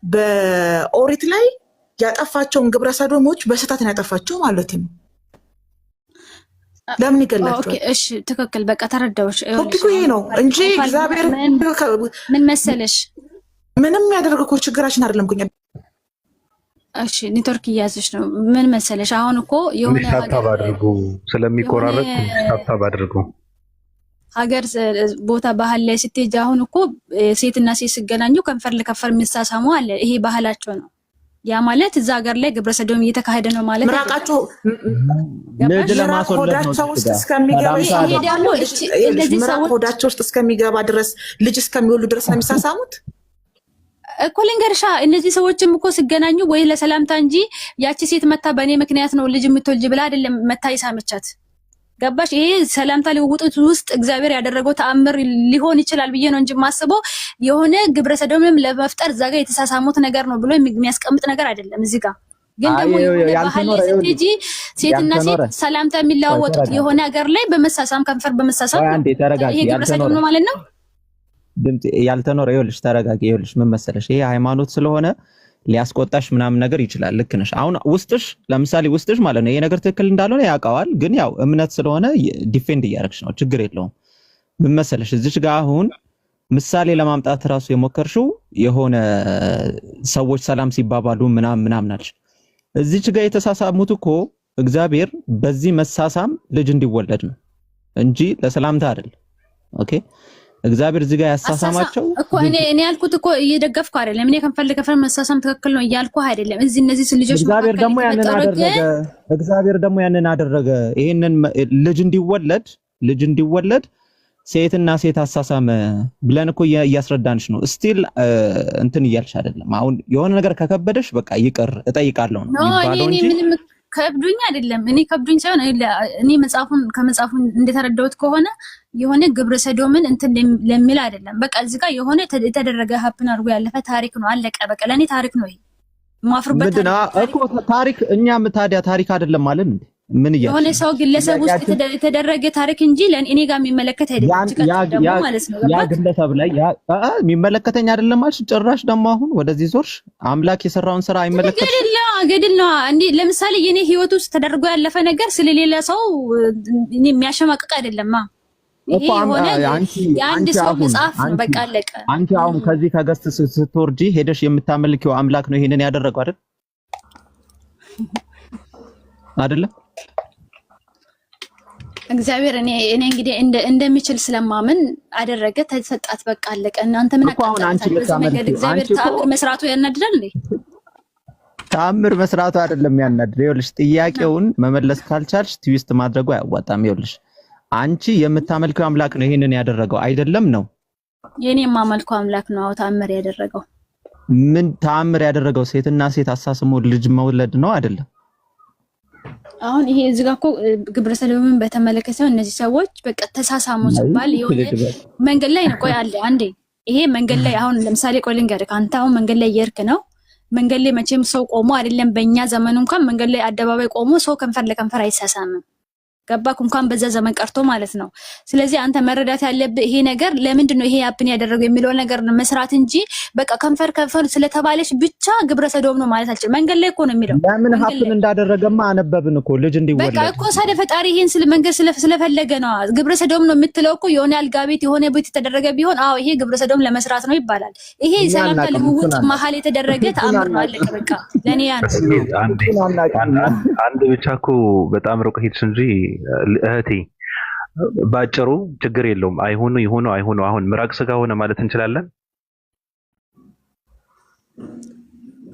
በኦሪት ላይ ያጠፋቸውን ግብረ ሰዶሞች በስህተት ነው ያጠፋቸው ማለት ነው። ለምን ይገላቸዋል? እሺ ትክክል፣ በቃ ተረዳሁሽ። ይሄ ነው እንጂ እግዚአብሔር ምን መሰለሽ ምንም ያደረገው እኮ ችግራችን አይደለም ኩኛ። እሺ ኔትወርክ እያዘሽ ነው። ምን መሰለሽ አሁን እኮ የሆነ ሀሳብ አድርጉ ስለሚቆራረጥ ሀሳብ አድርጉ። ሀገር ቦታ ባህል ላይ ስትሄጂ አሁን እኮ ሴትና ሴት ሲገናኙ ከንፈር ለከንፈር የሚሳሳሙ አለ። ይሄ ባህላቸው ነው። ያ ማለት እዛ ሀገር ላይ ግብረ ሰዶም እየተካሄደ ነው ማለት ነው። ምራቃቸው ልጅ ለማስወለድ ነው ውስጥ እስከሚገባ እንደዚህ ሰዎች ሆዳቸው ውስጥ እስከሚገባ ድረስ ልጅ እስከሚወሉ ድረስ ነው የሚሳሳሙት እኮ። ልንገርሻ እነዚህ ሰዎችም እኮ ሲገናኙ ወይ ለሰላምታ እንጂ ያቺ ሴት መታ በእኔ ምክንያት ነው ልጅ የምትወልጅ ብላ አይደለም መታ ይሳመቻት። ገባሽ? ይሄ ሰላምታ ሊወጡት ውስጥ እግዚአብሔር ያደረገው ተአምር ሊሆን ይችላል ብዬ ነው እንጂ ማስበው የሆነ ግብረ ሰዶምም ለመፍጠር እዛ ጋር የተሳሳሙት ነገር ነው ብሎ የሚያስቀምጥ ነገር አይደለም። እዚህ ጋር ግን ደግሞ ባህል ስትሄጂ ሴትና ሴት ሰላምታ የሚለዋወጡት የሆነ ሀገር ላይ በመሳሳም ከንፈር በመሳሳም ይሄ ግብረ ሰዶም ነው ማለት ነው። ድምጽ ያልተኖረ ይኸውልሽ፣ ተረጋጊ። ይኸውልሽ ምን መሰለሽ ይሄ ሃይማኖት ስለሆነ ሊያስቆጣሽ ምናምን ነገር ይችላል። ልክ ነሽ። አሁን ውስጥሽ ለምሳሌ ውስጥሽ ማለት ነው ይሄ ነገር ትክክል እንዳልሆነ ያውቀዋል። ግን ያው እምነት ስለሆነ ዲፌንድ እያደረግሽ ነው። ችግር የለውም። ምን መሰለሽ እዚች ጋር አሁን ምሳሌ ለማምጣት ራሱ የሞከርሽው የሆነ ሰዎች ሰላም ሲባባሉ ምናምን አልሽ። እዚች ጋር የተሳሳሙት እኮ እግዚአብሔር በዚህ መሳሳም ልጅ እንዲወለድ ነው እንጂ ለሰላምታ አይደል። ኦኬ እግዚአብሔር እዚህ ጋር ያሳሳማቸው እኮ እኔ ያልኩት እኮ እየደገፍኩ አይደለም። እኔ ከንፈር መሳሳም ትክክል ነው እያልኩ አይደለም። እነዚህ ልጆች እግዚአብሔር ደግሞ ያንን አደረገ። ይሄንን ልጅ እንዲወለድ ሴትና ሴት አሳሳመ ብለን እኮ እያስረዳንሽ ነው። ስቲል እንትን እያልሽ አይደለም። አሁን የሆነ ነገር ከከበደሽ በቃ ይቅር እጠይቃለሁ ነው የሚባለው እንጂ ምንም ከብዱኝ አይደለም። እኔ ከብዱኝ ሳይሆን እኔ ከመጽሐፉ እንደተረዳሁት ከሆነ የሆነ ግብረ ሰዶምን እንትን ለሚል አይደለም። በቃ እዚህ ጋር የሆነ የተደረገ ሀፕን አድርጎ ያለፈ ታሪክ ነው። አለቀ በቃ። ለእኔ ታሪክ ነው ይሄ። ማፍሩበት እኮ ታሪክ እኛም ታዲያ ታሪክ አይደለም ማለት እንዴ? ምን ይያል የሆነ ሰው ግለሰብ ውስጥ የተደረገ ታሪክ እንጂ ለእኔ ጋር የሚመለከት አይደለም። ደግሞ ማለት ነው ያ ግለሰብ ላይ የሚመለከተኝ አይደለም ማለት ጭራሽ ደግሞ አሁን ወደዚህ ዞርሽ። አምላክ የሰራውን ስራ አይመለከት ገድል ነው እንዴ? ለምሳሌ የኔ ህይወት ውስጥ ተደርጎ ያለፈ ነገር ስለሌላ ሰው እኔ የሚያሸማቅቅ አይደለም። ይሄ ሆነ አንድ ሰው መጽሐፍ በቃ አለቀ። አንቺ አሁን ከዚህ ከገስት ስትወርጂ ሄደሽ የምታመልኪው አምላክ ነው ይሄንን ያደረገው አይደል? አይደለም እግዚአብሔር እኔ እንግዲህ እንደሚችል ስለማምን አደረገ፣ ተሰጣት፣ በቃ አለቀ። እናንተ ምን አቃጣችሁ? እግዚአብሔር ተአምር መስራቱ ያናድዳል እንዴ? ተአምር መስራቱ አይደለም ያናድድ። ይኸውልሽ ጥያቄውን መመለስ ካልቻልሽ ትዊስት ማድረጉ አያዋጣም። ይኸውልሽ አንቺ የምታመልከው አምላክ ነው ይሄንን ያደረገው አይደለም ነው? የኔ የማመልከው አምላክ ነው ተአምር ያደረገው። ምን ተአምር ያደረገው? ሴትና ሴት አሳስሞ ልጅ መውለድ ነው አይደለም? አሁን ይሄ እዚህ ጋር እኮ ግብረ ሰዶምን በተመለከተ እነዚህ ሰዎች በቃ ተሳሳሙ ሲባል የሆነ መንገድ ላይ ነው። ቆይ አለ አንዴ ይሄ መንገድ ላይ አሁን ለምሳሌ ቆይ ልንገርህ፣ አንተ አሁን መንገድ ላይ እየሄድክ ነው። መንገድ ላይ መቼም ሰው ቆሞ አይደለም፣ በእኛ ዘመን እንኳን መንገድ ላይ አደባባይ ቆሞ ሰው ከንፈር ለከንፈር አይሳሳምም። ገባክ? እንኳን በዛ ዘመን ቀርቶ ማለት ነው። ስለዚህ አንተ መረዳት ያለብህ ይሄ ነገር ለምንድን ነው ይሄ ያፕን ያደረገው የሚለው ነገር መስራት እንጂ በቃ ከንፈር ስለተባለች ብቻ ግብረ ሰዶም ነው ማለት አልችልም። መንገድ ላይ እኮ ነው የሚለው። ለምን ሀፕን እንዳደረገማ አነበብን እኮ ልጅ እንዲወለድ በቃ እኮ ሳደ ፈጣሪ ይሄን መንገድ ስለፈለገ ነው። ግብረ ሰዶም ነው የምትለው እኮ የሆነ አልጋ ቤት የሆነ ቤት የተደረገ ቢሆን አዎ ይሄ ግብረ ሰዶም ለመስራት ነው ይባላል። ይሄ ሰላምታ ልውውጥ መሀል የተደረገ ተአምር ነው። አለቀ በቃ። ለኔ አንድ ብቻ እኮ በጣም ሩቅ ሄድሽ እንጂ እህቴ ባጭሩ ችግር የለውም። አይሆኑ አሁን ምራቅ ስጋ ሆነ ማለት እንችላለን።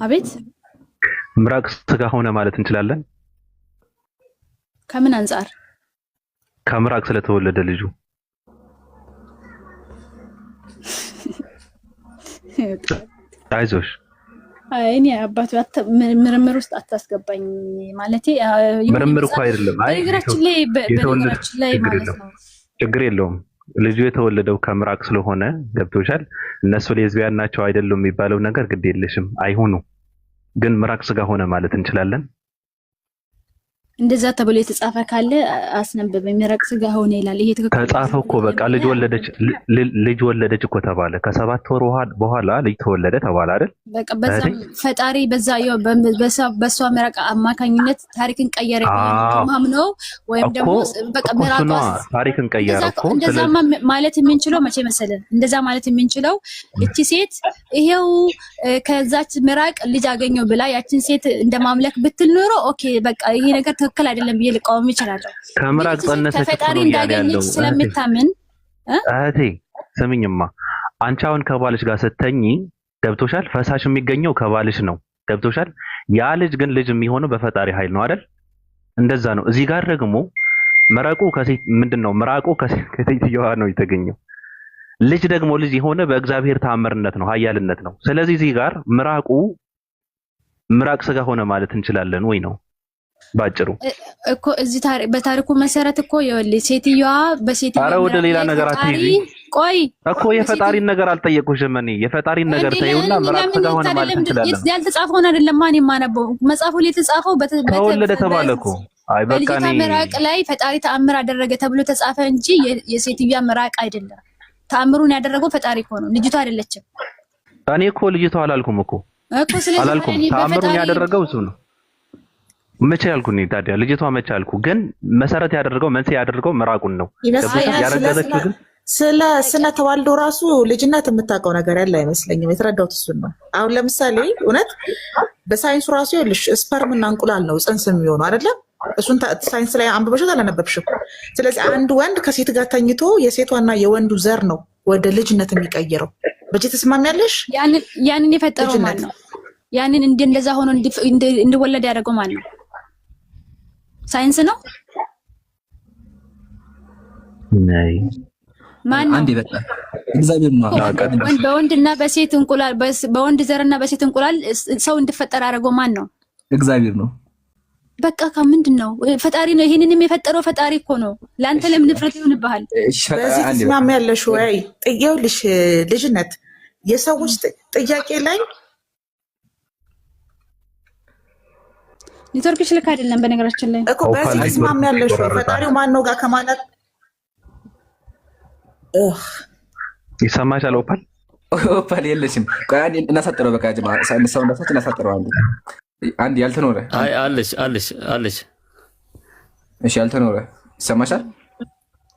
አቤት ምራቅ ስጋ ሆነ ማለት እንችላለን። ከምን አንፃር? ከምራቅ ስለተወለደ ልጁ አይዞሽ። እኔ አባቱ ምርምር ውስጥ አታስገባኝ ማለቴ ምርምር እኮ አይደለም። በነገራችን ላይ ማለት ነው ችግር የለውም። ልጁ የተወለደው ከምራቅ ስለሆነ ገብቶሻል። እነሱ ሌዝቢያን ናቸው አይደሉም የሚባለው ነገር ግድ የለሽም። አይሆኑ ግን ምራቅ ስጋ ሆነ ማለት እንችላለን። እንደዛ ተብሎ የተጻፈ ካለ አስነብብ። የሚራቅ ስጋ ሆነ ይላል። ይሄ ትክክል ተጻፈ እኮ በቃ ልጅ ወለደች እኮ ተባለ። ከ7 ወር በኋላ ልጅ ተወለደ ተባለ አይደል? በቃ በዛ ፈጣሪ በሷ ምራቅ አማካኝነት ታሪክን ቀየረ ነው ወይም ደግሞ በቃ ምራቅ ታሪክን ቀየረ እኮ። እንደዛ ማለት የምንችለው መቼ መሰለን? እንደዛ ማለት የምንችለው እቺ ሴት ይሄው ከዛች ምራቅ ልጅ አገኘው ብላ ያችን ሴት እንደማምለክ ብትል ኖሮ ኦኬ በቃ ይሄ ነገር ትክክል አይደለም ብዬ ልቃወም ይችላል። ከምራቅ ጸነሰች ፈጣሪ እንዳገኘች ስለምታምን እህቴ ስሚኝማ፣ አንቺ አሁን ከባልሽ ጋር ስተኝ ገብቶሻል። ፈሳሽ የሚገኘው ከባልሽ ነው ገብቶሻል። ያ ልጅ ግን ልጅ የሚሆነው በፈጣሪ ኃይል ነው አይደል? እንደዛ ነው። እዚህ ጋር ደግሞ ምራቁ ከሴት ምንድነው? ምራቁ ከሴትየዋ ነው የተገኘው። ልጅ ደግሞ ልጅ የሆነ በእግዚአብሔር ተአምርነት ነው፣ ኃያልነት ነው። ስለዚህ እዚህ ጋር ምራቅ ስጋ ሆነ ማለት እንችላለን ወይ ነው ባጭሩ እኮ። እዚህ በታሪኩ መሰረት እኮ ይኸውልህ ሴትዮዋ በሴትዮዋ ኧረ ወደ ሌላ ነገር አትይጂ። ቆይ እኮ የፈጣሪን ነገር አልጠየቁሽም። እኔ የፈጣሪን ነገር ተይውና ምራቅ ስጋ ሆነ ማለት እንችላለን። ያልተጻፈውን አይደለም ማን የማነበው መጽሐፉ ላይ የተጻፈው ተወለደ ተባለ እኮ። አይ በቃ እኔ ምራቅ ላይ ፈጣሪ ተአምር አደረገ ተብሎ ተጻፈ እንጂ የሴትዮዋ ምራቅ አይደለም። ተአምሩን ያደረገው ፈጣሪ እኮ ነው፣ ልጅቷ አይደለችም። እኔ እኮ ልጅቷ አላልኩም እኮ አላልኩም። ተአምሩን ያደረገው እሱ ነው። መቼ ያልኩኝ ታዲያ? ልጅቷ መቼ ያልኩ? ግን መሰረት ያደረገው መንስኤ ያደረገው ምራቁን ነው። ያረጋገጠችው ግን ስለ ተዋልዶ ራሱ ልጅነት የምታውቀው ነገር ያለ አይመስለኝም። የተረዳሁት እሱን ነው። አሁን ለምሳሌ እውነት በሳይንሱ ራሱ ይኸውልሽ ስፐርምና እንቁላል ነው ጽንስ የሚሆነው አይደለም? እሱን ሳይንስ ላይ አንብበሽው አላነበብሽም? ስለዚህ አንድ ወንድ ከሴት ጋር ተኝቶ የሴቷና የወንዱ ዘር ነው ወደ ልጅነት የሚቀይረው። በዚህ ተስማሚያለሽ? ያንን የፈጠረው ማን ነው? ያንን እንደዛ ሆኖ እንዲወለድ ያደረገው ማን ነው? ሳይንስ ነው? ነይ ማን ነው? አንዴ በቃ እግዚአብሔር ነው። በወንድና በሴት እንቁላል በወንድ ዘርና በሴት እንቁላል ሰው እንዲፈጠር ያደረገው ማን ነው? እግዚአብሔር ነው። በቃ ከምንድን ነው? ፈጣሪ ነው። ይሄንንም የፈጠረው ፈጣሪ እኮ ነው። ለአንተ ለምን ድፍረት ይሆንብሃል? በዚህ ትስማሚያለሽ ወይ? ይኸውልሽ ልጅነት የሰዎች ጥያቄ ላይ ኔትወርክሽ ልክ አይደለም። በነገራችን ላይ እኮ በዚህ ትስማሚያለሽ ወይ? ፈጣሪው ማን ነው ጋር ከማለት ይሰማሻል? ኦፓል የለሽም። ቆይ አንዴ እናሳጥረው። በቃ ጀማ ሰው እንደሰች እናሳጥረው። አንድ ያልተኖረ አይ አለሽ። እሺ ያልተኖረ ይሰማሻል?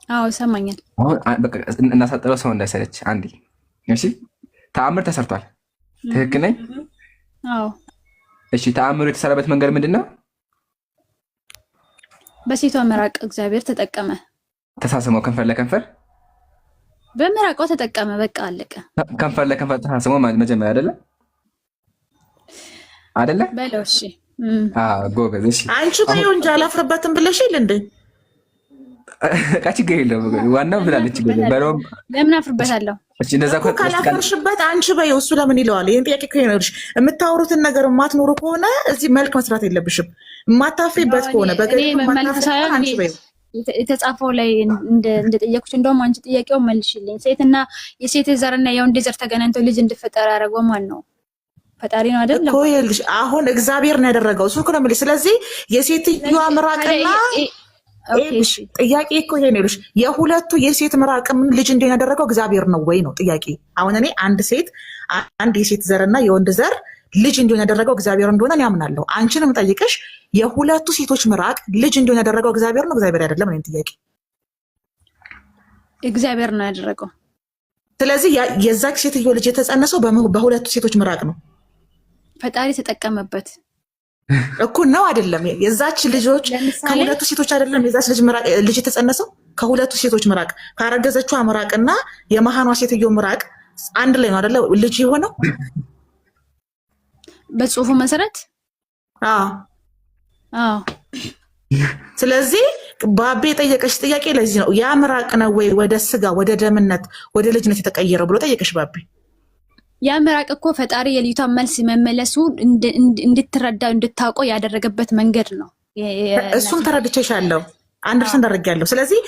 አዎ ይሰማኛል። አሁን በቃ እናሳጥረው ሰው እንዳይሰለች አንዴ። እሺ ተአምር ተሰርቷል። ትክክል ነኝ? አዎ። እሺ ተአምሩ የተሰራበት መንገድ ምንድነው? በሴቷ መራቅ እግዚአብሔር ተጠቀመ። ተሳስመው ከንፈር ለከንፈር በመራቋ ተጠቀመ። በቃ አለቀ። ከንፈር ለከንፈር ተሳስመው መጀመሪያ አይደለ በለው። እሺ ጎበዝ። እሺ አንቺ በይው እንጂ አላፍርበትም ብለሽ ይል እንዴ? ችግር የለውም። ዋናው ብላለች። ለምን አፍርበታለሁ? እሺ እንደዛ ካላፈርሽበት አንቺ በይው። እሱ ለምን ይለዋል? ይሄን ጥያቄ እኮ ይነርሽ። የምታወሩትን ነገር የማትኖሩ ከሆነ እዚህ መልክ መስራት የለብሽም። የማታፍሪበት ከሆነ አንቺ በይው። የተጻፈው ላይ እንደጠየኩሽ እንደውም አንቺ ጥያቄው መልሽልኝ። ሴትና የሴት ዘርና የወንድ ዘር ተገናኝተው ልጅ እንድፈጠር ያደረገው ማን ነው? ፈጣሪ ነው አይደል? እኮ ይልሽ አሁን እግዚአብሔር ነው ያደረገው። እሱ እኮ ነው የምልሽ። ስለዚህ የሴትዮዋ ምራቅና ጥያቄ እኮ ይሄ ነው ይልሽ። የሁለቱ የሴት ምራቅም ልጅ እንዲሆን ያደረገው እግዚአብሔር ነው ወይ ነው ጥያቄ። አሁን እኔ አንድ የሴት ዘርና የወንድ ዘር ልጅ እንዲሆን ያደረገው እግዚአብሔር እንደሆነ ያምናለሁ። አንቺንም ጠይቅሽ የሁለቱ ሴቶች ምራቅ ልጅ እንዲሆን ያደረገው እግዚአብሔር ነው እግዚአብሔር አይደለም? እኔን ጥያቄ እግዚአብሔር ነው ያደረገው። ስለዚህ የዛች ሴትዮ ልጅ የተጸነሰው በሁለቱ ሴቶች ምራቅ ነው። ፈጣሪ ተጠቀመበት እኮ ነው አይደለም? የዛች ልጆች ከሁለቱ ሴቶች አይደለም? የዛች ልጅ የተጸነሰው ከሁለቱ ሴቶች ምራቅ፣ ካረገዘችዋ ምራቅና የመሃኗ ሴትዮ ምራቅ አንድ ላይ ነው አይደለ ልጅ የሆነው በጽሁፉ መሰረት። ስለዚህ ባቤ የጠየቀሽ ጥያቄ ለዚህ ነው። ያ ምራቅ ነው ወይ ወደ ስጋ ወደ ደምነት ወደ ልጅነት የተቀየረው ብሎ ጠየቀሽ ባቤ። ያ ምራቅ እኮ ፈጣሪ የልጅቷን መልስ መመለሱ እንድትረዳው እንድታውቀው ያደረገበት መንገድ ነው። እሱም ተረድቼሻለሁ፣ አንደርስታንድ አድርጌያለሁ። ስለዚህ